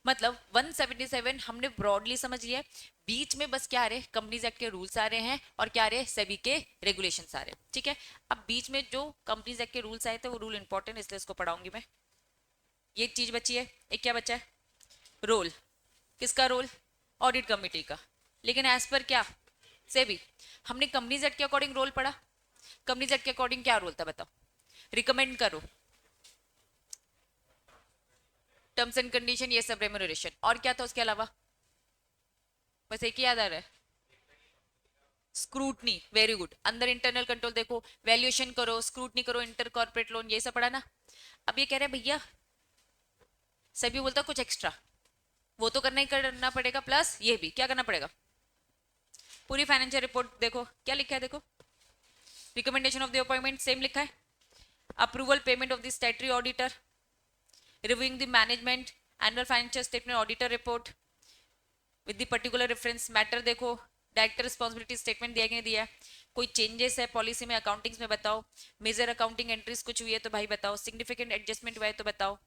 A: मतलब 177 हमने ब्रॉडली समझ लिया। बीच में बस क्या आ रहे, कंपनीज एक्ट के रूल्स आ रहे हैं और क्या आ रहे, सेबी के रेगुलेशंस आ रहे हैं, ठीक है। अब बीच में जो कंपनीज एक्ट के रूल्स आए थे वो रूल इंपॉर्टेंट, इसलिए इसको पढ़ाऊंगी मैं। ये चीज बची है, एक क्या बचा है, रोल। किसका रोल, ऑडिट कमेटी का। लेकिन एज पर क्या, सेबी। हमने कंपनीज एक्ट के अकॉर्डिंग रोल पढ़ा। कंपनीज एक्ट के अकॉर्डिंग क्या रोल था बताओ, रिकमेंड करो, टर्म्स एंड कंडीशन, ये सब रेम्यूनरेशन। और क्या था उसके अलावा, बस एक ही याद आ रहा है, स्क्रूटनी। वेरी गुड, अंदर इंटरनल कंट्रोल देखो, वैल्यूएशन करो, स्क्रूटनी करो, इंटर कॉर्पोरेट लोन, ये सब पढ़ा ना। अब ये कह रहे हैं भैया सभी बोलता कुछ एक्स्ट्रा, वो तो करना ही करना पड़ेगा, प्लस ये भी क्या करना पड़ेगा, पूरी फाइनेंशियल रिपोर्ट देखो क्या लिखा है, देखो recommendation of the appointment same लिखा है, approval payment of the statutory auditor, reviewing the management annual financial statement auditor report with the particular reference matter. देखो डायरेक्टर रिस्पॉन्सिबिलिटी स्टेटमेंट दिया कि नहीं दिया है, कोई चेंजेस है पॉलिसी में, अकाउंटिंग्स में बताओ, मेजर अकाउंटिंग एंट्रीज कुछ हुई है तो भाई बताओ, सिग्निफिकेंट एडजस्टमेंट हुआ है तो बताओ,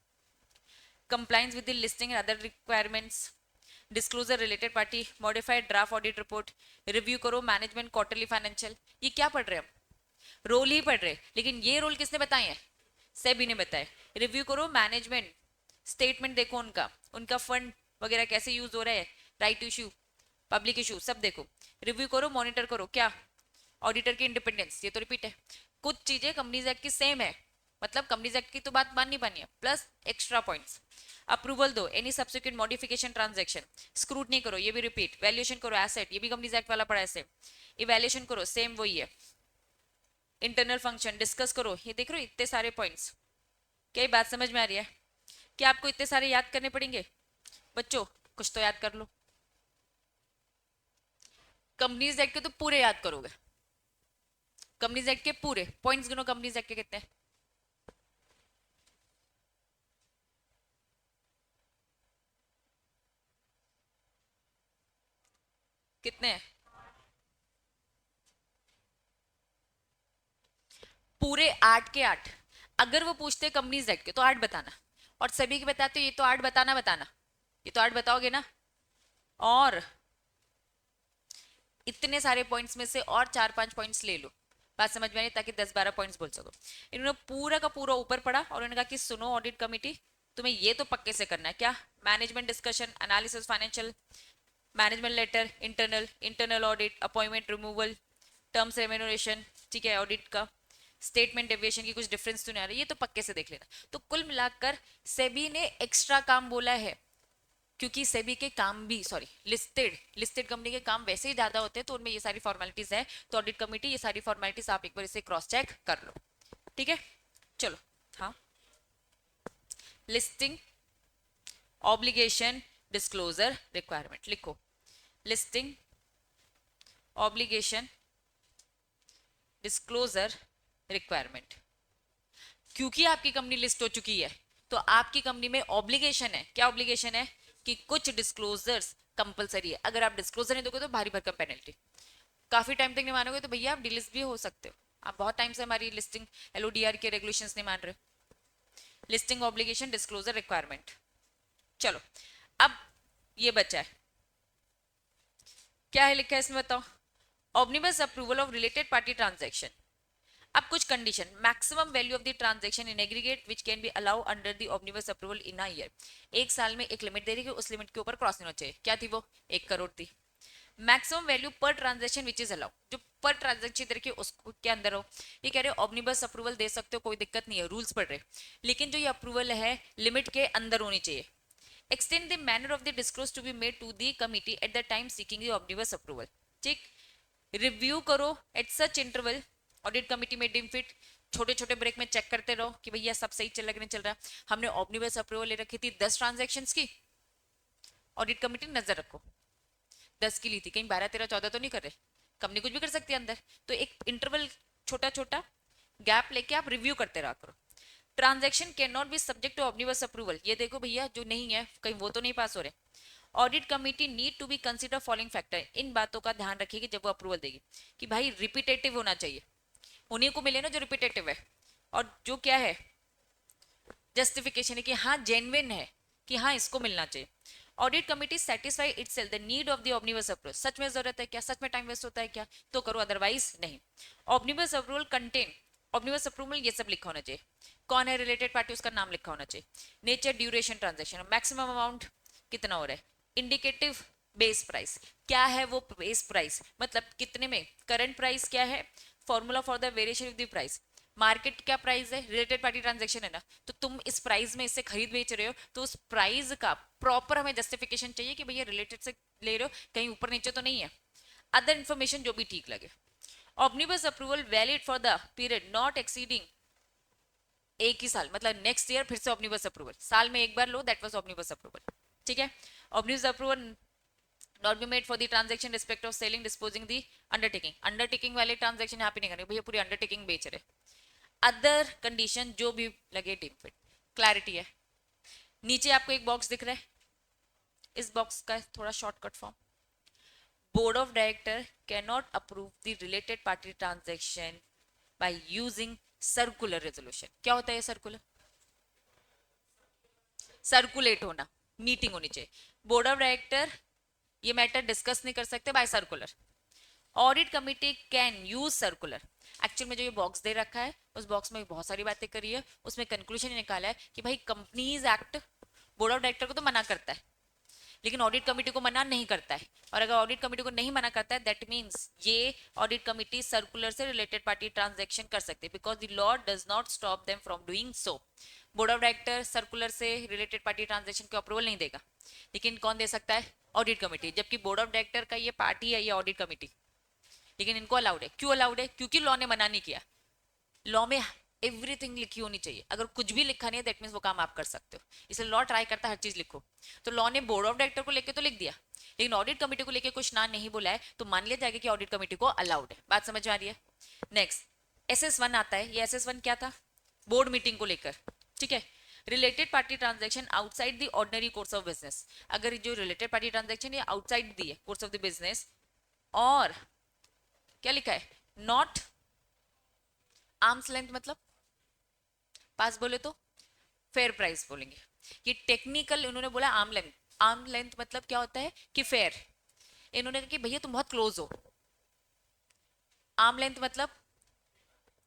A: compliance with the listing and other requirements, disclosure related party, modified draft audit report, review करो मैनेजमेंट क्वार्टरली फाइनेंशियल। ये क्या पढ़ रहे हैं हम, रोल ही पढ़ रहे, लेकिन ये रोल किसने बताए हैं, सेबी ने बताए। रिव्यू करो मैनेजमेंट स्टेटमेंट, देखो उनका उनका फंड वगैरह कैसे यूज हो रहा है, राइट इशू, पब्लिक इशू, सब देखो। रिव्यू करो, मॉनिटर करो क्या, ऑडिटर की इंडिपेंडेंस, ये तो रिपीट है। कुछ चीजें कंपनीज एक्ट की सेम है, मतलब कंपनीज एक्ट की तो बात माननी पानी है, प्लस एक्स्ट्रा पॉइंट्स। अप्रूवल दो any subsequent modification transaction, scrutiny करो, ये भी रिपीट, वैल्यूएशन करो एसेट, ये भी कंपनीज एक्ट वाला पड़ा है, इवैल्यूएशन करो सेम वही है, इंटरनल फंक्शन डिस्कस करो, ये देख रहे हो इतने सारे पॉइंट्स। क्या बात समझ में आ रही है, क्या आपको इतने सारे याद करने पड़ेंगे बच्चों, कुछ तो याद कर लो। कंपनीज एक्ट के तो पूरे याद करोगे, कंपनीज एक्ट के पूरे पॉइंट्स गिनो, कंपनीज एक्ट के कितने हैं, कितने हैं, पूरे 8 के 8। अगर वो पूछते कंपनीज एक्ट के तो 8 बताना, और सभी के बताते ये तो 8 बताना बताना, ये तो 8 बताओगे ना। और इतने सारे पॉइंट्स में से और 4-5 पॉइंट्स ले लो, बात समझ में आई, ताकि 10-12 पॉइंट्स बोल सको। इन्होंने पूरा का पूरा ऊपर पढ़ा और उन्होंने कहा कि सुनो ऑडिट कमेटी, तुम्हें ये तो पक्के से करना है क्या, management discussion, analysis, financial management letter, internal internal audit, appointment removal, terms remuneration, ठीक है, ऑडिट का स्टेटमेंट डेविएशन की कुछ डिफरेंस तो नहीं आ रहा, ये तो पक्के से देख लेना। तो कुल मिलाकर सेबी ने एक्स्ट्रा काम बोला है, क्योंकि सेबी के काम भी, सॉरी, लिस्टेड लिस्टेड कंपनी के काम वैसे ही ज्यादा होते हैं, तो उनमें ये सारी फॉर्मेलिटीज है। तो ऑडिट कमेटी ये सारी फॉर्मेलिटीज आप एक बार इसे क्रॉस चेक कर लो, ठीक है। चलो, हाँ, लिस्टिंग ऑब्लिगेशन डिस्क्लोजर रिक्वायरमेंट लिखो, लिस्टिंग ऑब्लिगेशन डिस्क्लोजर रिक्वायरमेंट। क्योंकि आपकी कंपनी लिस्ट हो चुकी है तो आपकी कंपनी में ऑब्लिगेशन है, क्या ऑब्लिगेशन है कि कुछ डिस्क्लोजर्स कंपलसरी है, अगर आप डिस्क्लोजर नहीं दोगे तो भारी भरकम पेनल्टी, काफी टाइम तक नहीं मानोगे तो भैया आप डिलिस्ट भी हो सकते हो। आप बहुत टाइम से हमारी लिस्टिंग एलओडीआर के रेगुलेशंस नहीं मान रहे। लिस्टिंग ऑब्लिगेशन डिस्क्लोजर रिक्वायरमेंट, चलो अब ये बचा है, क्या है लिखा है इसमें बताओ, omnibus approval of related party transaction. अब कुछ condition, maximum value of the transaction in aggregate which can be allow under the omnibus approval in a year. एक साल में एक लिमिट दे रही है, उस लिमिट के ऊपर क्रॉस नहीं होना चाहिए, क्या थी वो, 1 करोड़ थी। मैक्सिमम वैल्यू पर ट्रांजैक्शन विच इज अलाउ, जो पर ट्रांजैक्शन तरीके उसके अंदर हो। ये कह रहे हो ऑब्निबस अप्रूवल दे सकते हो, कोई दिक्कत नहीं है, रूल्स पढ़ रहे, लेकिन जो ये अप्रूवल है लिमिट के अंदर होनी चाहिए। extend the manner of the disclose to be made to the committee at the time seeking the omnibus approval. ठीक, रिव्यू करो at such interval, audit committee में डीम फिट, छोटे छोटे ब्रेक में चेक करते रहो कि भैया सब सही चल रहा है कि नहीं चल रहा। हमने ऑमनिबस अप्रूवल ले रखी थी 10 ट्रांजैक्शंस की, ऑडिट कमिटी नजर रखो 10 की ली थी, कहीं 12 13 14 तो नहीं कर रहे, कंपनी कुछ भी कर सकती है अंदर, तो एक इंटरवल छोटा छोटा गैप लेके आप रिव्यू करते रहा करो। Transaction can not be subject to omnibus approval, ये देखो भैया जो नहीं है कहीं वो तो नहीं पास हो रहे। Audit committee need to be consider following factor, इन बातों का ध्यान रखेगी जब वो अप्रूवल देगी कि भाई रिपीटेटिव होना चाहिए, उन्हीं को मिले ना जो रिपीटेटिव है, और जो क्या है जस्टिफिकेशन है कि हाँ जेन्युइन है कि हाँ इसको मिलना चाहिए। Audit committee satisfy itself the need of the omnibus approval, सच में जरूरत है क्या, सच में टाइम वेस्ट होता है क्या, तो करो, अदरवाइज नहीं। ऑमनिबस अप्रूवल कंटेन, ऑमनिबस अप्रूवल ये सब लिखा होना चाहिए, कौन है रिलेटेड पार्टी उसका नाम लिखा होना चाहिए, nature duration transaction, maximum amount कितना हो रहा है, इंडिकेटिव बेस प्राइस, क्या है वो बेस प्राइस, मतलब कितने में, करंट प्राइस क्या है, formula for the variation of the price, market क्या प्राइस है, रिलेटेड पार्टी ट्रांजैक्शन है ना, तो तुम इस प्राइस में इससे खरीद बेच रहे हो तो उस प्राइस का प्रॉपर हमें जस्टिफिकेशन चाहिए कि भैया रिलेटेड से ले रहे हो, कहीं ऊपर नीचे तो नहीं है, अदर इन्फॉर्मेशन जो भी ठीक लगे। Omnibus approval valid for the period not exceeding, एक ही साल, मतलब नेक्स्ट ईयर फिर से ऑमनिबस अप्रूवल, साल में एक बार लो, दैट वाज ऑमनिबस अप्रूवल, ठीक है। Omnibus approval not be made for the transaction respect of selling disposing the undertaking, undertaking वाले ट्रांजैक्शन यहाँ पे नहीं करने, भैया पूरी अंडरटेकिंग बेच रहे। अदर कंडीशन जो भी लगे डीम फिट, क्लैरिटी है। नीचे आपको एक बॉक्स दिख रहा है, इस बॉक्स का थोड़ा shortcut form, board of director can not approve the related party transaction by using circular resolution. क्या होता है ये सर्कुलर, सर्कुलेट होना, मीटिंग होनी चाहिए। बोर्ड ऑफ डायरेक्टर ये मैटर डिस्कस नहीं कर सकते by circular. Audit committee can use circular, actual में जो ये बॉक्स दे रखा है उस बॉक्स में बहुत सारी बातें करी है, उसमें कंक्लूजन निकाला है कि भाई companies act board of director को तो मना करता है लेकिन ऑडिट कमिटी को मना नहीं करता है, और अगर ऑडिट कमिटी को नहीं मना करता है दैट मींस ये ऑडिट कमिटी सर्कुलर से रिलेटेड पार्टी ट्रांजैक्शन कर सकते हैं, because the law does not stop them from doing so. Board of director circular से रिलेटेड पार्टी ट्रांजैक्शन को अप्रूवल नहीं देगा, लेकिन कौन दे सकता है, ऑडिट कमिटी, जबकि बोर्ड ऑफ डायरेक्टर का ये पार्टी है, ये ऑडिट कमिटी, लेकिन इनको अलाउड है। क्यों अलाउड है, क्योंकि लॉ ने मना नहीं किया, लॉ में एवरीथिंग लिखी होनी चाहिए, अगर कुछ भी लिखा नहीं है दैट मींस वो काम आप कर सकते हो, इसलिए लॉ ट्राई करता है हर चीज लिखो। तो लॉ ने बोर्ड ऑफ डायरेक्टर को लेके तो लिख दिया, लेकिन ऑडिट कमिटी को लेके कुछ ना नहीं बोला है, तो मान लिया जाएगा कि ऑडिट कमिटी को अलाउड है। बात समझ में आ रही है। नेक्स्ट SS1 आता है, ये SS1 क्या था, बोर्ड मीटिंग को लेकर, ठीक है। Related party transaction outside the ordinary course of business, अगर जो रिलेटेड पार्टी ट्रांजैक्शन ये आउटसाइड दी है कोर्स ऑफ द बिजनेस, और क्या लिखा है, नॉट आर्म्स लेंथ, मतलब पास बोले तो फेयर प्राइस बोलेंगे, ये टेक्निकल उन्होंने बोला आर्म लेंथ, आर्म लेंथ मतलब क्या होता है कि फेयर, इन्होंने कहा कि भैया तुम बहुत क्लोज हो, आर्म लेंथ मतलब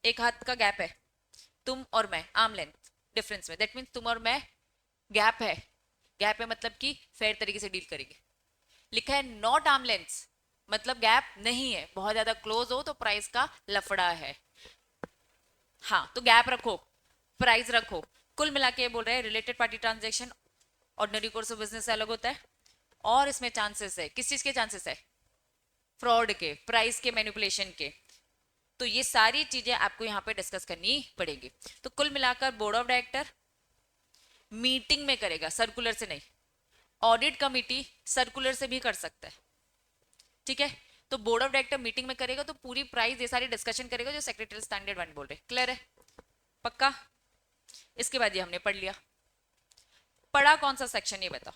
A: एक हाथ का गैप है तुम और मैं, आर्म लेंथ डिफरेंस में, दैट मीन्स तुम और मैं गैप है, गैप है मतलब कि फेयर तरीके से डील करेंगे। लिखा है नॉट आर्म लेंथ मतलब गैप नहीं है, बहुत ज्यादा क्लोज हो तो प्राइस का लफड़ा है, हाँ तो गैप रखो, प्राइस रखो। कुल मिला के बोल रहे हैं related party transaction ordinary course of business से अलग होता है, और इसमें चांसेस है, किस चीज के चांसेस है, फ्रॉड के, प्राइस के, मैनिपुलेशन के, तो ये सारी चीजें आपको यहाँ पे डिस्कस करनी पड़ेगी। तो कुल मिलाकर बोर्ड ऑफ डायरेक्टर मीटिंग में करेगा, सर्कुलर से नहीं, ऑडिट कमिटी सर्कुलर से भी कर सकता है, ठीक है। तो बोर्ड ऑफ डायरेक्टर मीटिंग में करेगा तो पूरी प्राइस ये सारी डिस्कशन करेगा जो सेक्रेटरी स्टैंडर्ड 1 बोल रहे, क्लियर है, पक्का। इसके बाद ये हमने पढ़ लिया, पढ़ा कौन सा सेक्शन ये बताओ,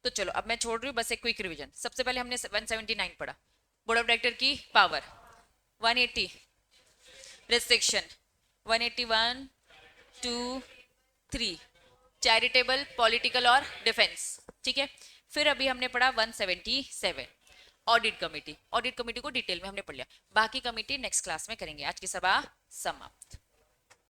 A: तो चलो अब मैं छोड़ रही हूँ, बस एक क्विक रिवीजन। सबसे पहले हमने 179 पढ़ा, बोर्ड ऑफ डायरेक्टर की पावर, 180 रिस्ट्रिक्शन, 181 2 3 चैरिटेबल, पॉलिटिकल और डिफेंस, ठीक है। फिर अभी हमने पढ़ा 177 ऑडिट कमेटी, ऑडिट कमेटी को डिटेल में हमने पढ़ लिया, बाकी कमेटी नेक्स्ट क्लास में करेंगे। आज की सभा समाप्त।